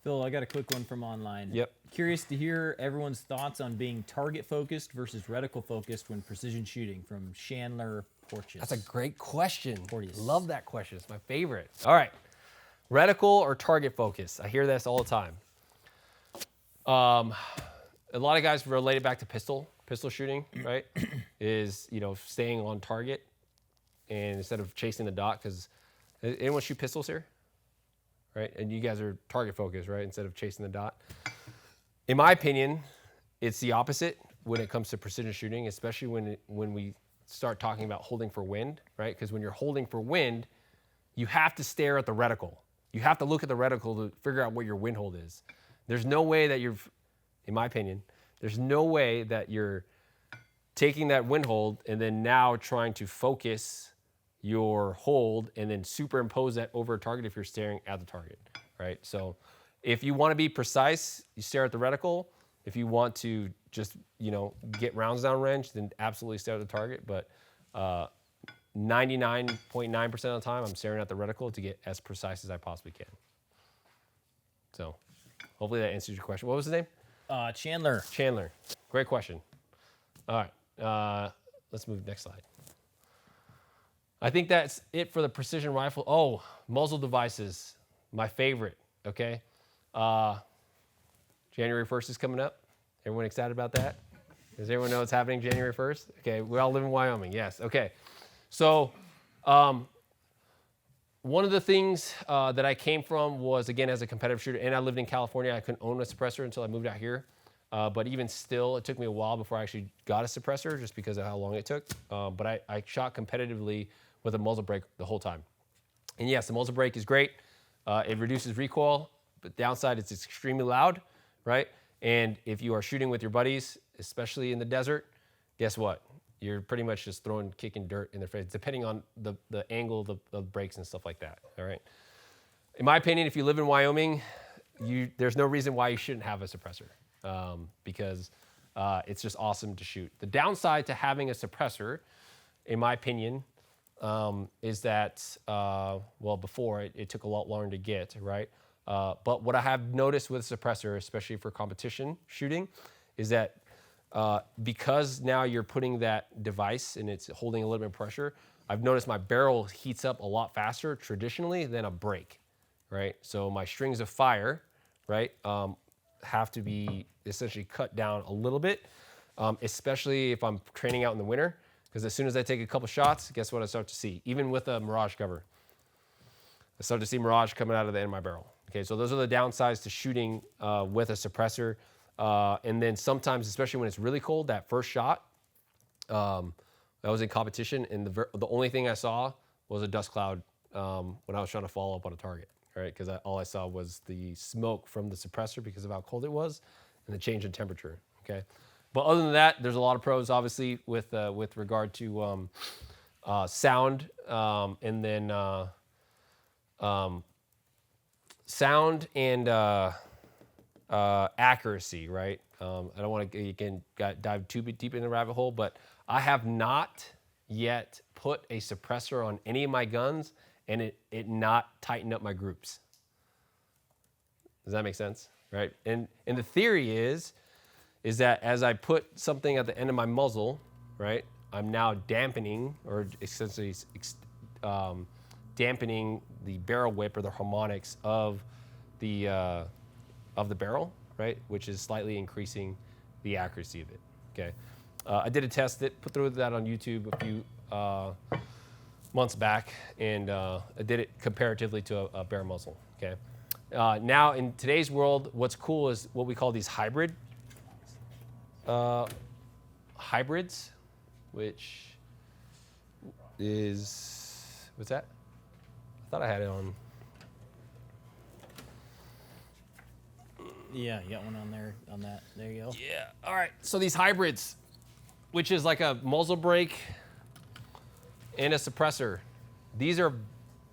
Phil, I got a quick one from online. Yep. Curious to hear everyone's thoughts on being target focused versus reticle focused when precision shooting from Chandler Porches. That's a great question. Porteous. Love that question. It's my favorite. All right. Reticle or target focus? I hear this all the time. A lot of guys relate it back to pistol shooting, right? Is, you know, staying on target and instead of chasing the dot, because anyone shoot pistols here? Right? And you guys are target focused, right? Instead of chasing the dot. In my opinion, it's the opposite when it comes to precision shooting, especially when we start talking about holding for wind, right? Because when you're holding for wind, you have to stare at the reticle. You have to look at the reticle to figure out what your wind hold is. There's no way that in my opinion, there's no way that you're taking that wind hold and then now trying to focus your hold and then superimpose that over a target if you're staring at the target, right? So if you want to be precise, you stare at the reticle. If you want to just, you know, get rounds down range, then absolutely stare at the target. But 99.9% of the time, I'm staring at the reticle to get as precise as I possibly can. So hopefully that answers your question. What was his name? Chandler. Chandler. Great question. All right. Let's move next slide. I think that's it for the precision rifle. Oh, muzzle devices. My favorite, okay? January 1st is coming up. Everyone excited about that? Does everyone know what's happening January 1st? Okay, we all live in Wyoming. Yes, okay. So one of the things that I came from was, again, as a competitive shooter, and I lived in California. I couldn't own a suppressor until I moved out here. But even still, it took me a while before I actually got a suppressor just because of how long it took. But I shot competitively with a muzzle brake the whole time. And yes, the muzzle brake is great. It reduces recoil, but downside, it's extremely loud, right? And if you are shooting with your buddies, especially in the desert, guess what? You're pretty much just kicking dirt in their face, depending on the angle of the brakes and stuff like that, all right? In my opinion, if you live in Wyoming, there's no reason why you shouldn't have a suppressor because it's just awesome to shoot. The downside to having a suppressor, in my opinion, is that, well, before it took a lot longer to get, right? But what I have noticed with suppressor, especially for competition shooting, is that because now you're putting that device and it's holding a little bit of pressure, I've noticed my barrel heats up a lot faster traditionally than a brake, right? So my strings of fire, right, have to be essentially cut down a little bit, especially if I'm training out in the winter. Because as soon as I take a couple shots, guess what I start to see? Even with a Mirage cover, I start to see Mirage coming out of the end of my barrel. Okay, so those are the downsides to shooting with a suppressor. And then sometimes, especially when it's really cold, that first shot, I was in competition, and the only thing I saw was a dust cloud when I was trying to follow up on a target, right? Because all I saw was the smoke from the suppressor because of how cold it was and the change in temperature, okay? But other than that, there's a lot of pros, obviously, with regard to sound, and then sound and accuracy, right? I don't want to, again, dive too deep in the rabbit hole, but I have not yet put a suppressor on any of my guns and it not tighten up my groups. Does that make sense, right? And the theory is that as I put something at the end of my muzzle, right, I'm now dampening, or essentially dampening the barrel whip or the harmonics of the barrel, right, which is slightly increasing the accuracy of it, okay? I did a test put through that on YouTube a few months back, and I did it comparatively to a bare muzzle, okay? Now, in today's world, what's cool is what we call these hybrids, which is, what's that? I thought I had it on. Yeah, you got one on there, on that. There you go. Yeah. All right. So these hybrids, which is like a muzzle brake and a suppressor, these are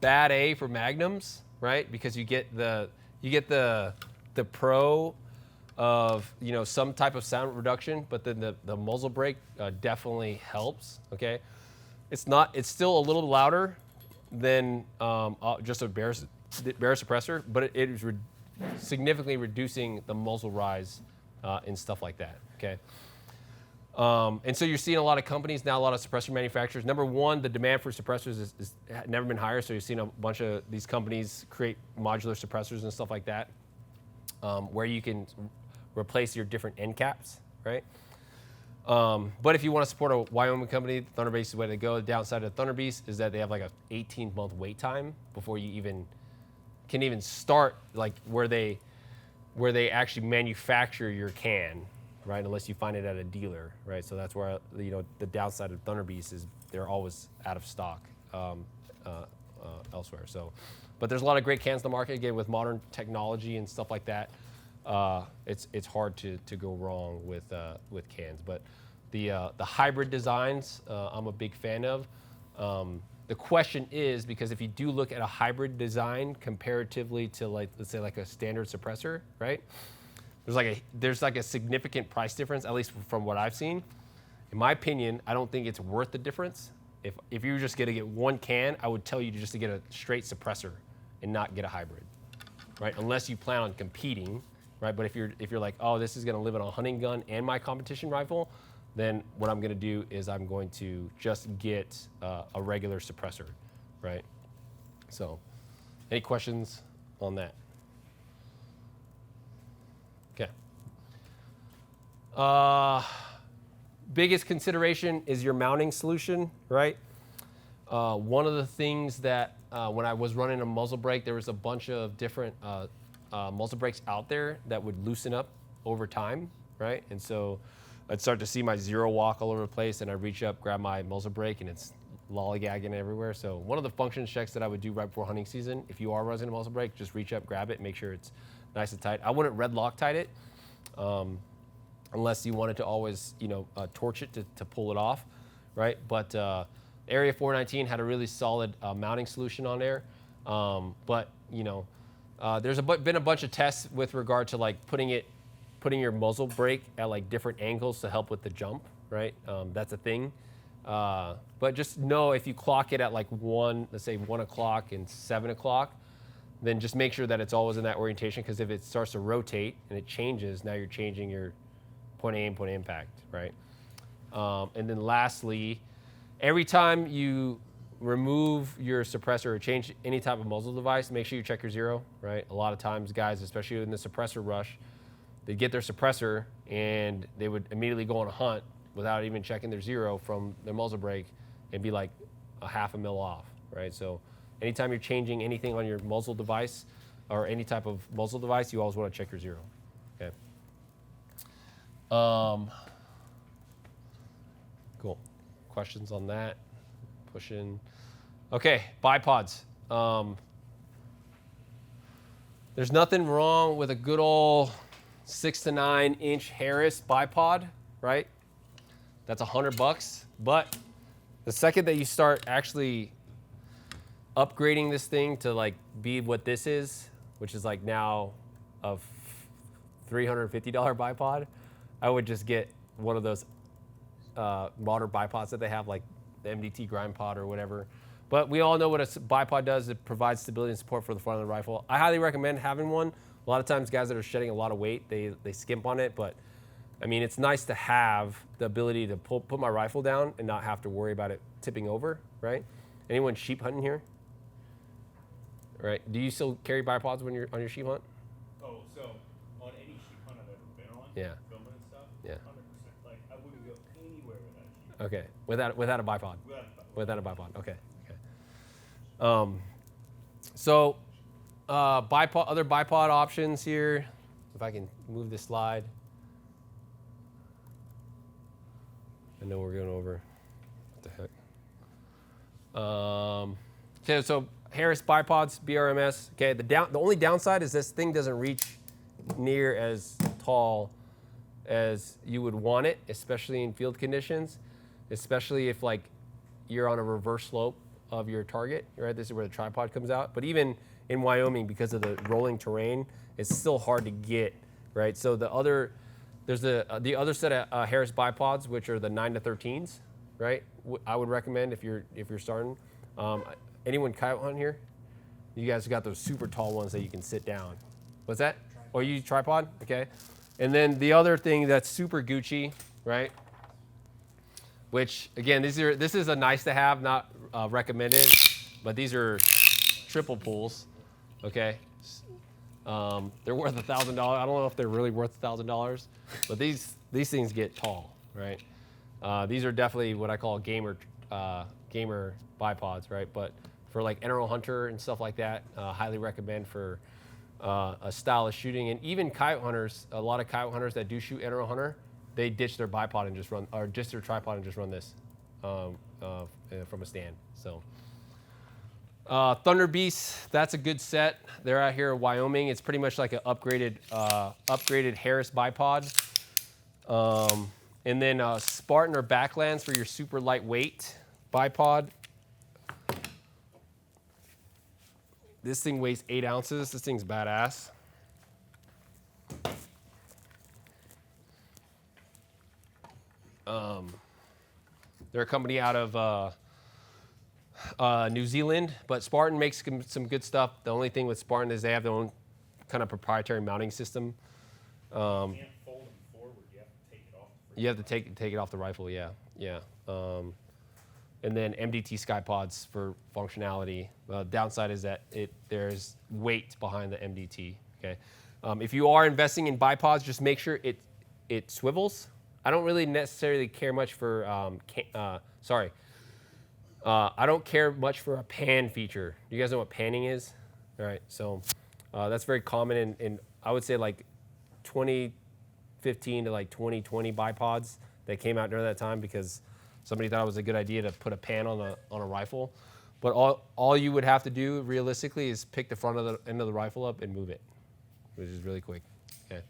bad A for magnums, right? Because you get the pro of some type of sound reduction, but then the muzzle brake definitely helps. Okay. It's still a little louder than just a bare suppressor, but it is significantly reducing the muzzle rise and stuff like that. Okay. And so you're seeing a lot of companies now, a lot of suppressor manufacturers. Number one, the demand for suppressors is never been higher. So you're seeing a bunch of these companies create modular suppressors and stuff like that, where you can replace your different end caps, right? But if you want to support a Wyoming company, Thunder Beast is the way to go. The downside of Thunder Beast is that they have like a 18-month wait time before you can start like where they actually manufacture your can, right? Unless you find it at a dealer, right? So that's where the downside of Thunder Beast is they're always out of stock elsewhere. So, but there's a lot of great cans in the market. Again, with modern technology and stuff like that, it's hard to go wrong with cans. But the hybrid designs I'm a big fan of. The question is, because if you do look at a hybrid design comparatively to let's say a standard suppressor, right? There's like a significant price difference, at least from what I've seen. In my opinion, I don't think it's worth the difference. If you were just gonna get one can, I would tell you just to get a straight suppressor and not get a hybrid, right? Unless you plan on competing, right? But if you're like, oh, this is gonna live on a hunting gun and my competition rifle, then what I'm gonna do is I'm going to just get a regular suppressor, right? So, any questions on that? Okay. Biggest consideration is your mounting solution, right? One of the things that when I was running a muzzle brake, there was a bunch of different muzzle brakes out there that would loosen up over time, right? And so I'd start to see my zero walk all over the place, and I'd reach up, grab my muzzle brake, and it's lollygagging everywhere. So one of the function checks that I would do right before hunting season, if you are running a muzzle brake, just reach up, grab it, make sure it's nice and tight. I wouldn't red Loctite it unless you wanted to always, torch it to pull it off, right? But Area 419 had a really solid mounting solution on there. But there's been a bunch of tests with regard to like putting your muzzle brake at different angles to help with the jump, right? That's a thing. But just know if you clock it at let's say 1 o'clock and 7 o'clock, then just make sure that it's always in that orientation, because if it starts to rotate and it changes, now you're changing your point aim, point impact, right? And then lastly, every time you remove your suppressor or change any type of muzzle device, make sure you check your zero, right? A lot of times guys, especially in the suppressor rush, they'd get their suppressor and they would immediately go on a hunt without even checking their zero from their muzzle brake and be like a half a mil off, right? So anytime you're changing anything on your muzzle device or any type of muzzle device, you always want to check your zero, okay? Cool. Questions on that? Pushing. Okay, bipods. There's nothing wrong with a good old 6 to 9 inch Harris bipod, right? That's $100. But the second that you start actually upgrading this thing to be what this is, which is now a $350 bipod, I would just get one of those modern bipods that they have, like the MDT grind pod or whatever. But we all know what a bipod does. It provides stability and support for the front of the rifle. I highly recommend having one. A lot of times guys that are shedding a lot of weight, they skimp on it, but I mean, it's nice to have the ability to put my rifle down and not have to worry about it tipping over, right? Anyone sheep hunting here? Right? Do you still carry bipods when you're on your sheep hunt? Oh, so on any sheep hunt I've ever been on, Yeah. filming and stuff, Yeah. 100%. I wouldn't go anywhere without a sheep. Okay, without a bipod. Without a bipod. Okay. So other bipod options here. If I can move this slide. I know we're going over. What the heck? Okay, so Harris bipods, BRMS. Okay, the only downside is this thing doesn't reach near as tall as you would want it, especially in field conditions, especially if like you're on a reverse slope of your target, right? This is where the tripod comes out. But even in Wyoming, because of the rolling terrain, it's still hard to get, right? So there's the other set of Harris bipods, which are the 9 to 13s, right? I would recommend if you're starting. Anyone coyote hunt here? You guys got those super tall ones that you can sit down. What's that? Oh, you use tripod? Okay. And then the other thing that's super Gucci, right? Which again, this is a nice to have, not recommended, but these are triple pulls. Okay. They're worth $1,000. I don't know if they're really worth $1,000, but these things get tall, right? These are definitely what I call gamer bipods, right? But for like NRO hunter and stuff like that, highly recommend for a style of shooting. And even coyote hunters, a lot of coyote hunters that do shoot NRO hunter, they ditch their bipod and just run, or ditch their tripod and just run this from a stand. So. Thunder Beast, that's a good set. They're out here in Wyoming. It's pretty much like an upgraded Harris bipod. And then Spartan or Backlands for your super lightweight bipod. This thing weighs 8 ounces. This thing's badass. They're a company out of New Zealand, but Spartan makes some good stuff. The only thing with Spartan is they have their own kind of proprietary mounting system. You can't fold them forward. You have to take it off. You have to take it off the rifle. Yeah. And then MDT Skypods for functionality. Downside is that there's weight behind the MDT. Okay. If you are investing in bipods, just make sure it swivels. I don't really necessarily care much for I don't care much for a pan feature. You guys know what panning is? All right, so that's very common in I would say like 2015 to like 2020 bipods that came out during that time because somebody thought it was a good idea to put a pan on a rifle. But all you would have to do realistically is pick the front of the end of the rifle up and move it, which is really quick. Okay.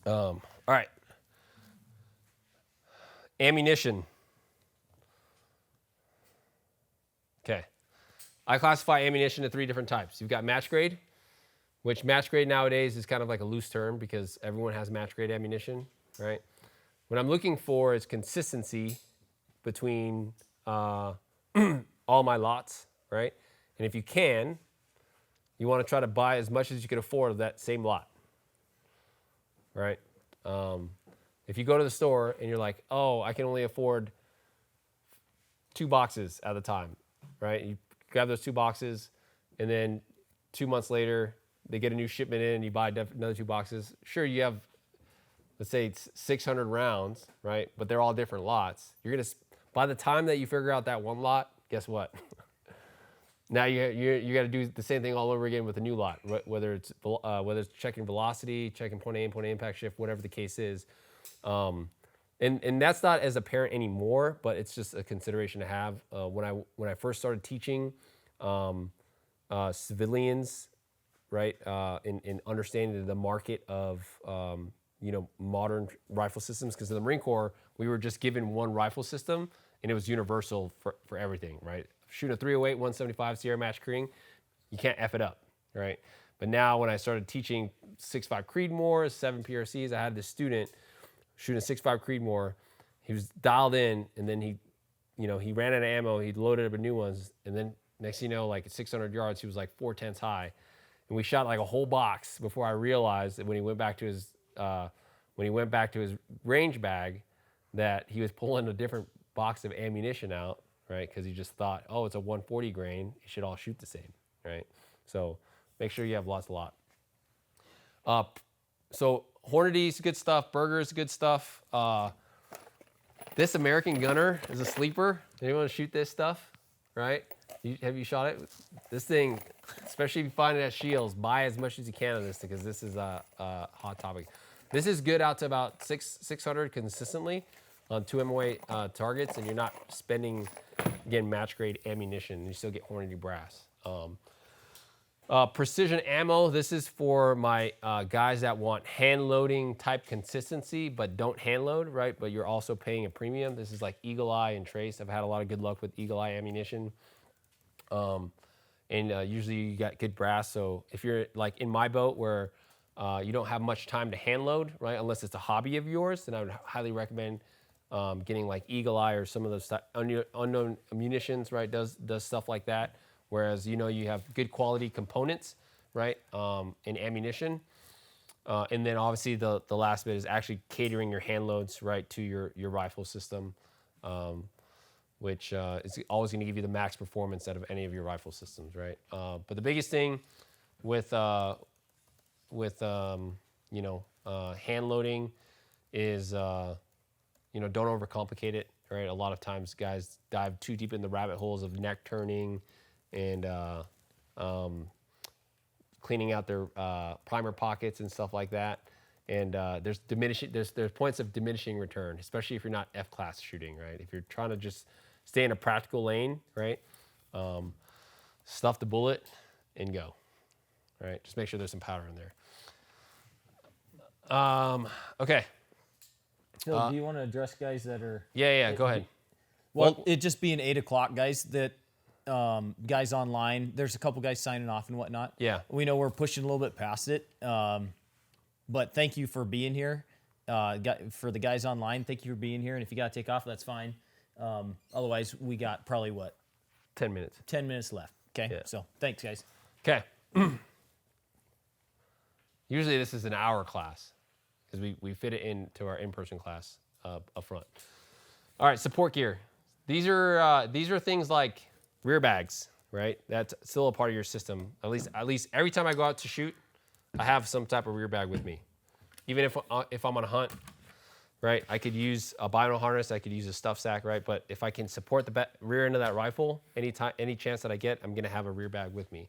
All right. Ammunition. Okay. I classify ammunition into 3 different types. You've got match grade, which match grade nowadays is kind of like a loose term because everyone has match grade ammunition, right? What I'm looking for is consistency between all my lots, right? And if you can, you want to try to buy as much as you can afford of that same lot, right? If you go to the store and you're like, oh, I can only afford 2 boxes at a time, right? You grab those 2 boxes, and then 2 months later, they get a new shipment in, and you buy another 2 boxes. Sure, you have, let's say it's 600 rounds, right? But they're all different lots. You're gonna, by the time that you figure out that one lot, guess what? Now you got to do the same thing all over again with a new lot, whether it's checking velocity, checking point A and point A impact shift, whatever the case is. And that's not as apparent anymore, but it's just a consideration to have. When I first started teaching civilians, right, in understanding the market of modern rifle systems, because in the Marine Corps we were just given one rifle system and it was universal for everything, right? Shooting a 308, 175 Sierra Match Creeding, you can't F it up, right? But now when I started teaching 6.5 Creedmoors, 7 PRCs, I had this student shooting a 6.5 Creedmoor. He was dialed in, and then he ran out of ammo. He loaded up new ones, and then next thing you know, like at 600 yards, he was like 410s high, and we shot like a whole box before I realized that when he went back to his range bag, that he was pulling a different box of ammunition out, right? Because he just thought, oh, it's a 140 grain. It should all shoot the same, right? So make sure you have lots. So Hornady's good stuff. Burger's good stuff. This American Gunner is a sleeper. Anyone want to shoot this stuff, right? Have you shot it? This thing, especially if you find it at Shields, buy as much as you can of this because this is a hot topic. This is good out to about 600 consistently on 2 MOA targets, and you're not spending, again, match grade ammunition. You still get Hornady brass. Precision ammo, this is for my guys that want hand loading type consistency, but don't hand load, right? But you're also paying a premium. This is like Eagle Eye and Trace. I've had a lot of good luck with Eagle Eye ammunition. Usually you got good brass. So if you're like in my boat where you don't have much time to hand load, right? Unless it's a hobby of yours, then I would highly recommend getting like Eagle Eye or some of those unknown munitions, right? Does stuff like that. Whereas, you know, you have good quality components, right, in ammunition. And then obviously the last bit is actually catering your hand loads, right, to your rifle system, which is always going to give you the max performance out of any of your rifle systems, right? But the biggest thing with hand loading is, you know, don't overcomplicate it, right? A lot of times guys dive too deep in the rabbit holes of neck turning and cleaning out their primer pockets and stuff like that. And there's points of diminishing return, especially if you're not F-class shooting, right? If you're trying to just stay in a practical lane, right? Stuff the bullet and go, right? Just make sure there's some powder in there. Okay. Phil, do you want to address guys that are... Yeah, go ahead. Well, it just being 8 o'clock, guys, that guys online, there's a couple guys signing off and whatnot. Yeah. We know we're pushing a little bit past it, but thank you for being here. For the guys online, thank you for being here. And if you got to take off, that's fine. Otherwise, we got probably, 10 minutes. 10 minutes left. Okay, Yeah. So thanks, guys. Okay. Usually this is an hour class because we fit it into our in-person class up front. All right, support gear. These are things like rear bags, right? That's still a part of your system. At least every time I go out to shoot, I have some type of rear bag with me. Even if I'm on a hunt, right? I could use a bino harness, I could use a stuff sack, right? But if I can support the rear end of that rifle, any chance that I get, I'm gonna have a rear bag with me.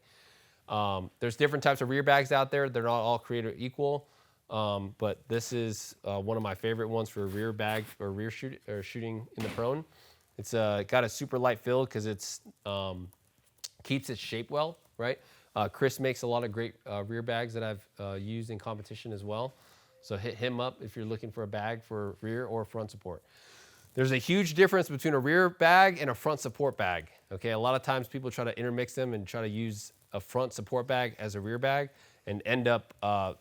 There's different types of rear bags out there. They're not all created equal, but this is one of my favorite ones for a rear bag or shooting in the prone. It's got a super light fill because it's keeps its shape well, right? Chris makes a lot of great rear bags that I've used in competition as well. So hit him up if you're looking for a bag for rear or front support. There's a huge difference between a rear bag and a front support bag. Okay, a lot of times people try to intermix them and try to use a front support bag as a rear bag and end up, I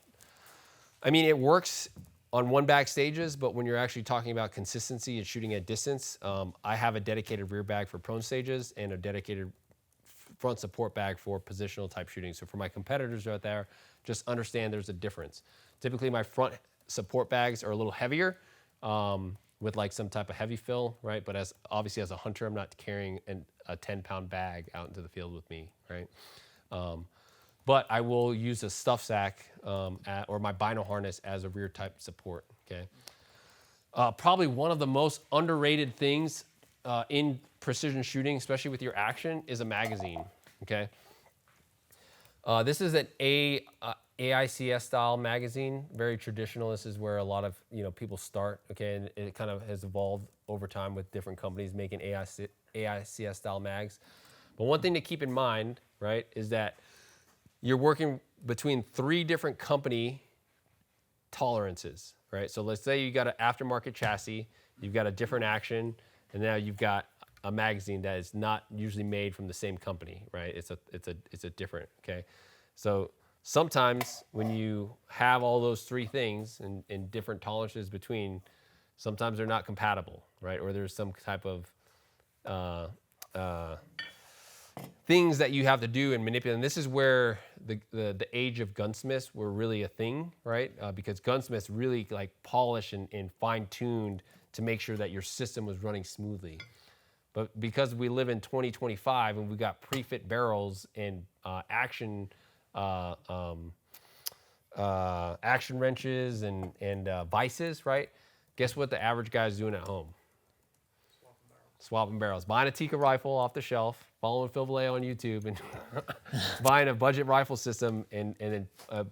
mean, it works on one bag stages, but when you're actually talking about consistency and shooting at distance, I have a dedicated rear bag for prone stages and a dedicated front support bag for positional type shooting. So for my competitors out there, just understand there's a difference. Typically my front support bags are a little heavier with like some type of heavy fill, right? But obviously as a hunter, I'm not carrying a 10-pound bag out into the field with me, right? But I will use a stuff sack or my bino harness as a rear type support, okay? Probably one of the most underrated things in precision shooting, especially with your action, is a magazine, okay? This is an AICS style magazine, very traditional. This is where a lot of people start, okay? And it kind of has evolved over time with different companies making AICS style mags. But one thing to keep in mind, right, is that you're working between 3 different company tolerances, right? So let's say you got an aftermarket chassis, you've got a different action, and now you've got a magazine that is not usually made from the same company, right? It's a different, okay? So sometimes when you have all those 3 things and different tolerances between, sometimes they're not compatible, right? Or there's some type of things that you have to do and manipulate. And this is where the age of gunsmiths were really a thing, right? Because gunsmiths really like polish and fine-tuned to make sure that your system was running smoothly. But because we live in 2025 and we've got pre-fit barrels and action wrenches and vices, right? Guess what the average guy is doing at home? Swapping barrels. Buying a Tikka rifle off the shelf, following Phil Velayo on YouTube, and buying a budget rifle system and then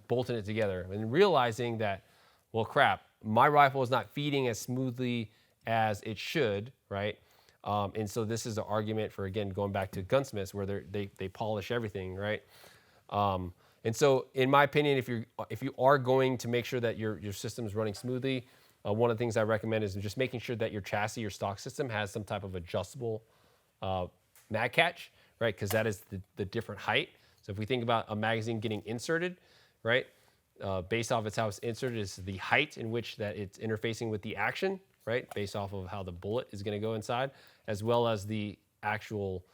bolting it together. And realizing that, well, crap, my rifle is not feeding as smoothly as it should, right? And so this is the argument for, again, going back to gunsmiths where they polish everything, right? And so, in my opinion, if you are going to make sure that your system is running smoothly, one of the things I recommend is just making sure that your chassis, your stock system, has some type of adjustable mag catch, right? Because that is the different height. So if we think about a magazine getting inserted, right, based off how it's inserted is the height in which that it's interfacing with the action, right, based off of how the bullet is going to go inside, as well as the actual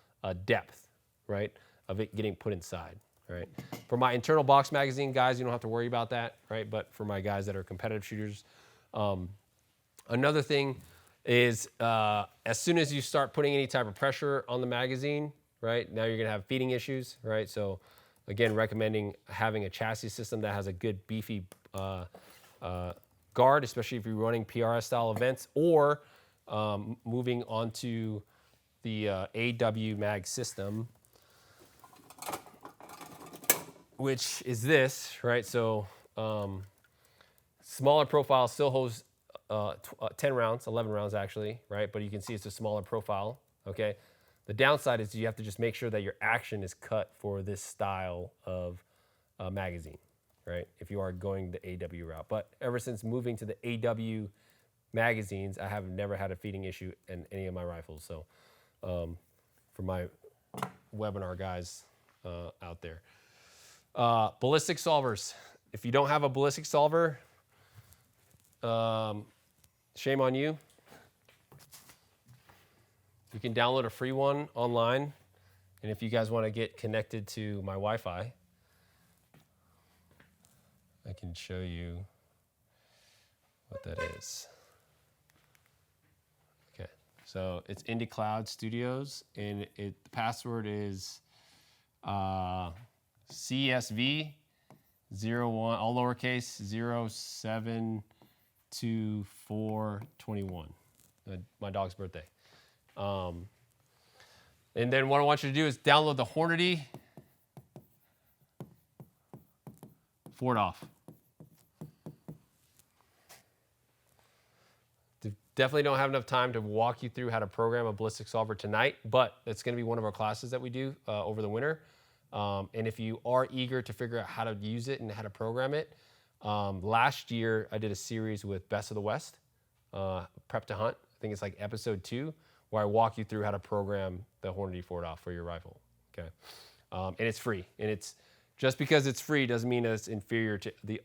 depth, right, of it getting put inside. Right. For my internal box magazine guys, you don't have to worry about that, right? But for my guys that are competitive shooters, another thing is as soon as you start putting any type of pressure on the magazine, right, now you're gonna have feeding issues, right? So again, recommending having a chassis system that has a good beefy guard, especially if you're running PRS style events, or moving onto the AW mag system, which is this, right? So smaller profile still holds 10 rounds, 11 rounds actually, right? But you can see it's a smaller profile, okay? The downside is you have to just make sure that your action is cut for this style of magazine, right? If you are going the AW route. But ever since moving to the AW magazines, I have never had a feeding issue in any of my rifles. So for my webinar guys out there. Ballistic solvers. If you don't have a ballistic solver, shame on you. You can download a free one online. And if you guys want to get connected to my Wi-Fi, I can show you what that is. Okay, so it's Indie Cloud Studios, and the password is CSV 01, all lowercase, 072421. My dog's birthday. And then what I want you to do is download the Hornady Ford off. Definitely don't have enough time to walk you through how to program a ballistic solver tonight, but it's going to be one of our classes that we do over the winter. And if you are eager to figure out how to use it and how to program it, last year I did a series with Best of the West, Prep to Hunt. I think it's like episode 2, where I walk you through how to program the Hornady Ford off for your rifle. Okay, and it's free. And it's just because it's free doesn't mean that it's inferior to the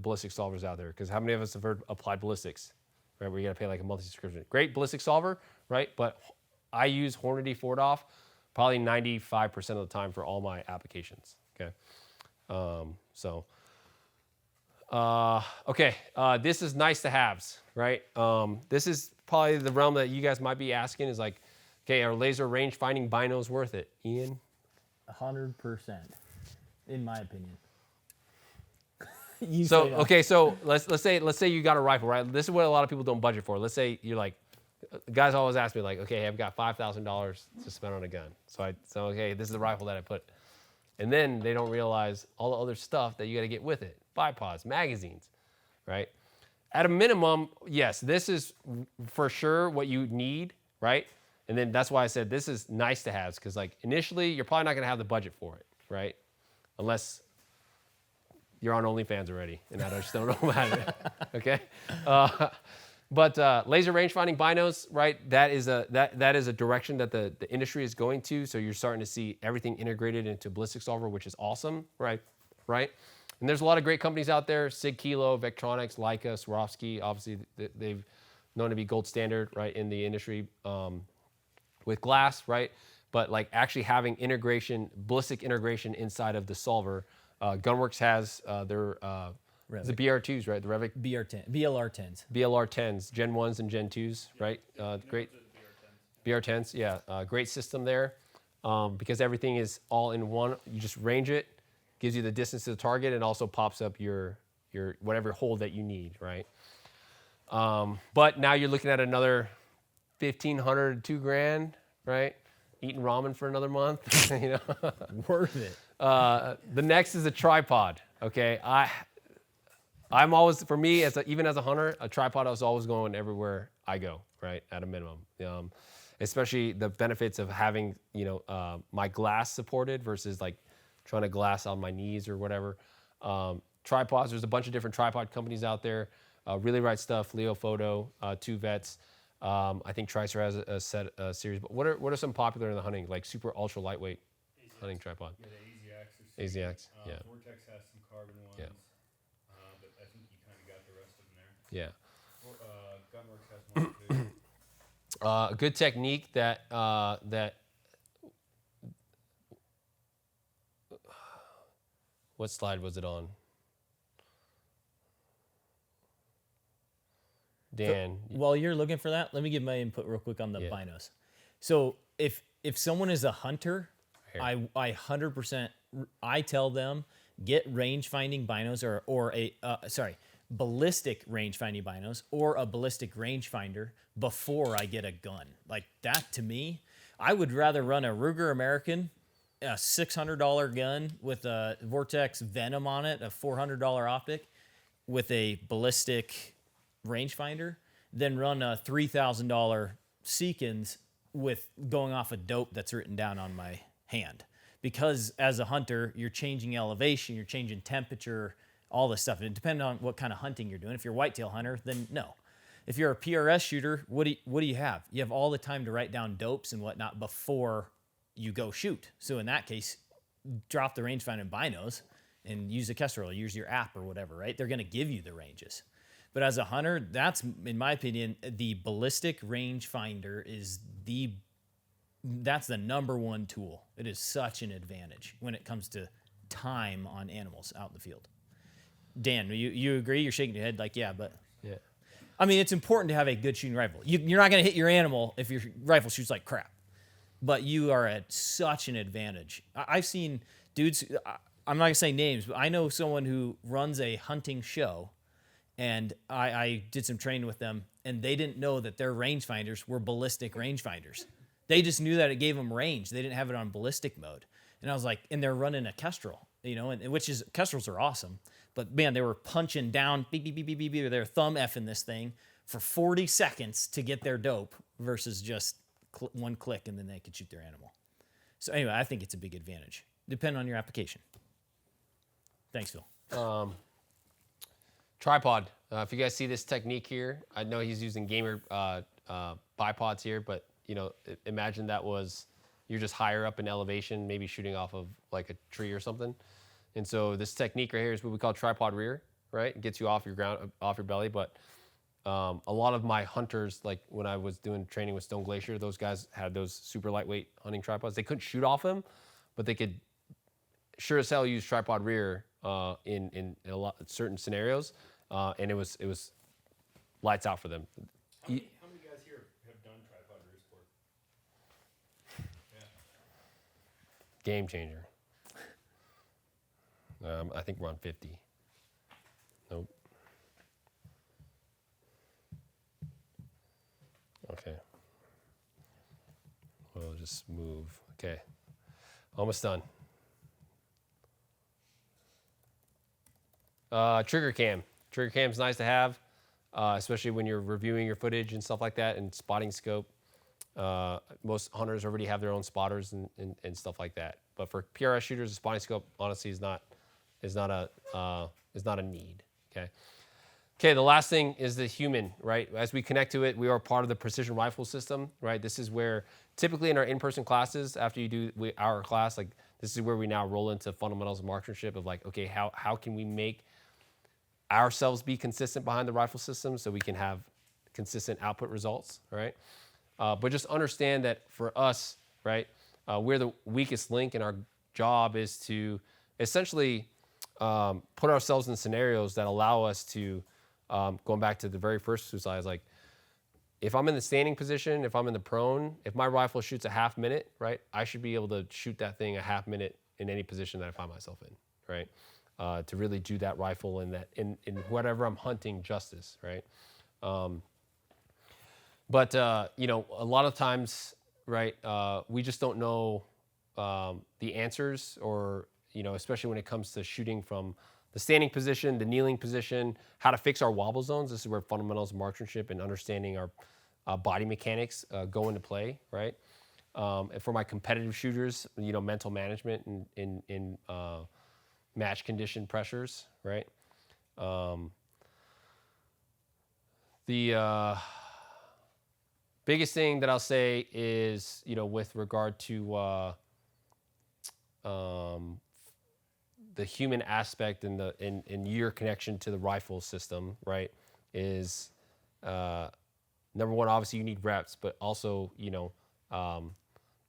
ballistic solvers out there. Because how many of us have heard Applied Ballistics, right? Where you got to pay like a monthly subscription. Great ballistic solver, right? But I use Hornady Ford off probably 95% of the time for all my applications. Okay, this is nice to haves, right? This is probably the realm that you guys might be asking is like, okay, are laser range finding binos worth it, Ian? 100%, in my opinion. So let's say you got a rifle, right? This is what a lot of people don't budget for. Let's say you're like, guys always ask me like, okay, I've got $5,000 to spend on a gun. So okay, this is the rifle that I put. And then they don't realize all the other stuff that you got to get with it. Bipods, magazines, right? At a minimum, yes, this is for sure what you need, right? And then that's why I said this is nice to have, because like initially you're probably not going to have the budget for it, right? Unless you're on OnlyFans already, and I just don't know about it. Okay, but laser range finding binos, right? That is a direction that the industry is going to. So you're starting to see everything integrated into ballistic solver, which is awesome, right? Right. And there's a lot of great companies out there: Sig Kilo, Vectronics, Leica, Swarovski. Obviously, they've known to be gold standard, right, in the industry with glass, right? But like actually having integration, ballistic integration inside of the solver. Gunworks has their the BR2s, right? The Revic BLR10s. BLR10s, Gen 1s and Gen 2s, right? Great. BR10s, yeah. Great system there because everything is all in one. You just range it, gives you the distance to the target, and also pops up your whatever hold that you need, right? But now you're looking at another $1,500 to $2,000, right? Eating ramen for another month, you know. Worth it. The next is a tripod. Okay, I'm always, for me even as a hunter, a tripod is always going everywhere I go, right? At a minimum, especially the benefits of having my glass supported versus like trying to glass on my knees or whatever. Tripods, there's a bunch of different tripod companies out there. Really Right Stuff, Leo Photo, Two Vets. I think Tricer has a series. But what are some popular in the hunting, like super ultra lightweight hunting tripod? Yeah, the AZX. AZX, yeah. Vortex has some carbon ones. Yeah. But I think you kind of got the rest of them there. Yeah. Gunworks has one too. A good technique that what slide was it on? Dan. While you're looking for that, let me give my input real quick on the Yeah. binos. So if someone is a hunter, Here. I 100% I tell them get range finding binos or ballistic range finding binos or a ballistic rangefinder before I get a gun. Like that to me, I would rather run a Ruger American, a $600 gun with a Vortex Venom on it, a $400 optic with a ballistic rangefinder than run a $3,000 Seekins with going off a dope that's written down on my hand. Because as a hunter, you're changing elevation, you're changing temperature, all this stuff. And it depends on what kind of hunting you're doing. If you're a whitetail hunter, then no. If you're a PRS shooter, what do you have? You have all the time to write down dopes and whatnot before you go shoot. So in that case, drop the rangefinder binos and use the Kestrel, use your app or whatever, right? They're going to give you the ranges. But as a hunter, that's, in my opinion, the ballistic rangefinder is that's the number one tool. It is such an advantage when it comes to time on animals out in the field. Dan, you agree? You're shaking your head like, yeah, but... Yeah. I mean, it's important to have a good shooting rifle. You're not going to hit your animal if your rifle shoots like crap. But you are at such an advantage. I've seen dudes, I'm not going to say names, but I know someone who runs a hunting show, and I did some training with them, and they didn't know that their rangefinders were ballistic rangefinders. They just knew that it gave them range. They didn't have it on ballistic mode. And I was like, and they're running a Kestrel, and which is, Kestrels are awesome. But man, they were punching down, beep, beep, beep, beep, beep, beep, their thumb effing this thing for 40 seconds to get their dope versus just one click and then they could shoot their animal. So anyway, I think it's a big advantage, depending on your application. Thanks, Phil. Tripod. If you guys see this technique here, I know he's using gamer bipods here, but imagine that was, you're just higher up in elevation, maybe shooting off of like a tree or something. And so this technique right here is what we call tripod rear, right? It gets you off your ground, off your belly. But a lot of my hunters, like when I was doing training with Stone Glacier, those guys had those super lightweight hunting tripods. They couldn't shoot off them, but they could sure as hell use tripod rear in a lot certain scenarios, and it was lights out for them. How many guys here have done tripod rear sport? Yeah. Game changer. I think we're on 50. Nope. Okay. We'll just move. Okay. Almost done. Trigger cam. Trigger cam's nice to have, especially when you're reviewing your footage and stuff like that, and spotting scope. Most hunters already have their own spotters and stuff like that. But for PRS shooters, a spotting scope honestly is not a need. Okay, the last thing is the human, right? As we connect to it, we are part of the precision rifle system, right? This is where typically in our in-person classes, after you do our class, like this is where we now roll into fundamentals of marksmanship of like, okay, how can we make ourselves be consistent behind the rifle system so we can have consistent output results, right? But just understand that for us, right, we're the weakest link, and our job is to essentially put ourselves in scenarios that allow us to, going back to the very first two slides, like if I'm in the standing position, if I'm in the prone, if my rifle shoots a half minute, right, I should be able to shoot that thing a half minute in any position that I find myself in, right, to really do that rifle in whatever I'm hunting justice, right. But a lot of times, right, we just don't know the answers, or especially when it comes to shooting from the standing position, the kneeling position, how to fix our wobble zones. This is where fundamentals of marksmanship and understanding our body mechanics go into play, right? And for my competitive shooters, mental management in match condition pressures, right? The biggest thing that I'll say is, with regard to the human aspect and in your connection to the rifle system, right, is number one, obviously you need reps, but also,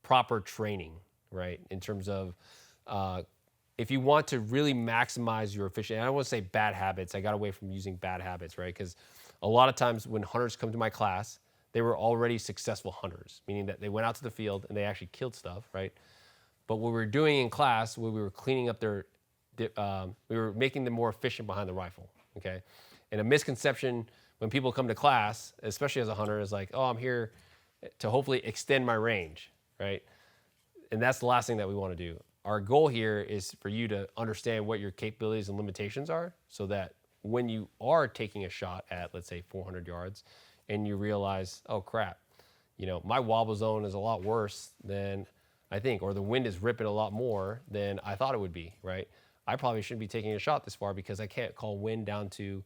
proper training, right, in terms of if you want to really maximize your efficiency. I don't want to say bad habits. I got away from using bad habits, right, because a lot of times when hunters come to my class, they were already successful hunters, meaning that they went out to the field and they actually killed stuff, right? But what we were doing in class, we were cleaning up we were making them more efficient behind the rifle, okay? And a misconception when people come to class, especially as a hunter, is like, oh, I'm here to hopefully extend my range, right? And that's the last thing that we want to do. Our goal here is for you to understand what your capabilities and limitations are so that when you are taking a shot at, let's say, 400 yards, and you realize, oh, crap, my wobble zone is a lot worse than I think, or the wind is ripping a lot more than I thought it would be, right? I probably shouldn't be taking a shot this far because I can't call wind down to,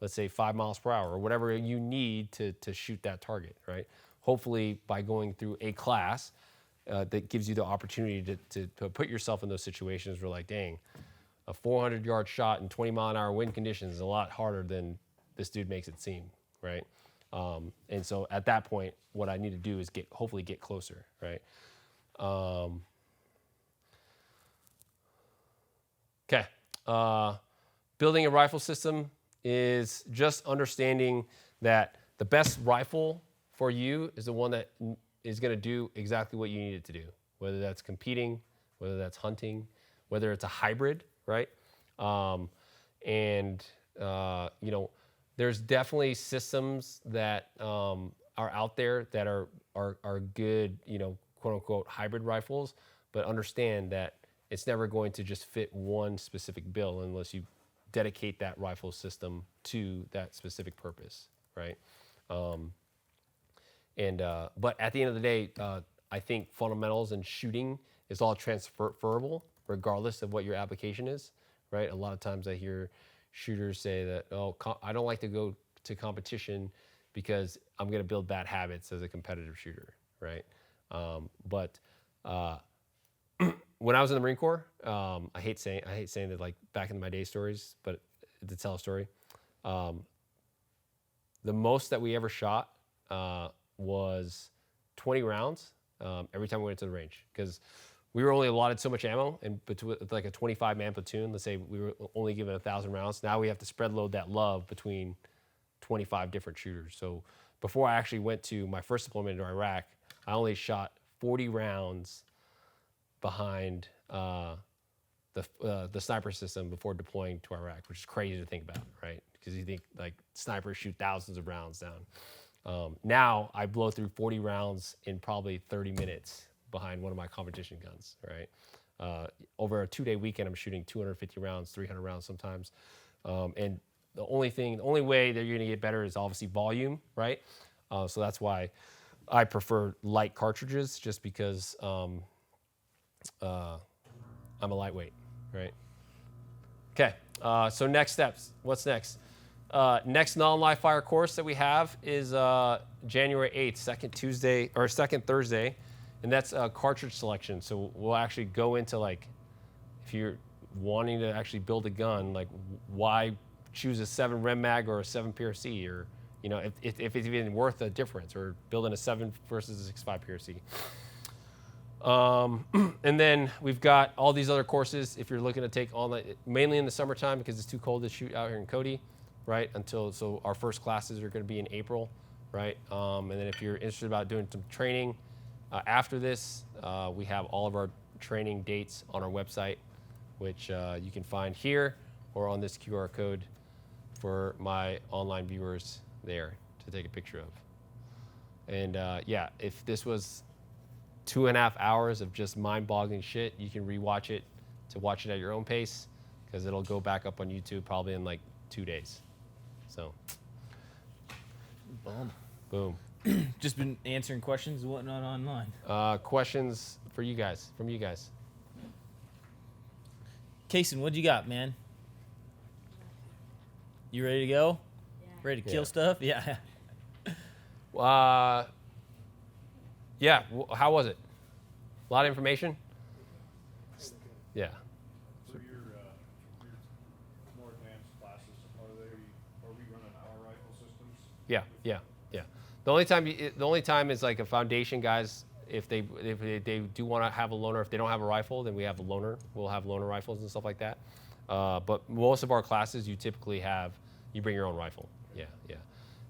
let's say, 5 miles per hour or whatever you need to shoot that target, right? Hopefully, by going through a class that gives you the opportunity to put yourself in those situations where, like, dang, a 400-yard shot in 20-mile-an-hour wind conditions is a lot harder than this dude makes it seem, right? And so at that point, what I need to do is hopefully get closer, right? Okay. Building a rifle system is just understanding that the best rifle for you is the one that is going to do exactly what you need it to do, whether that's competing, whether that's hunting, whether it's a hybrid, right? There's definitely systems that are out there that are good, quote unquote hybrid rifles, but understand that it's never going to just fit one specific bill unless you dedicate that rifle system to that specific purpose, right? But at the end of the day, I think fundamentals and shooting is all transferable regardless of what your application is, right? A lot of times I hear shooters say that, oh, I don't like to go to competition because I'm going to build bad habits as a competitive shooter, right? When I was in the Marine Corps, I hate saying that, like, back in my day stories, but to tell a story, the most that we ever shot was 20 rounds every time we went to the range, because we were only allotted so much ammo, and with like a 25-man platoon, let's say we were only given 1,000 rounds. Now we have to spread load that love between 25 different shooters. So before I actually went to my first deployment into Iraq, I only shot 40 rounds behind the sniper system before deploying to Iraq, which is crazy to think about, right? Because you think, like, snipers shoot thousands of rounds down. Now I blow through 40 rounds in probably 30 minutes behind one of my competition guns, right? Over a 2-day weekend, I'm shooting 250 rounds, 300 rounds sometimes. And the only way that you're gonna get better is obviously volume, right? So that's why I prefer light cartridges, just because I'm a lightweight, right? Okay, so next steps. What's next? Next non-live fire course that we have is January 8th, second Thursday, and that's cartridge selection. So we'll actually go into, like, if you're wanting to actually build a gun, like, why choose a 7 Rem Mag or a 7 PRC, or if it's even worth a difference, or building a 7 versus a 6.5 PRC. And then we've got all these other courses if you're looking to take online, mainly in the summertime because it's too cold to shoot out here in Cody, right? So our first classes are going to be in April, right? And then if you're interested about doing some training after this, we have all of our training dates on our website, which you can find here or on this QR code for my online viewers there to take a picture of. And yeah, if this was 2.5 hours of just mind-boggling shit, you can rewatch it to watch it at your own pace, because it'll go back up on YouTube probably in like 2 days. So, Boom. boom. Just been answering questions and whatnot online. Questions for you guys, from you guys. Kason, what you got, man? You ready to go? Yeah. Ready to kill Yeah. stuff? Yeah. Yeah. How was it? A lot of information. Yeah. So your more advanced classes, are we running our rifle systems? Yeah. The only time is like a foundation guys. If they do want to have a loaner, if they don't have a rifle, then we have a loaner. We'll have loaner rifles and stuff like that. But most of our classes, you bring your own rifle. Yeah.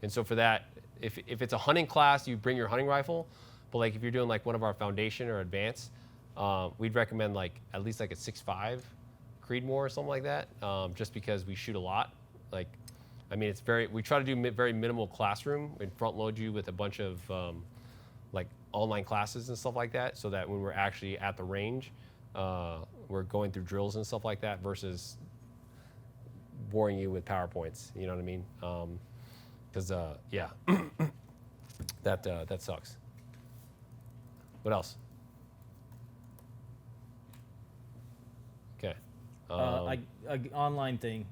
And so for that, if it's a hunting class, you bring your hunting rifle. But like if you're doing like one of our foundation or advanced, we'd recommend like at least like a 6.5 Creedmoor or something like that, just because we shoot a lot. Like, I mean, we try to do very minimal classroom and front load you with a bunch of like online classes and stuff like that, so that when we're actually at the range, we're going through drills and stuff like that versus boring you with PowerPoints. You know what I mean? Because yeah, that sucks. What else? Okay. Online thing.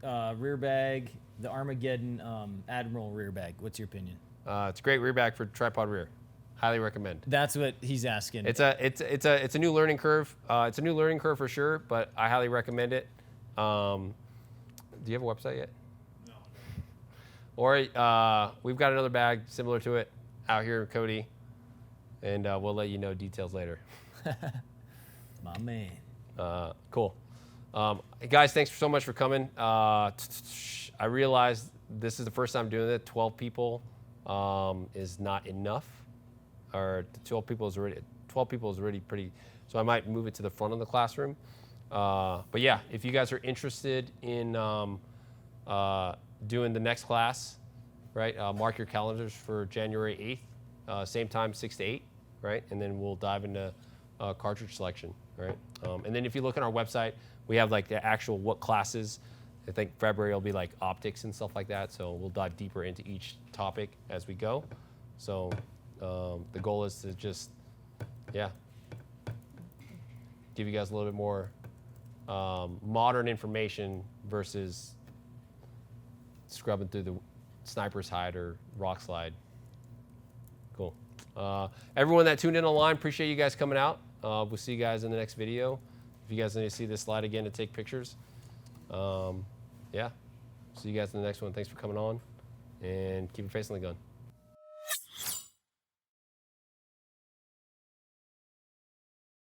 Rear bag, the Armageddon Admiral rear bag. What's your opinion? It's a great rear bag for tripod rear. Highly recommend. That's what he's asking. It's a new learning curve. It's a new learning curve for sure, but I highly recommend it. Do you have a website yet? No. Or we've got another bag similar to it out here in Cody, and we'll let you know details later. My man. Cool. Hey guys, thanks so much for coming. I realized this is the first time doing it. 12 people is not enough. Or 12 people is already pretty. So I might move it to the front of the classroom. But yeah, if you guys are interested in doing the next class, right? Mark your calendars for January 8th, same time, 6 to 8, right? And then we'll dive into cartridge selection, right? And then if you look on our website, we have like the actual what classes. I think February will be like optics and stuff like that. So we'll dive deeper into each topic as we go. So the goal is to just, yeah, give you guys a little bit more modern information versus scrubbing through the sniper's hide or Rockslide. Cool. Everyone that tuned in online, appreciate you guys coming out. We'll see you guys in the next video. If you guys need to see this slide again to take pictures, yeah. See you guys in the next one. Thanks for coming on, and keep your face on the gun.